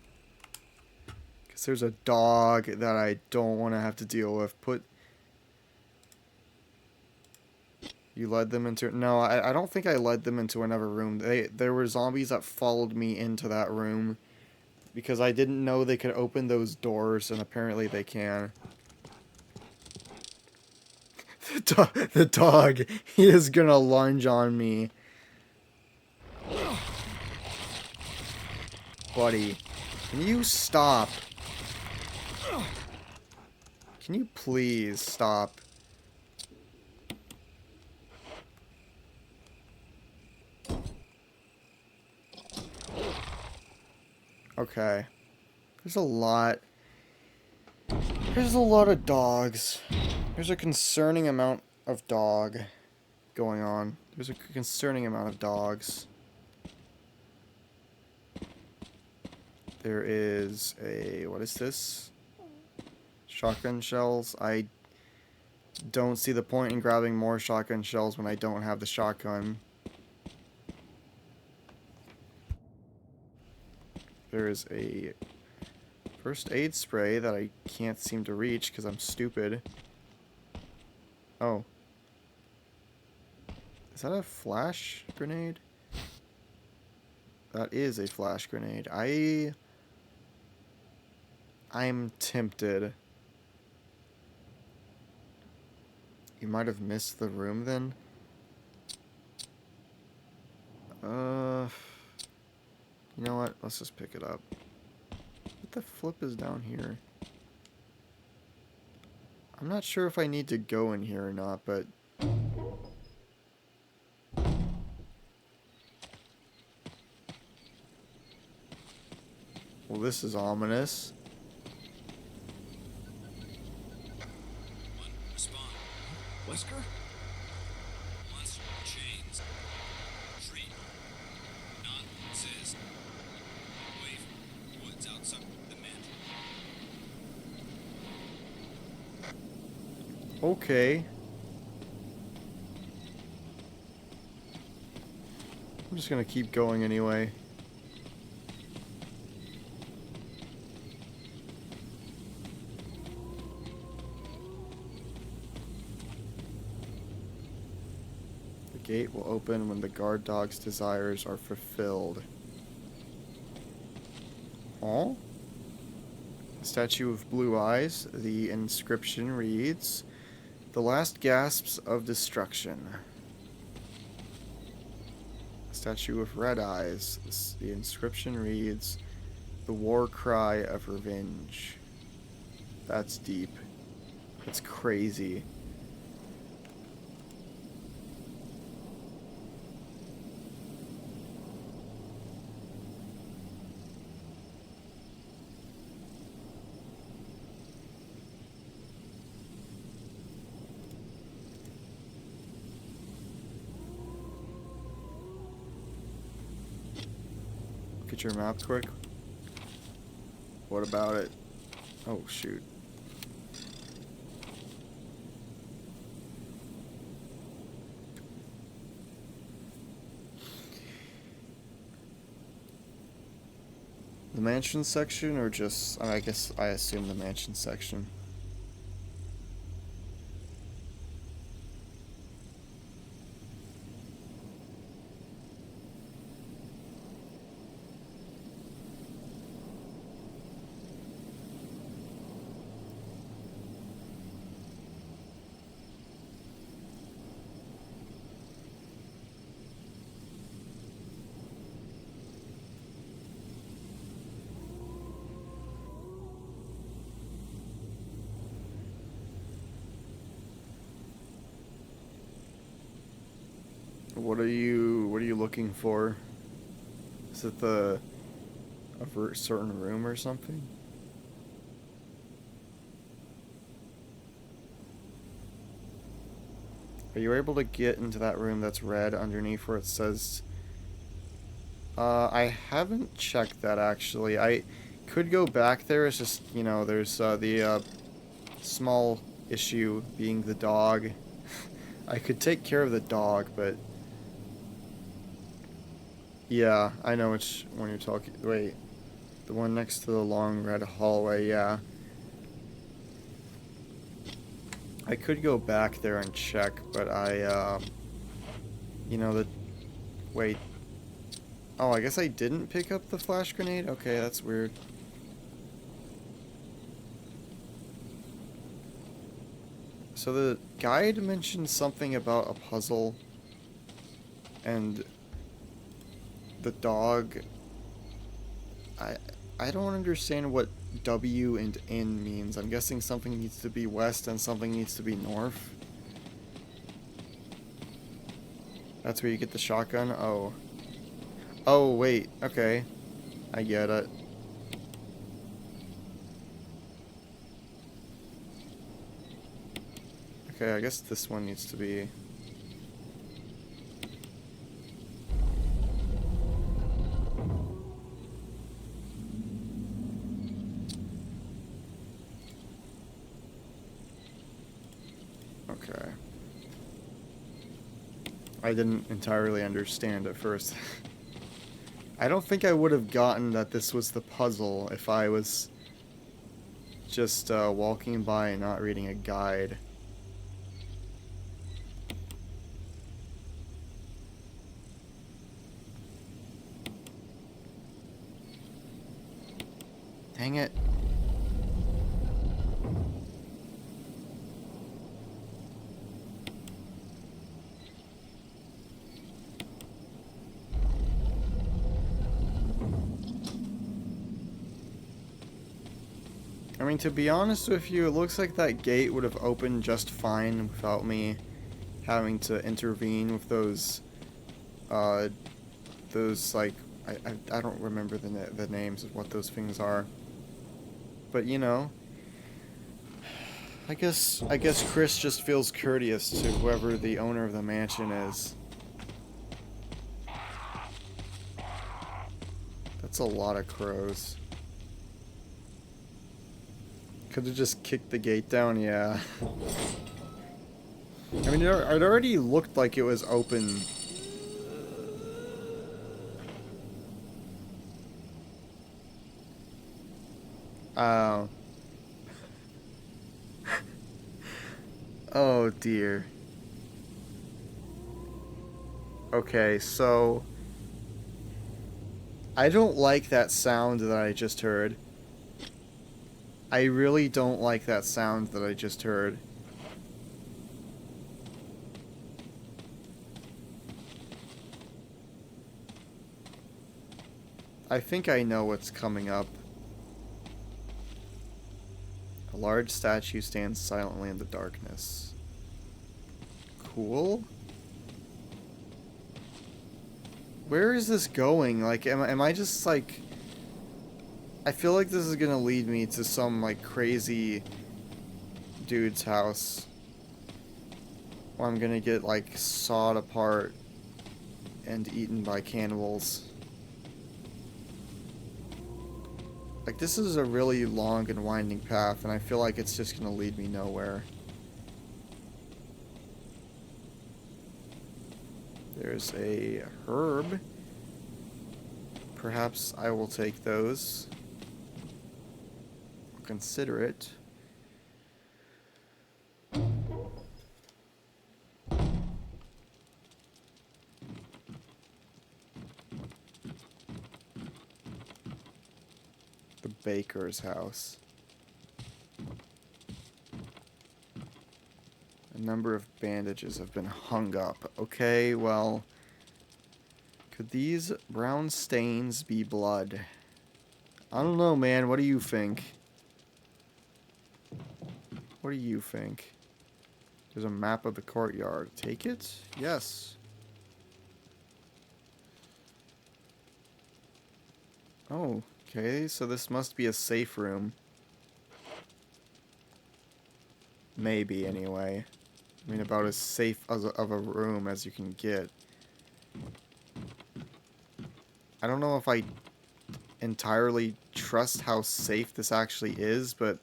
Because there's a dog that I don't want to have to deal with. You led them into... No, I don't think I led them into another room. There were zombies that followed me into that room. Because I didn't know they could open those doors, and apparently they can. The dog, he is gonna lunge on me. Buddy, can you stop? Can you please stop? Okay. There's a lot of dogs. There's a concerning amount of dog going on. There's a concerning amount of dogs. There is a... What is this? Shotgun shells. I don't see the point in grabbing more shotgun shells when I don't have the shotgun. There is a first aid spray that I can't seem to reach because I'm stupid. Oh. Is that a flash grenade? That is a flash grenade. I'm tempted. You might have missed the room then? You know what? Let's just pick it up. What the flip is down here? I'm not sure if I need to go in here or not, but... Well, this is ominous. Respond. Wesker? Monster chains. Treat. Non-exist. Wave. Woods outside the mansion. Okay. I'm just gonna keep going anyway. The gate will open when the guard dog's desires are fulfilled. Oh? A statue of blue eyes. The inscription reads, "The last gasps of destruction." A statue of red eyes. The inscription reads, "The war cry of revenge." That's deep. That's crazy. Look at your map quick. What about it? Oh, shoot. The mansion section, or just... I guess I assume the mansion section. What are you looking for? Is it a certain room or something? Are you able to get into that room that's red underneath where it says... I haven't checked that actually. I could go back there, it's just, you know, there's the small issue being the dog. I could take care of the dog, but... Yeah, I know which one you're talking... Wait. The one next to the long red hallway, yeah. I could go back there and check, but I, you know, the... Wait. Oh, I guess I didn't pick up the flash grenade? Okay, that's weird. So the guide mentioned something about a puzzle, and the dog... I don't understand what W and in means. I'm guessing something needs to be west and something needs to be north. That's where you get the shotgun? Oh. Oh, wait. Okay. I get it. Okay, I guess this one needs to be... Okay. I didn't entirely understand at first. I don't think I would have gotten that this was the puzzle if I was just walking by and not reading a guide. Dang it. I mean, to be honest with you, it looks like that gate would have opened just fine without me having to intervene with those like, I don't remember the names of what those things are. But you know, I guess Chris just feels courteous to whoever the owner of the mansion is. That's a lot of crows. Could have just kicked the gate down, yeah. I mean, it already looked like it was open. Oh. Oh dear. Okay, so I don't like that sound that I just heard. I really don't like that sound that I just heard. I think I know what's coming up. A large statue stands silently in the darkness. Cool. Where is this going? Like, am I just like... I feel like this is gonna lead me to some like crazy dude's house. Or I'm gonna get like sawed apart and eaten by cannibals. Like, this is a really long and winding path, and I feel like it's just gonna lead me nowhere. There's a herb. Perhaps I will take those. I'll consider it. The baker's house. A number of bandages have been hung up. Okay, well... Could these brown stains be blood? I don't know, man. What do you think? What do you think? There's a map of the courtyard. Take it? Yes. Oh, okay. So this must be a safe room. Maybe, anyway. I mean, about as safe as of a room as you can get. I don't know if I entirely trust how safe this actually is, but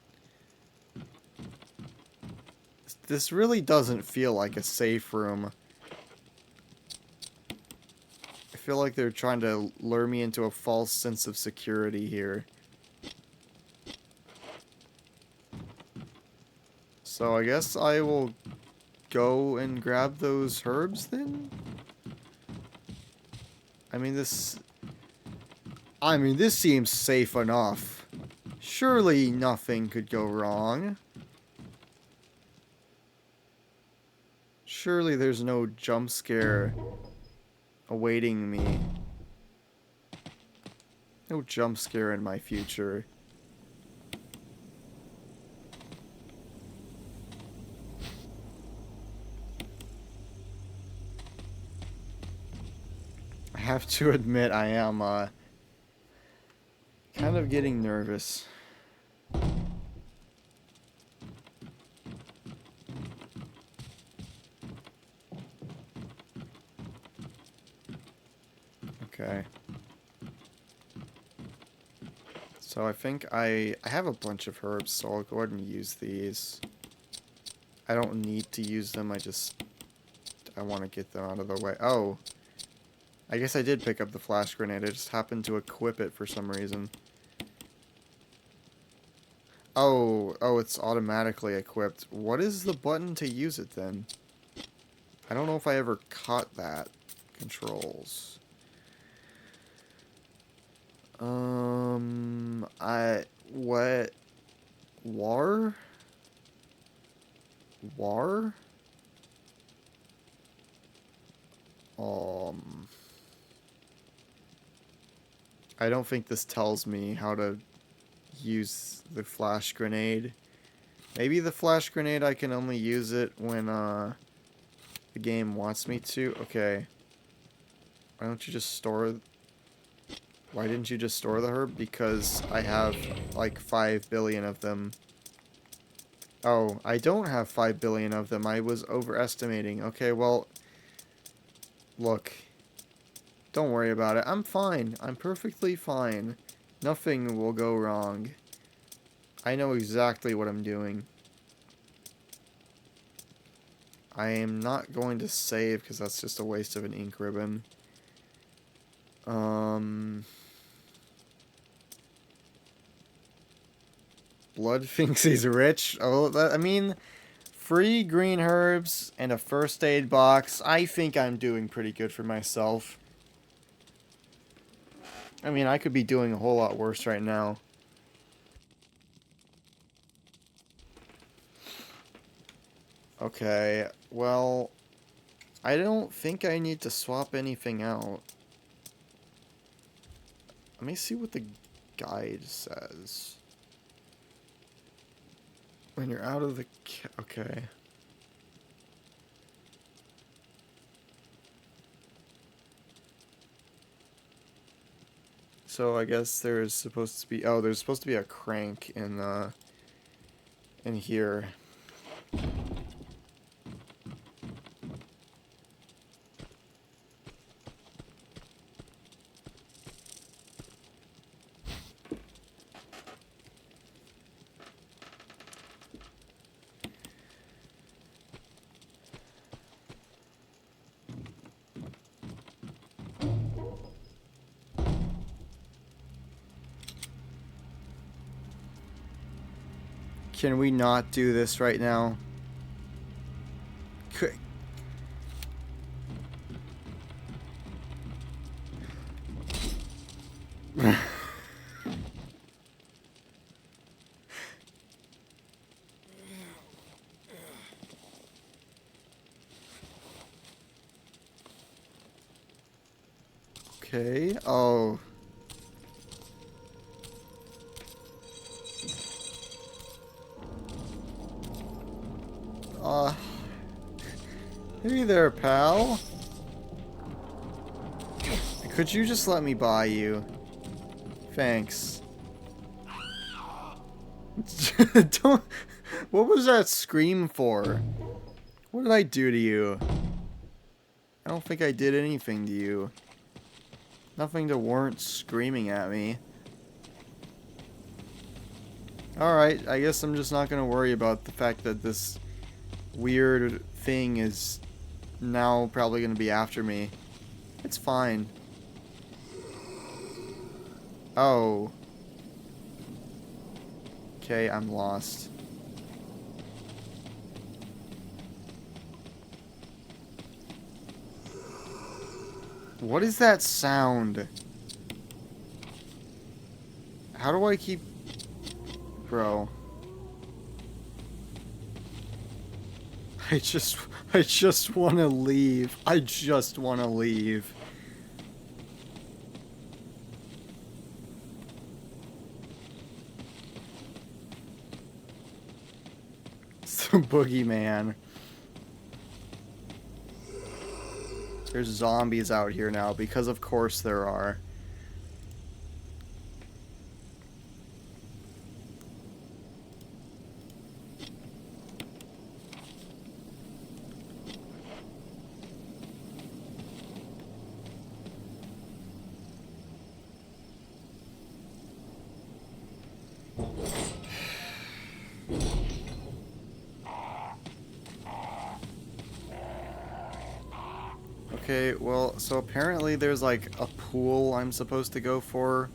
this really doesn't feel like a safe room. I feel like they're trying to lure me into a false sense of security here. So I guess I will go and grab those herbs then? I mean, this seems safe enough. Surely nothing could go wrong. Surely there's no jump scare awaiting me. No jump scare in my future. I have to admit I am kind of getting nervous. Okay. So I think I have a bunch of herbs, so I'll go ahead and use these. I don't need to use them, I want to get them out of the way. Oh. I guess I did pick up the flash grenade, I just happened to equip it for some reason. Oh, it's automatically equipped. What is the button to use it then? I don't know if I ever caught that. Controls. What? War? War? I don't think this tells me how to use the flash grenade. Maybe the flash grenade I can only use it when the game wants me to. Okay. Why don't you just store Why didn't you just store the herb? Because I have like 5 billion of them. Oh, I don't have 5 billion of them. I was overestimating. Okay, well, look. Don't worry about it. I'm fine. I'm perfectly fine. Nothing will go wrong. I know exactly what I'm doing. I am not going to save because that's just a waste of an ink ribbon. Blood thinks he's rich. Oh, I mean, free green herbs and a first aid box. I think I'm doing pretty good for myself. I mean, I could be doing a whole lot worse right now. Okay, well, I don't think I need to swap anything out. Let me see what the guide says. When you're out of the... Okay. So I guess there's supposed to be... Oh, there's supposed to be a crank in here. Can we not do this right now? Okay. Oh. Hey there, pal. Could you just let me buy you? Thanks. Don't... What was that scream for? What did I do to you? I don't think I did anything to you. Nothing to warrant screaming at me. Alright, I guess I'm just not gonna worry about the fact that this weird thing is now probably gonna be after me. It's fine. Oh. Okay, I'm lost. What is that sound? How do I keep... Bro. I just want to leave. I just want to leave. It's the boogeyman. There's zombies out here now, because of course there are. Okay, well, so apparently there's like a pool I'm supposed to go for.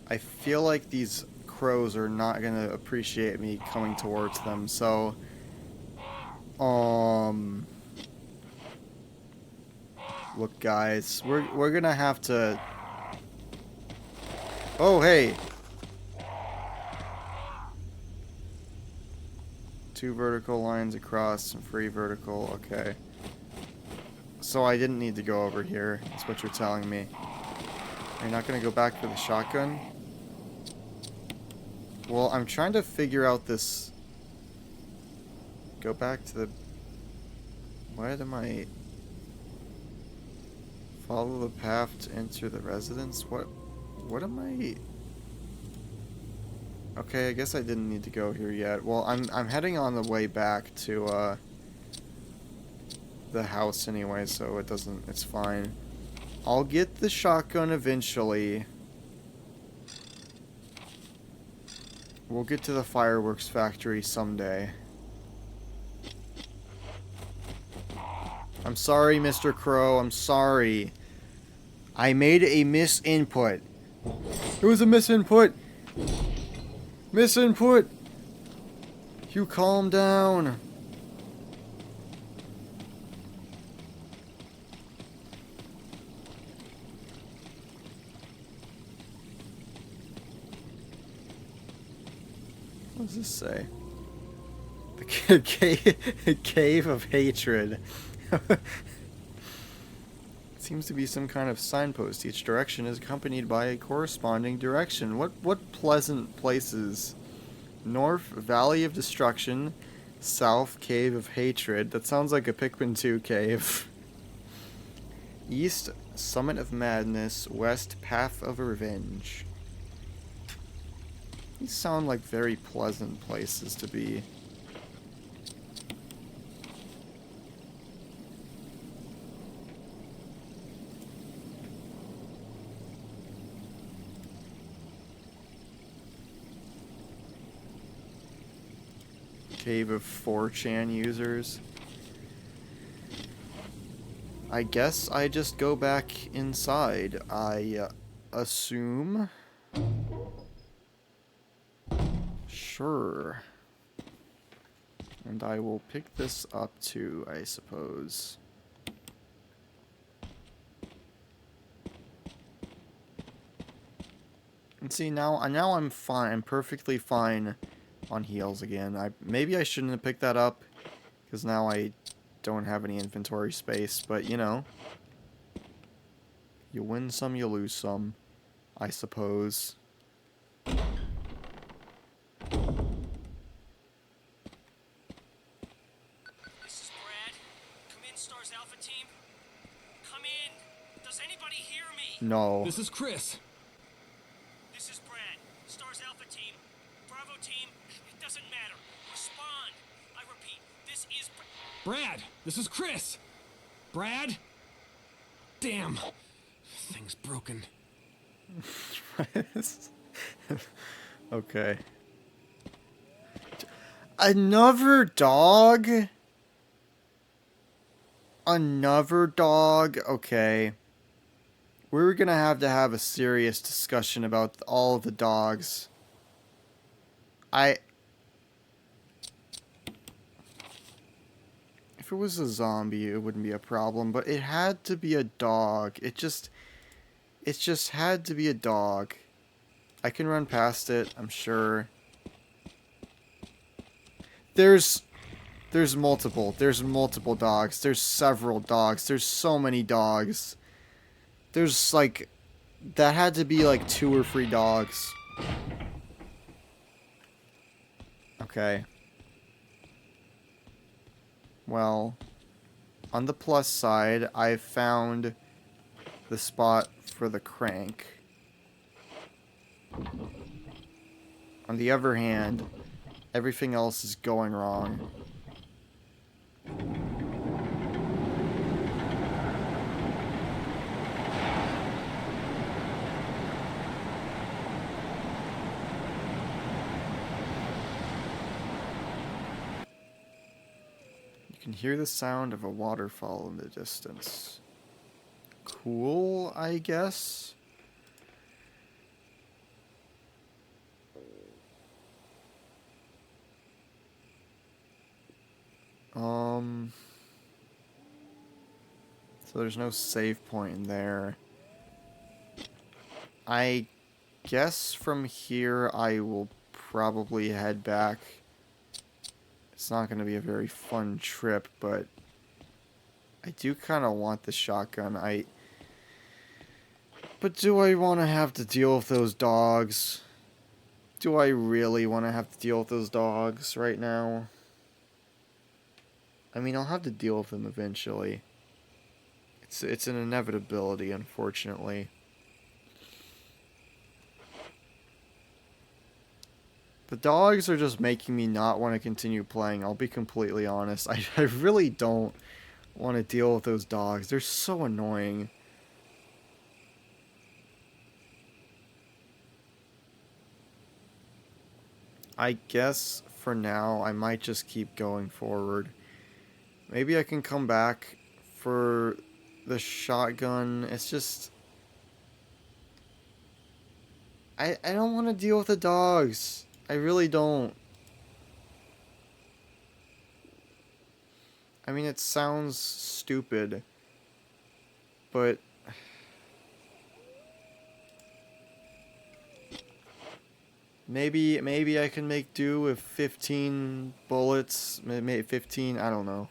I feel like these crows are not gonna appreciate me coming towards them, so... Look, guys, we're gonna have to... Oh, hey! 2 vertical lines across and 3 vertical, okay. So I didn't need to go over here, that's what you're telling me. You're not gonna go back for the shotgun? Well, I'm trying to figure out this... Go back to the... Why am I... Follow the path to enter the residence? What am I... Okay, I guess I didn't need to go here yet. Well, I'm heading on the way back to, the house anyway, so it's fine. I'll get the shotgun eventually. We'll get to the fireworks factory someday. I'm sorry, Mr. Crow. I'm sorry. I made a misinput. It was a misinput. Misinput. You calm down. What does this say? The cave of hatred. Seems to be some kind of signpost. Each direction is accompanied by a corresponding direction. What pleasant places? North, Valley of Destruction. South, Cave of Hatred. That sounds like a Pikmin 2 cave. East, Summit of Madness. West, Path of Revenge. These sound like very pleasant places to be. Cave of 4chan users. I guess I just go back inside. I assume. Sure. And I will pick this up too, I suppose. And see, now I'm fine. I'm perfectly fine on heals again. Maybe I shouldn't have picked that up, because now I don't have any inventory space, but you know. You win some, you lose some, I suppose. This is Brad. Come in, Stars Alpha Team. Come in. Does anybody hear me? No. This is Chris. This is Brad. Stars Alpha Team. Bravo Team. It doesn't matter. Respond. I repeat, this is Brad, this is Chris. Brad? Damn. Thing's broken. Okay. Another dog? Another dog? Okay. We're gonna have to have a serious discussion about all of the dogs. If it was a zombie, it wouldn't be a problem, but it had to be a dog. It just had to be a dog. I can run past it, I'm sure. There's multiple dogs. There's several dogs. There's so many dogs. There's like, that had to be like 2 or 3 dogs. Okay. Well, on the plus side, I found the spot for the crank. On the other hand, everything else is going wrong. You can hear the sound of a waterfall in the distance. Cool, I guess. So there's no save point in there. I guess from here I will probably head back. It's not going to be a very fun trip, but I do kind of want the shotgun. But do I want to have to deal with those dogs? Do I really want to have to deal with those dogs right now? I mean, I'll have to deal with them eventually. It's an inevitability, unfortunately. The dogs are just making me not want to continue playing. I'll be completely honest. I really don't want to deal with those dogs. They're so annoying. I guess for now I might just keep going forward. Maybe I can come back for the shotgun. It's just I don't want to deal with the dogs. I really don't. I mean, it sounds stupid, but maybe I can make do with 15 bullets, maybe 15, I don't know.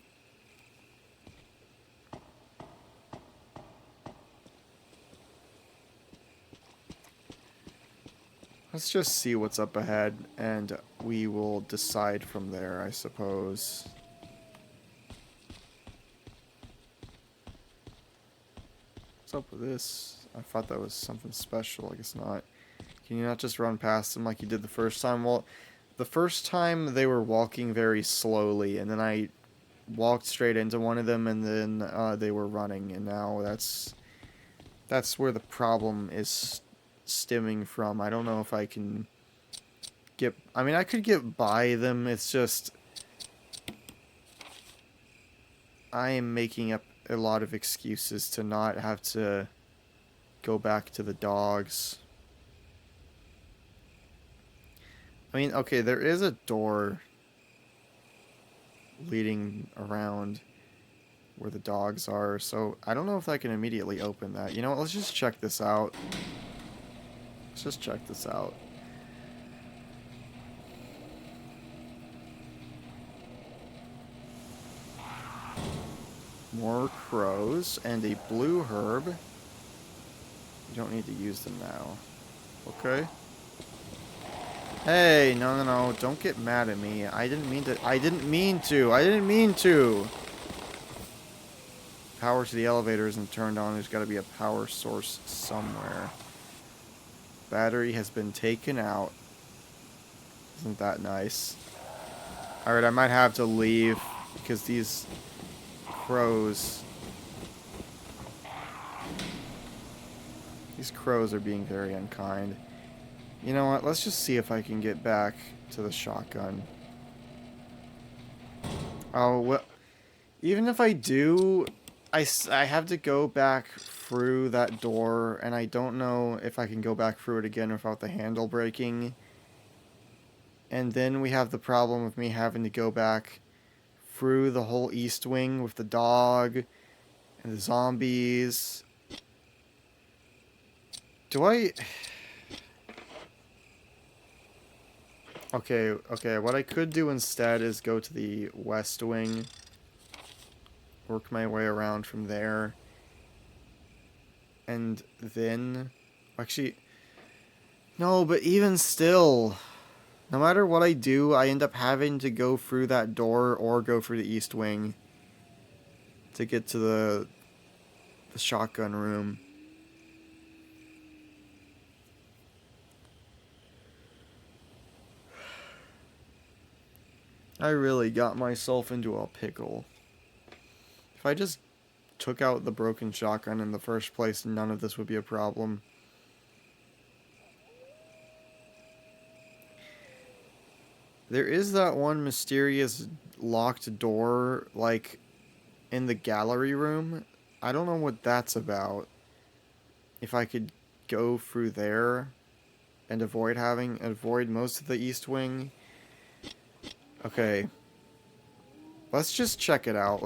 Let's just see what's up ahead, and we will decide from there, I suppose. What's up with this? I thought that was something special. I guess not. Can you not just run past them like you did the first time? Well, the first time they were walking very slowly, and then I walked straight into one of them, and then they were running, and now that's where the problem is stemming from. I don't know if I can get... I mean, I could get by them. It's just... I am making up a lot of excuses to not have to go back to the dogs. I mean, okay, there is a door leading around where the dogs are, so I don't know if I can immediately open that. You know what, let's just check this out. Let's just check this out. More crows and a blue herb. You don't need to use them now. Okay. Hey, no, don't get mad at me. I didn't mean to. I didn't mean to. Power to the elevator isn't turned on. There's got to be a power source somewhere. Battery has been taken out. Isn't that nice? Alright, I might have to leave because these crows... These crows are being very unkind. You know what? Let's just see if I can get back to the shotgun. Oh, well... Even if I do... I have to go back through that door, and I don't know if I can go back through it again without the handle breaking. And then we have the problem of me having to go back through the whole east wing with the dog and the zombies. Do I... Okay, what I could do instead is go to the west wing. Work my way around from there. And then... Actually... No, but even still... No matter what I do, I end up having to go through that door or go through the east wing to get to the shotgun room. I really got myself into a pickle. If I just took out the broken shotgun in the first place, none of this would be a problem. There is that one mysterious locked door, like, in the gallery room. I don't know what that's about. If I could go through there and avoid most of the east wing. Okay. Let's just check it out.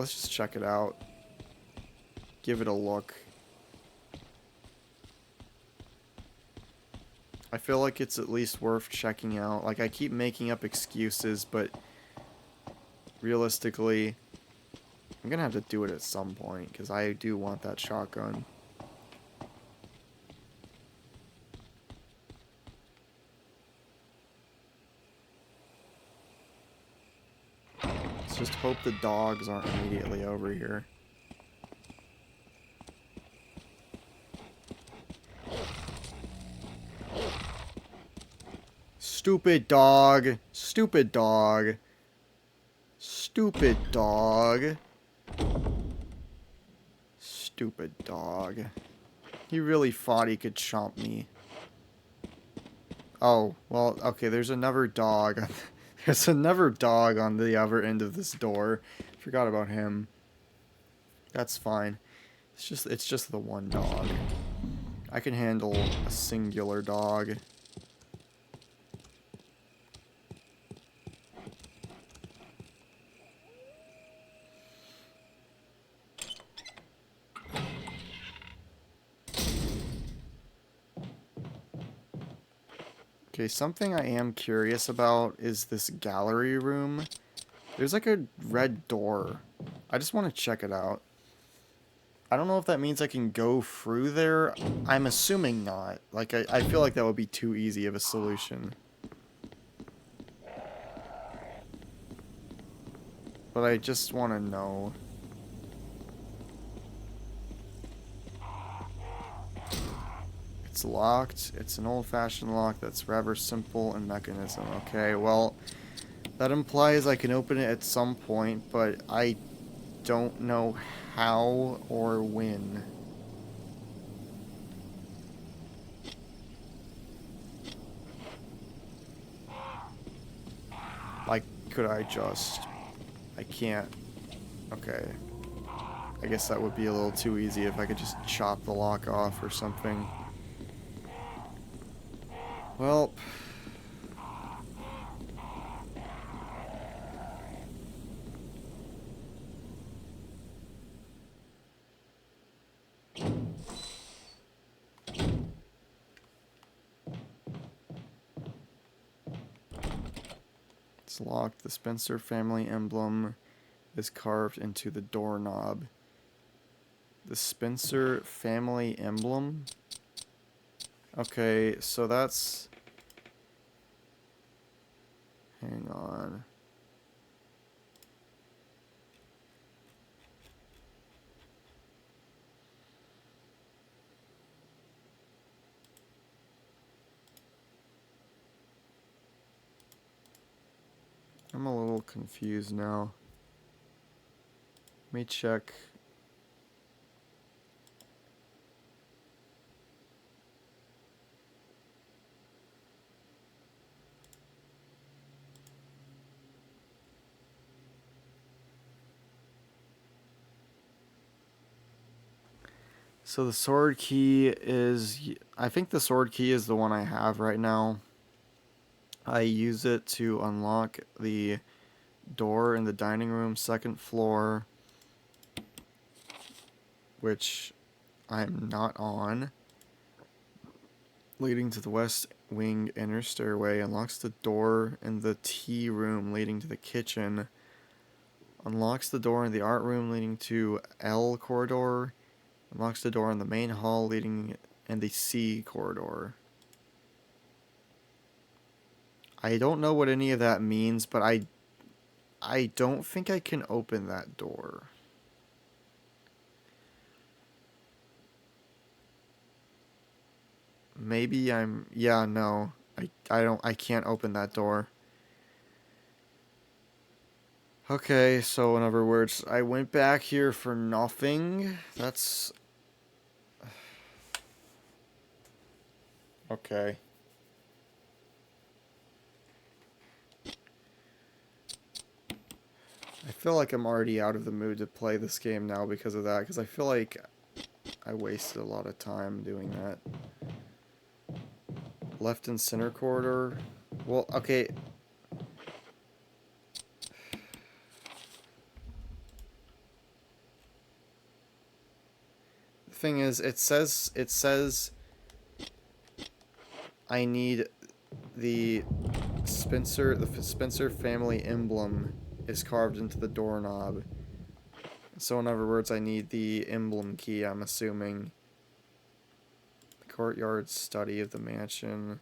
Give it a look. I feel like it's at least worth checking out. Like, I keep making up excuses, but realistically, I'm gonna have to do it at some point, because I do want that shotgun. Let's just hope the dogs aren't immediately over here. Stupid dog. Stupid dog. Stupid dog. Stupid dog. He really thought he could chomp me. Oh, well, okay, there's another dog. There's another dog on the other end of this door. Forgot about him. That's fine. It's just the one dog. I can handle a singular dog. Okay, something I am curious about is this gallery room. There's like a red door. I just want to check it out. I don't know if that means I can go through there. I'm assuming not. Like, I feel like that would be too easy of a solution. But I just want to know. It's locked. It's an old-fashioned lock that's rather simple in mechanism. Okay, well, that implies I can open it at some point, but I don't know how or when. Like, could I just... I can't. Okay. I guess that would be a little too easy if I could just chop the lock off or something. Well... It's locked. The Spencer family emblem is carved into the doorknob. The Spencer family emblem? Okay, so that's... Hang on. I'm a little confused now. Let me check. So the sword key is... I think the sword key is the one I have right now. I use it to unlock the door in the dining room, second floor, which I'm not on. Leading to the west wing inner stairway, unlocks the door in the tea room leading to the kitchen, unlocks the door in the art room leading to L corridor, unlocks the door in the main hall leading in the C corridor. I don't know what any of that means, but I don't think I can open that door. Maybe I'm... Yeah, no. I can't open that door. Okay, so in other words, I went back here for nothing. That's... Okay. I feel like I'm already out of the mood to play this game now because of that, because I feel like I wasted a lot of time doing that. Left and center corridor. Well, okay. The thing is, it says I need the Spencer family emblem is carved into the doorknob. So in other words, I need the emblem key, I'm assuming. The courtyard study of the mansion.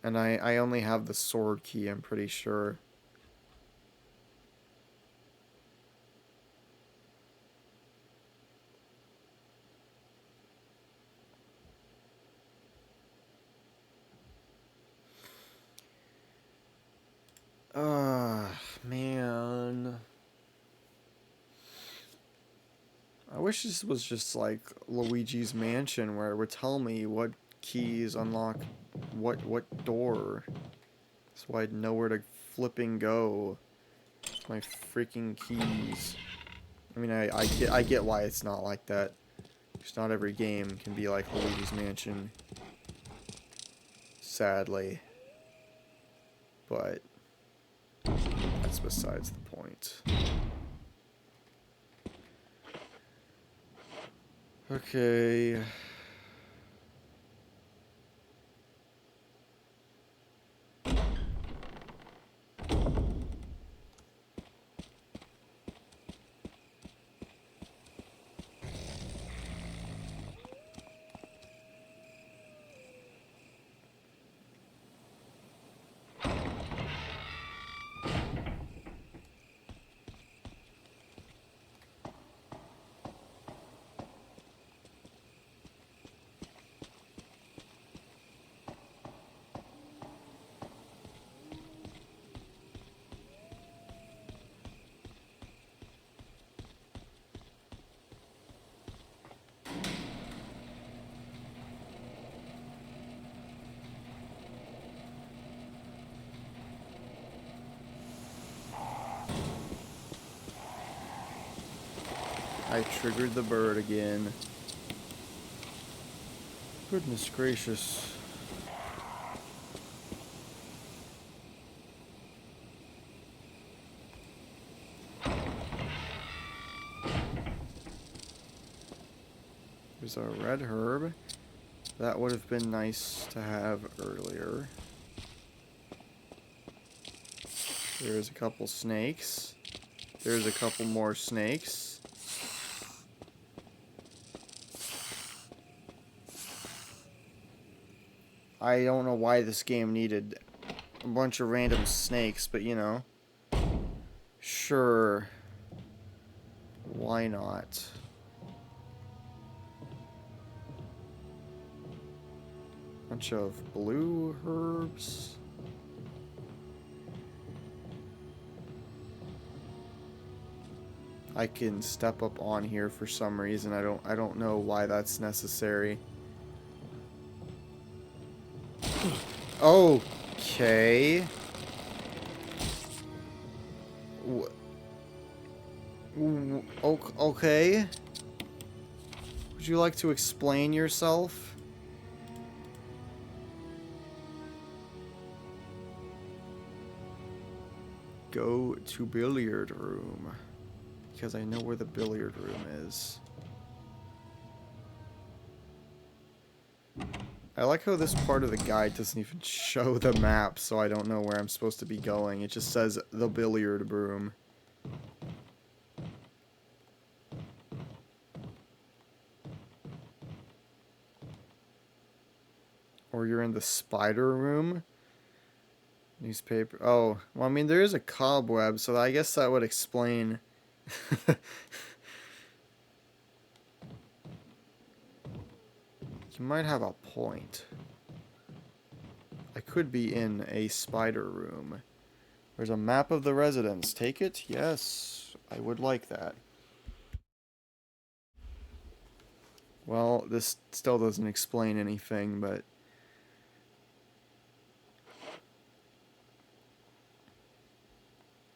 And I only have the sword key, I'm pretty sure. wish this was just like Luigi's Mansion, where it would tell me what keys unlock what door, so I'd know where to flipping go. My freaking keys. I mean, I get why it's not like that. Because not every game can be like Luigi's Mansion. Sadly. But that's besides the point. Okay. I triggered the bird again. Goodness gracious. There's a red herb. That would have been nice to have earlier. There's a couple snakes. There's a couple more snakes. I don't know why this game needed a bunch of random snakes, but you know. Sure. Why not? Bunch of blue herbs. I can step up on here for some reason. I don't know why that's necessary. Okay. Okay. Would you like to explain yourself? Go to billiard room. Because I know where the billiard room is. I like how this part of the guide doesn't even show the map, so I don't know where I'm supposed to be going. It just says the billiard room. Or you're in the spider room. Newspaper. Oh, well, I mean, there is a cobweb, so I guess that would explain. You might have a point. I could be in a spider room. There's a map of the residence. Take it? Yes, I would like that. Well, this still doesn't explain anything, but...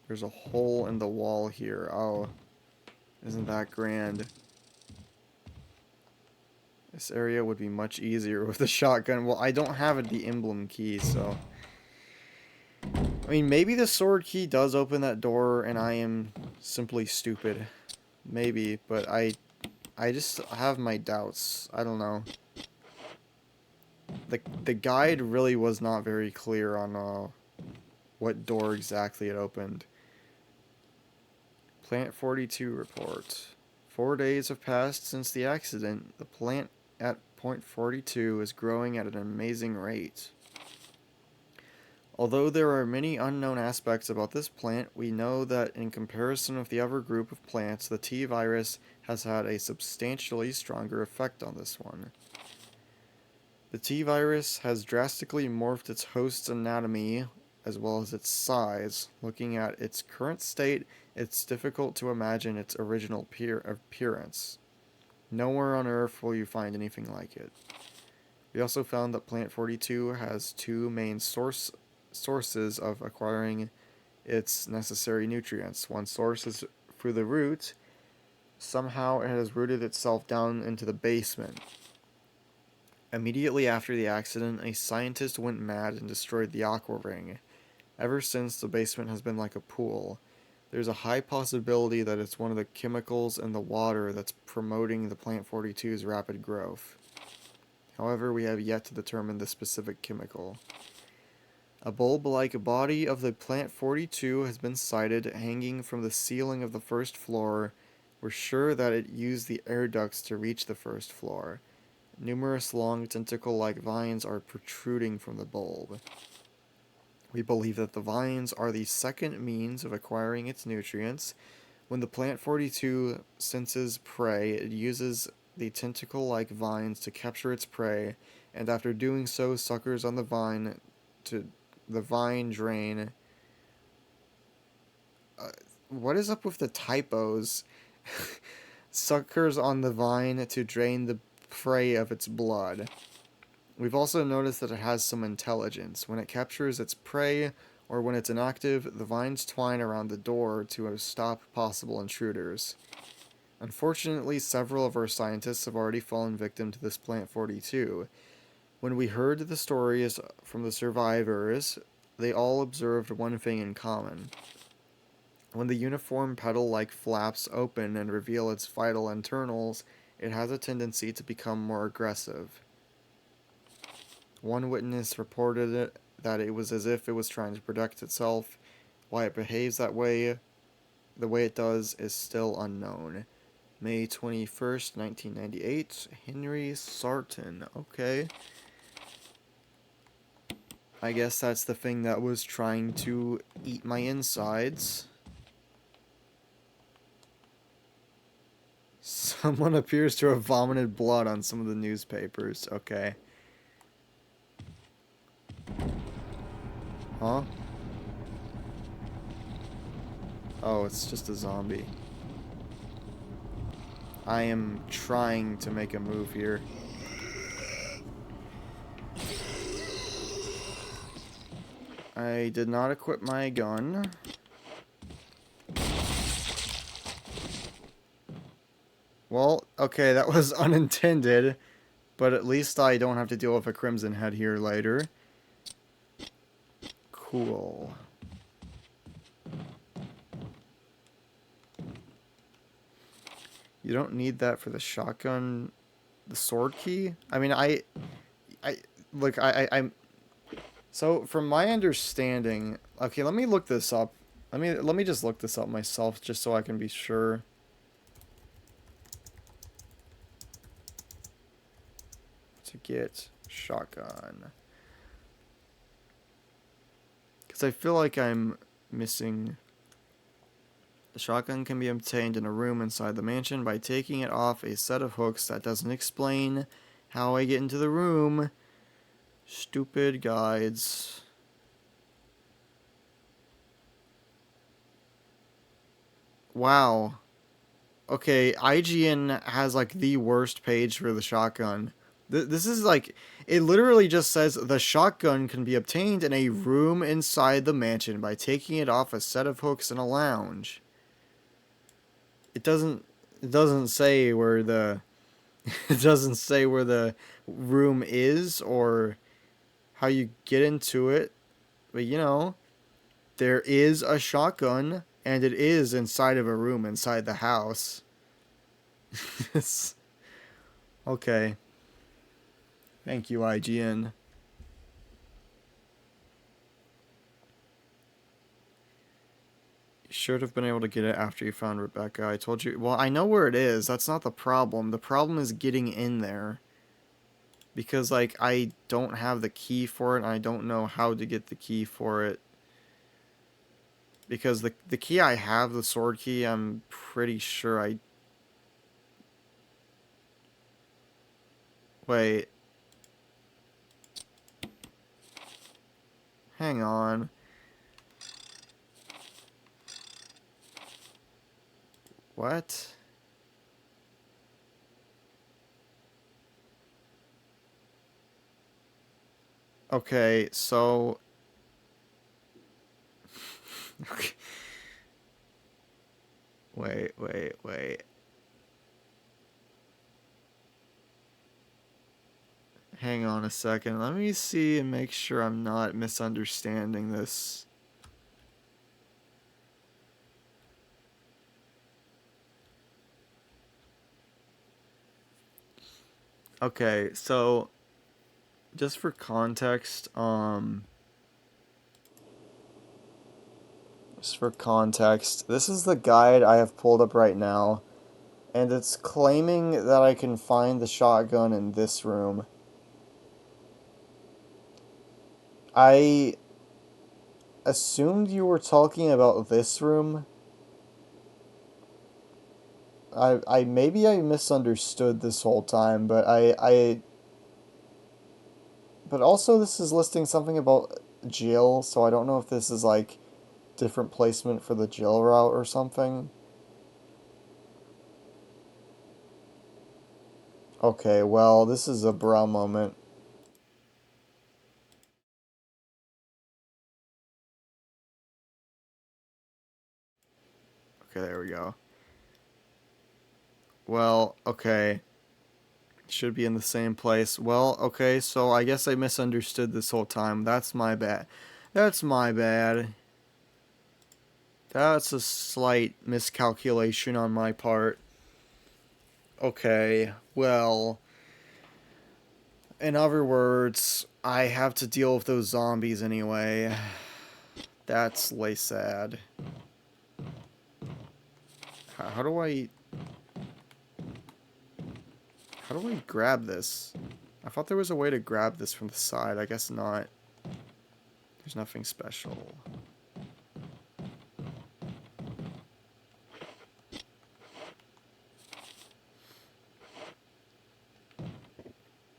There's a hole in the wall here. Oh, isn't that grand? This area would be much easier with the shotgun. Well, I don't have the emblem key, so... I mean, maybe the sword key does open that door, and I am simply stupid. Maybe, but I just have my doubts. I don't know. The guide really was not very clear on what door exactly it opened. Plant 42 report. 4 days have passed since the accident. The plant at point 42 is growing at an amazing rate. Although there are many unknown aspects about this plant, we know that in comparison with the other group of plants, the T virus has had a substantially stronger effect on this one. The T virus has drastically morphed its host's anatomy as well as its size. Looking at its current state, it's difficult to imagine its original appearance. Nowhere on Earth will you find anything like it. We also found that Plant 42 has two main sources of acquiring its necessary nutrients. One source is through the root. Somehow it has rooted itself down into the basement. Immediately after the accident, a scientist went mad and destroyed the aqua ring. Ever since, the basement has been like a pool. There's a high possibility that it's one of the chemicals in the water that's promoting the Plant 42's rapid growth. However, we have yet to determine the specific chemical. A bulb-like body of the Plant 42 has been sighted hanging from the ceiling of the first floor. We're sure that it used the air ducts to reach the first floor. Numerous long tentacle-like vines are protruding from the bulb. We believe that the vines are the second means of acquiring its nutrients. When the Plant 42 senses prey, it uses the tentacle-like vines to capture its prey, and after doing so, suckers on the vine to the vine drain. What is up with the typos? Suckers on the vine to drain the prey of its blood. We've also noticed that it has some intelligence. When it captures its prey, or when it's inactive, the vines twine around the door to stop possible intruders. Unfortunately, several of our scientists have already fallen victim to this Plant 42. When we heard the stories from the survivors, they all observed one thing in common. When the uniform petal-like flaps open and reveal its vital internals, it has a tendency to become more aggressive. One witness reported that it was as if it was trying to protect itself. Why it behaves that way, the way it does, is still unknown. May 21st, 1998, Henry Sarton. Okay. I guess that's the thing that was trying to eat my insides. Someone appears to have vomited blood on some of the newspapers. Okay. Huh? Oh, it's just a zombie. I am trying to make a move here. I did not equip my gun. Well, okay, that was unintended, but at least I don't have to deal with a crimson head here later. Cool. You don't need that for the shotgun, the sword key? I mean, look, I'm, so from my understanding, okay, let me look this up. Let me just look this up myself, just so I can be sure. To get shotgun. Because I feel like I'm missing. The shotgun can be obtained in a room inside the mansion by taking it off a set of hooks. That doesn't explain how I get into the room. Stupid guides. Wow. Okay, IGN has like the worst page for the shotgun. This is like, it literally just says the shotgun can be obtained in a room inside the mansion by taking it off a set of hooks in a lounge. It doesn't say where the it doesn't say where the room is or how you get into it. But you know, there is a shotgun and it is inside of a room inside the house. Okay. Thank you, IGN. You should have been able to get it after you found Rebecca. I told you. Well, I know where it is. That's not the problem. The problem is getting in there. Because, like, I don't have the key for it, and I don't know how to get the key for it. Because the key I have, the sword key, I'm pretty sure I... Wait. Hang on. What? Okay, so... Okay. Wait. Hang on a second. Let me see and make sure I'm not misunderstanding this. Okay, so just for context, this is the guide I have pulled up right now, and it's claiming that I can find the shotgun in this room. I assumed you were talking about this room. I maybe I misunderstood this whole time, but but also this is listing something about Jill, so I don't know if this is like different placement for the Jill route or something. Okay, well, this is a bra moment. Okay, there we go. Well, okay. Should be in the same place. Well, okay, so I guess I misunderstood this whole time. That's my bad. That's my bad. That's a slight miscalculation on my part. Okay, well, in other words, I have to deal with those zombies anyway. That's lay sad. How do I... How do I grab this? I thought there was a way to grab this from the side. I guess not. There's nothing special.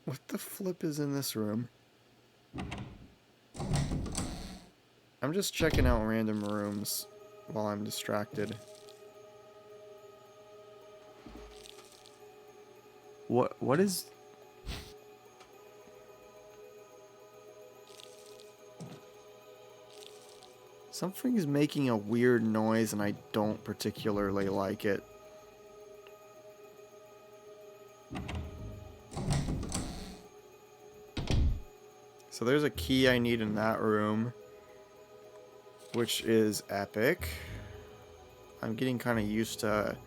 What the flip is in this room? I'm just checking out random rooms while I'm distracted. What is... Something is making a weird noise and I don't particularly like it. So there's a key I need in that room, which is epic. I'm getting kind of used to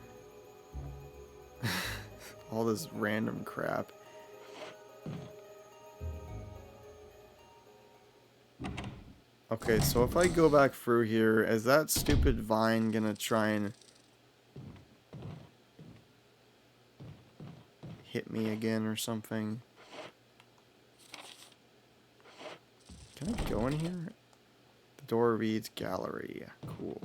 all this random crap. Okay, so if I go back through here, is that stupid vine gonna try and hit me again or something? Can I go in here? The door reads gallery. Cool.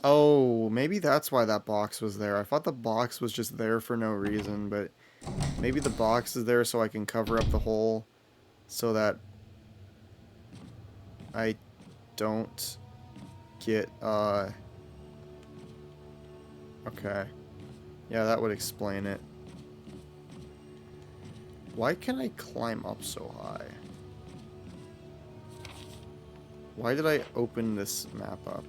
Oh, maybe that's why that box was there. I thought the box was just there for no reason, but maybe the box is there so I can cover up the hole so that I don't get, okay. Yeah, that would explain it. Why can I climb up so high? Why did I open this map up?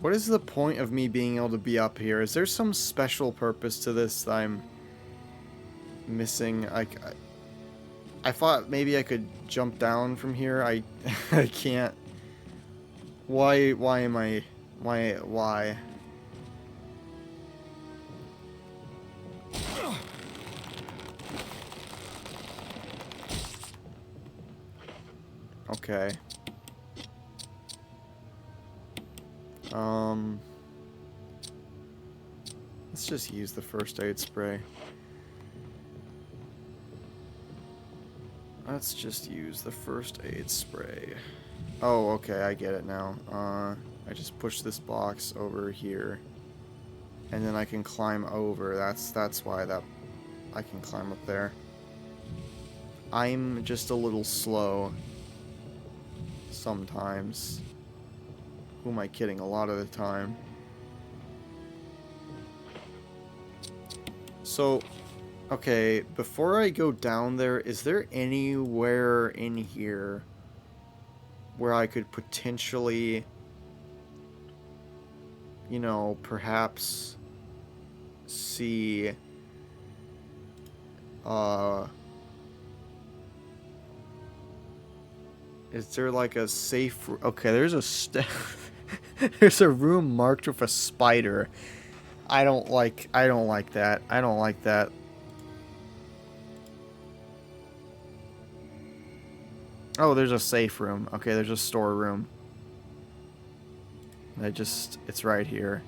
What is the point of me being able to be up here? Is there some special purpose to this that I'm missing? I thought maybe I could jump down from here. I can't. Why am I... Why? Okay. Let's just use the first aid spray. Let's just use the first aid spray. Oh, okay, I get it now. I just push this box over here. And then I can climb over. That's why I can climb up there. I'm just a little slow. Sometimes. Who am I kidding? A lot of the time. So, okay, before I go down there, is there anywhere in here where I could potentially, you know, perhaps see, uh, is there like a safe, okay, there's a, there's a room marked with a spider. I don't like that. I don't like that. Oh, there's a safe room. Okay, there's a storeroom. It's right here.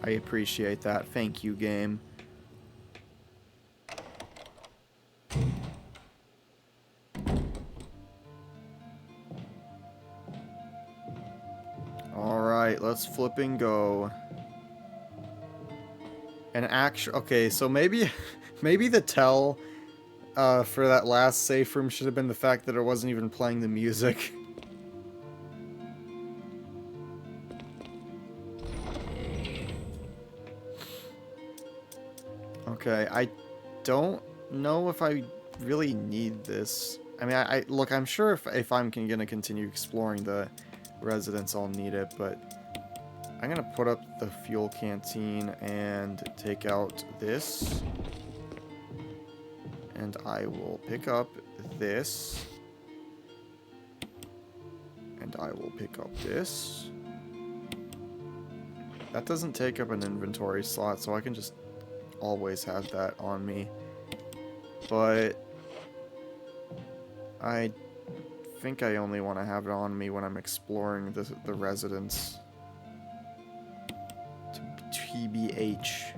I appreciate that. Thank you, game. Alright, let's flip and go. And okay, so maybe, maybe the tell for that last safe room should have been the fact that it wasn't even playing the music. Okay, I don't know if I really need this. I mean, look, I'm sure if I'm gonna continue exploring the residence, I'll need it, but I'm gonna put up the fuel canteen and take out this. And I will pick up this. And I will pick up this. That doesn't take up an inventory slot, so I can just always have that on me. But I think I only want to have it on me when I'm exploring the residence. TBH.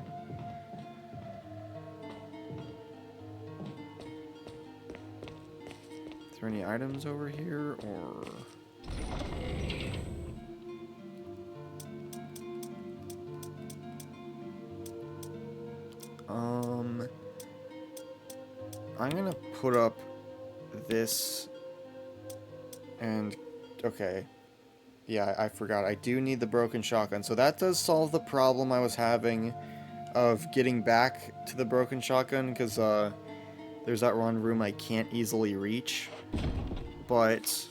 Is there any items over here, or... I'm gonna put up this, and, okay, yeah, I forgot, I do need the broken shotgun, so that does solve the problem I was having of getting back to the broken shotgun, because, there's that one room I can't easily reach, but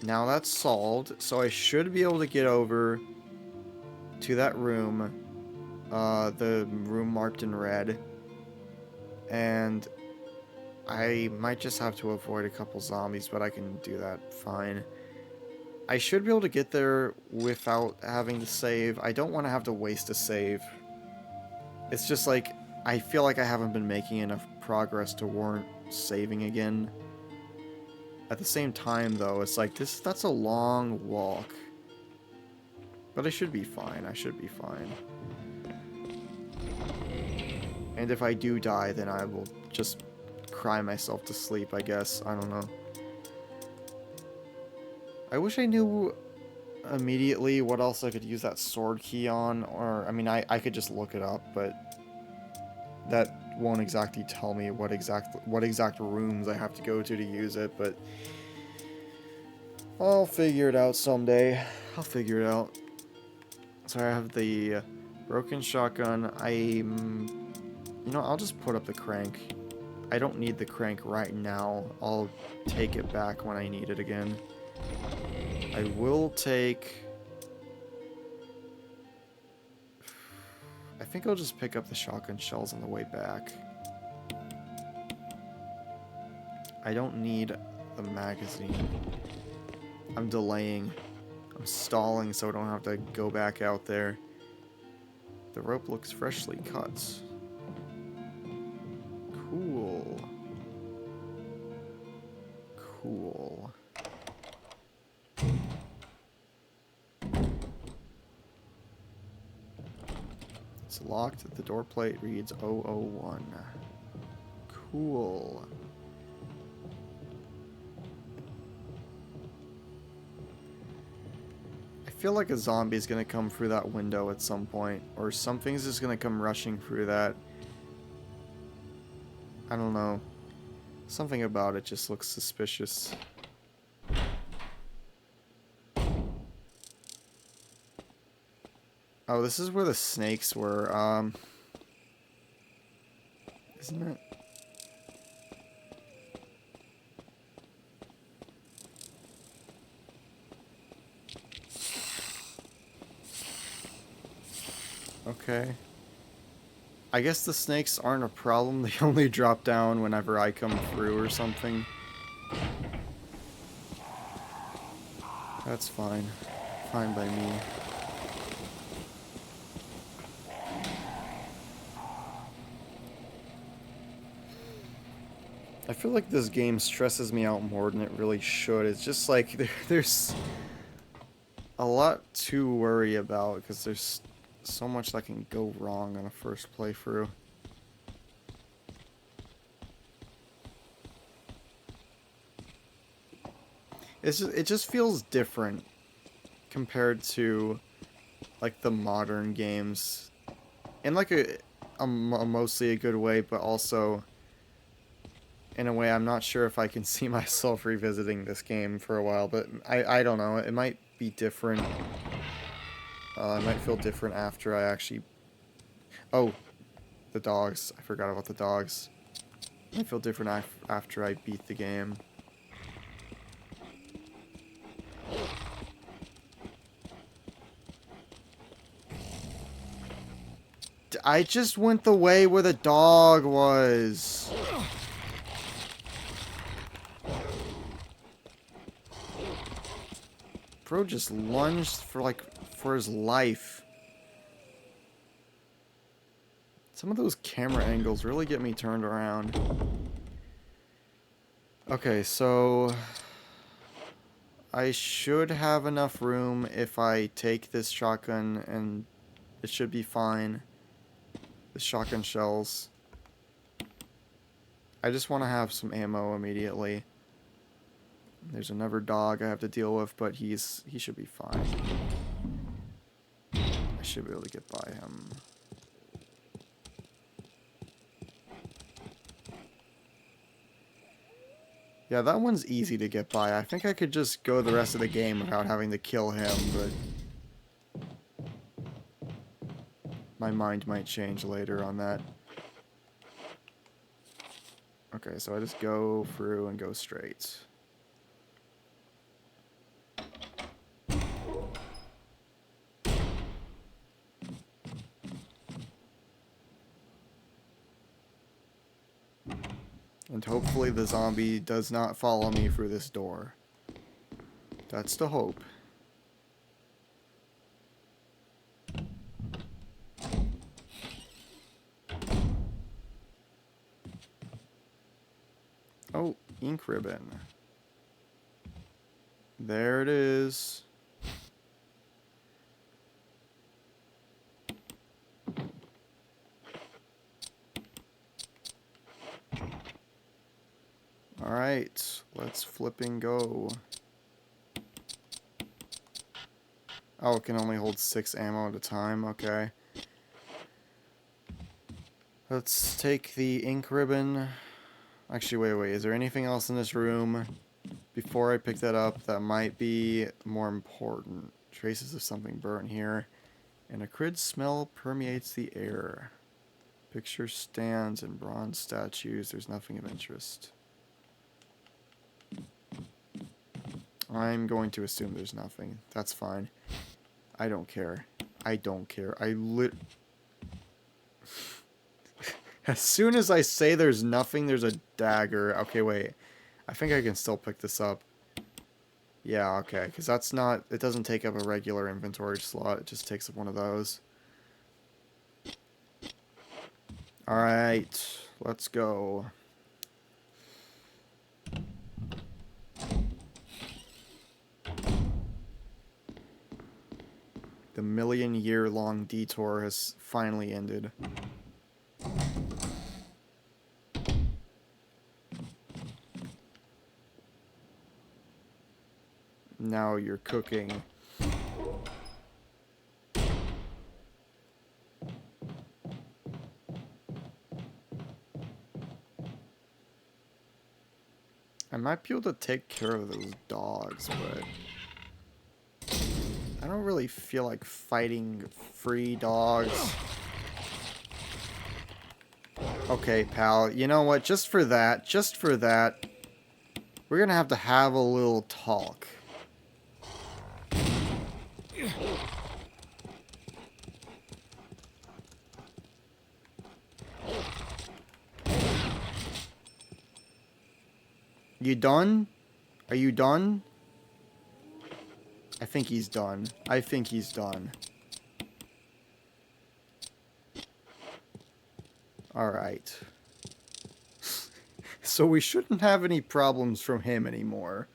now that's solved, so I should be able to get over to that room, the room marked in red, and I might just have to avoid a couple zombies, but I can do that fine. I should be able to get there without having to save. I don't want to have to waste a save. It's just like, I feel like I haven't been making enough progress to warrant saving again. At the same time, though, it's like, that's a long walk. But I should be fine. I should be fine. And if I do die, then I will just cry myself to sleep, I guess. I don't know. I wish I knew immediately what else I could use that sword key on, or, I mean, I could just look it up, but that won't exactly tell me what exact rooms I have to go to use it, but I'll figure it out someday. I'll figure it out. So I have the broken shotgun. You know, I'll just put up the crank. I don't need the crank right now. I'll take it back when I need it again. I will take... I think I'll just pick up the shotgun shells on the way back. I don't need the magazine. I'm delaying. I'm stalling so I don't have to go back out there. The rope looks freshly cut. Cool. Cool. It's locked. The door plate reads 001. Cool. I feel like a zombie is going to come through that window at some point, or something's just going to come rushing through that. I don't know. Something about it just looks suspicious. Oh, this is where the snakes were. Isn't it? Okay. I guess the snakes aren't a problem. They only drop down whenever I come through or something. That's fine. Fine by me. I feel like this game stresses me out more than it really should. It's just like there's a lot to worry about because there's so much that can go wrong on a first playthrough. It just feels different compared to like the modern games in like a mostly a good way, but also in a way I'm not sure if I can see myself revisiting this game for a while, but I don't know, it might be different. It might feel different after I actually... Oh, the dogs. I forgot about the dogs. It might feel different after I beat the game. I just went the way where the dog was. Bro just lunged for his life. Some of those camera angles really get me turned around. Okay, so I should have enough room if I take this shotgun, and it should be fine. The shotgun shells. I just want to have some ammo immediately. There's another dog I have to deal with, but he should be fine. I should be able to get by him. Yeah, that one's easy to get by. I think I could just go the rest of the game without having to kill him, but my mind might change later on that. Okay, so I just go through and go straight. And hopefully the zombie does not follow me through this door. That's the hope. Oh, ink ribbon. There it is. Alright, let's flip and go. Oh, it can only hold 6 ammo at a time, okay. Let's take the ink ribbon. Actually, wait, is there anything else in this room before I pick that up that might be more important? Traces of something burnt here. An acrid smell permeates the air. Picture stands and bronze statues. There's nothing of interest. I'm going to assume there's nothing. That's fine. I don't care. I don't care. As soon as I say there's nothing, there's a dagger. Okay, wait. I think I can still pick this up. Yeah, okay. Because that's not... It doesn't take up a regular inventory slot. It just takes up one of those. Alright. Let's go. The million-year-long detour has finally ended. Now you're cooking. I might be able to take care of those dogs, but I don't really feel like fighting free dogs. Okay, pal. You know what? Just for that, we're gonna have a little talk. You done? Are you done? I think he's done. I think he's done. Alright. So we shouldn't have any problems from him anymore.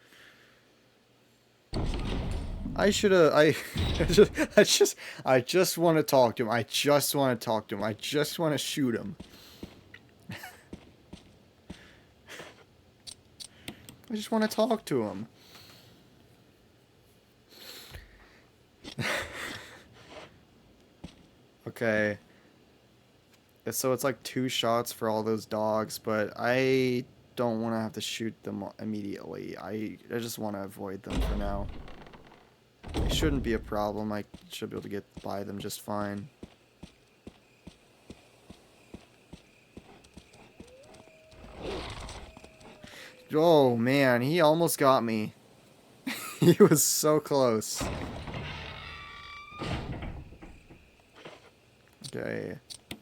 I should've, I just want to talk to him. I just want to talk to him. I just want to shoot him. I just want to talk to him. Okay. So it's like 2 shots for all those dogs, but I don't want to have to shoot them immediately. I just want to avoid them for now. It shouldn't be a problem. I should be able to get by them just fine. Oh man, he almost got me. He was so close. Okay,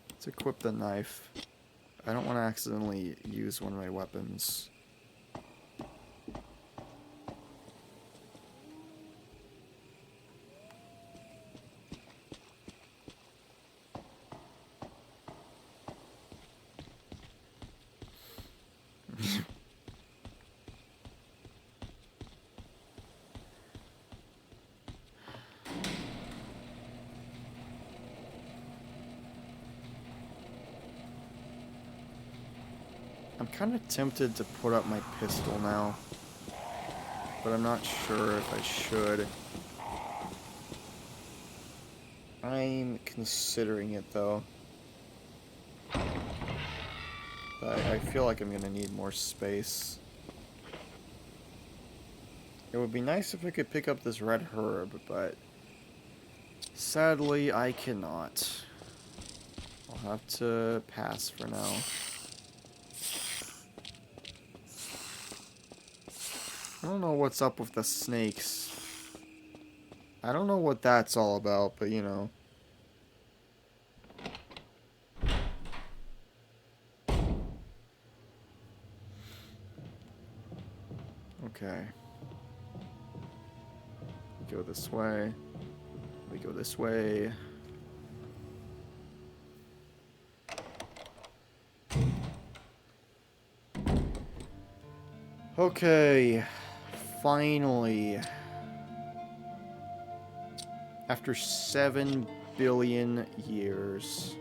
let's equip the knife. I don't want to accidentally use one of my weapons. I'm kind of tempted to put up my pistol now, but I'm not sure if I should. I'm considering it though. I feel like I'm gonna need more space. It would be nice if I could pick up this red herb, but sadly I cannot. I'll have to pass for now. I don't know what's up with the snakes. I don't know what that's all about, but you know. Okay. We go this way. We go this way. Okay. Finally. After 7 billion years.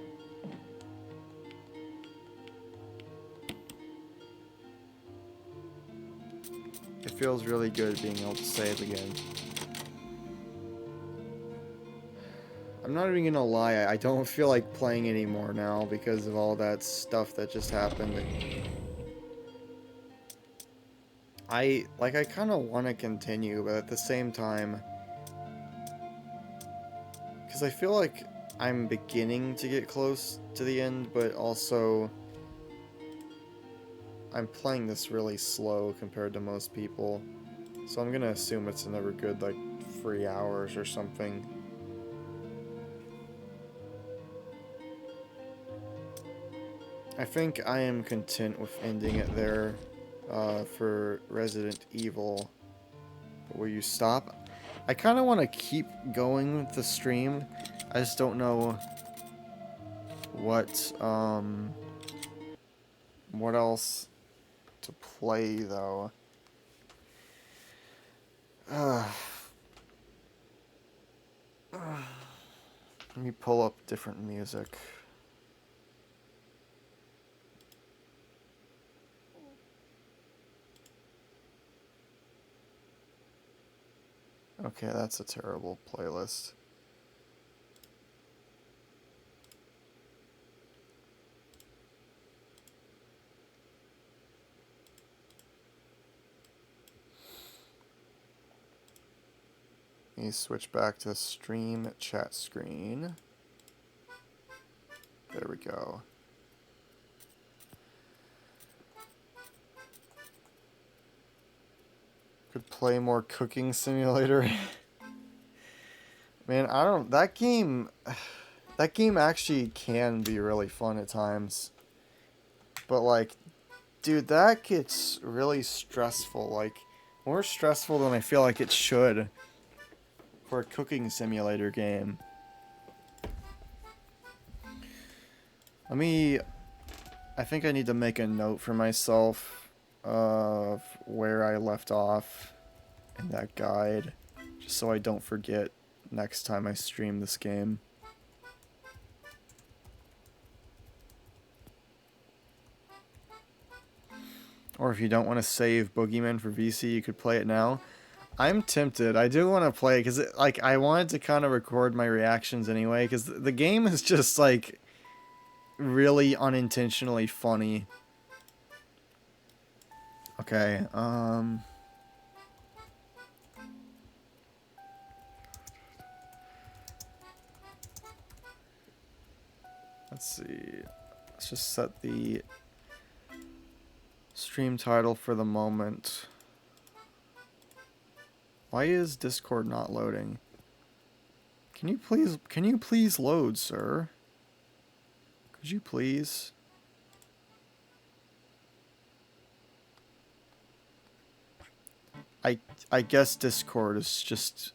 It feels really good being able to save again. I'm not even gonna lie, I don't feel like playing anymore now because of all that stuff that just happened. I kind of want to continue, but at the same time, because I feel like I'm beginning to get close to the end, but also I'm playing this really slow compared to most people, so I'm gonna assume it's another good, like, 3 hours or something. I think I am content with ending it there for Resident Evil. But will you stop? I kind of want to keep going with the stream. I just don't know what else to play though. Let me pull up different music. Okay, that's a terrible playlist. Let me switch back to stream chat screen. There we go. Could play more Cooking Simulator. Man, I don't... That game actually can be really fun at times. But, like, dude, that gets really stressful. Like, more stressful than I feel like it should for a cooking simulator game. I think I need to make a note for myself of where I left off in that guide, just so I don't forget next time I stream this game. Or if you don't want to save Boogeyman for VC, you could play it now. I'm tempted. I do want to play it because, like, I wanted to kind of record my reactions anyway, because the game is just, like, really unintentionally funny. Okay, let's see. Let's just set the stream title for the moment. Why is Discord not loading? Can you please load, sir? Could you please? I guess Discord is just...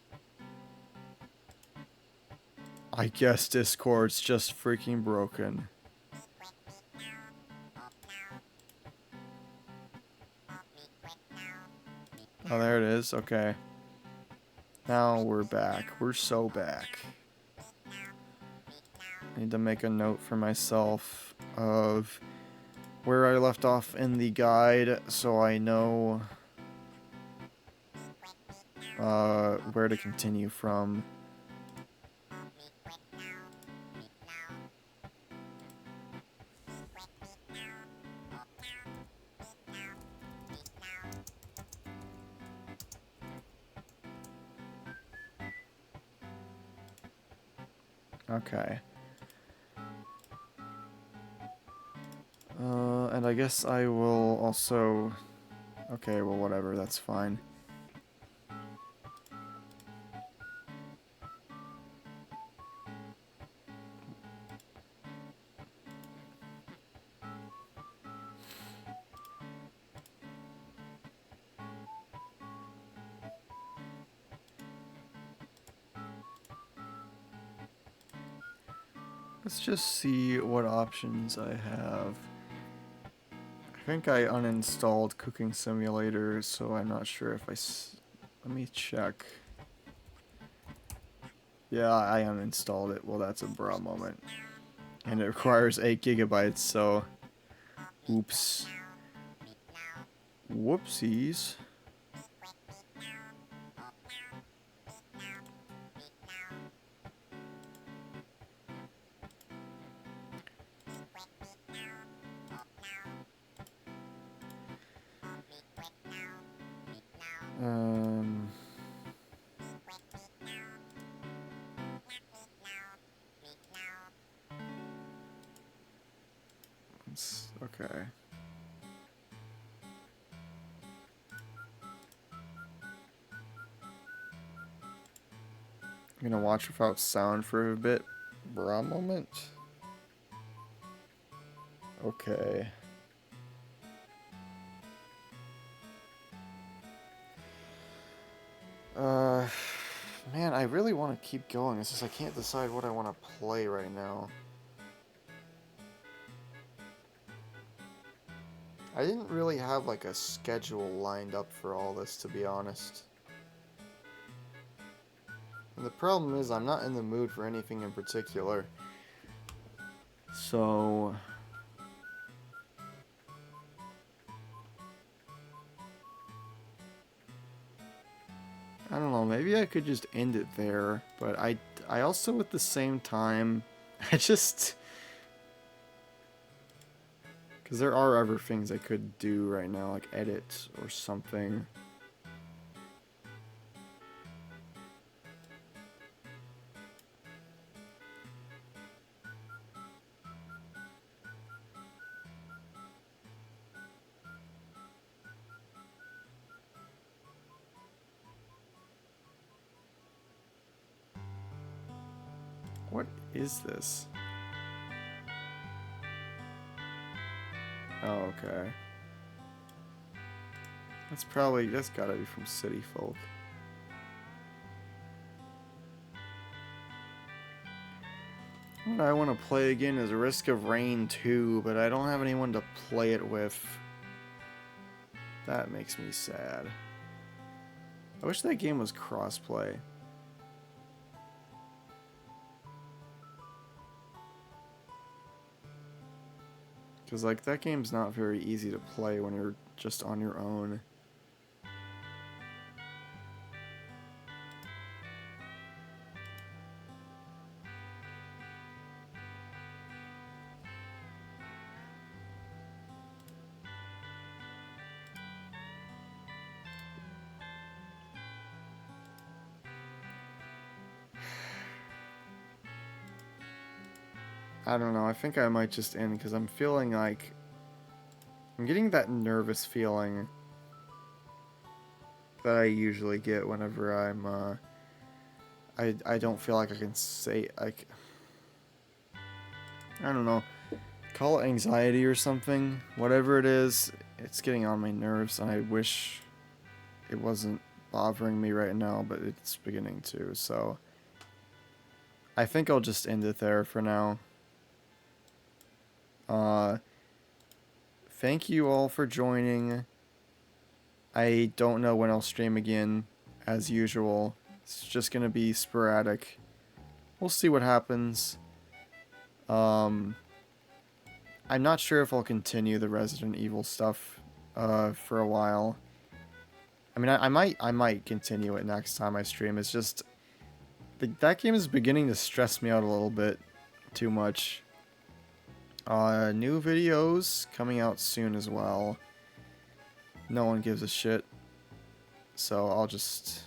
I guess Discord's just freaking broken. Oh, there it is. Okay. Now we're back. We're so back. I need to make a note for myself of where I left off in the guide so I know where to continue from. Okay. And I guess I will also... Okay, well, whatever, that's fine. Let's just see what options I have. I think I uninstalled Cooking Simulator, so I'm not sure if let me check. Yeah, I uninstalled it. Well, that's a bra moment. And it requires 8 gigabytes, so... Oops. Whoopsies. Okay. I'm gonna watch without sound for a bit. Bra moment. Okay. Man, I really want to keep going. It's just I can't decide what I want to play right now. I didn't really have like a schedule lined up for all this, to be honest. And the problem is I'm not in the mood for anything in particular. So... I don't know, maybe I could just end it there, but I also at the same time, I just... Because there are other things I could do right now, like edit or something. What is this? Oh, okay. That's gotta be from City Folk. What I want to play again is Risk of Rain 2, but I don't have anyone to play it with. That makes me sad. I wish that game was crossplay. Because, like, that game's not very easy to play when you're just on your own. I don't know, I think I might just end because I'm feeling like... I'm getting that nervous feeling that I usually get whenever I'm, I don't feel like I can say, like... I don't know. Call it anxiety or something. Whatever it is, it's getting on my nerves, and I wish it wasn't bothering me right now, but it's beginning to, so... I think I'll just end it there for now. Thank you all for joining. I don't know when I'll stream again, as usual. It's just gonna be sporadic. We'll see what happens. I'm not sure if I'll continue the Resident Evil stuff for a while. I mean, I might continue it next time I stream. It's just that game is beginning to stress me out a little bit too much. New videos coming out soon as well. No one gives a shit. So I'll just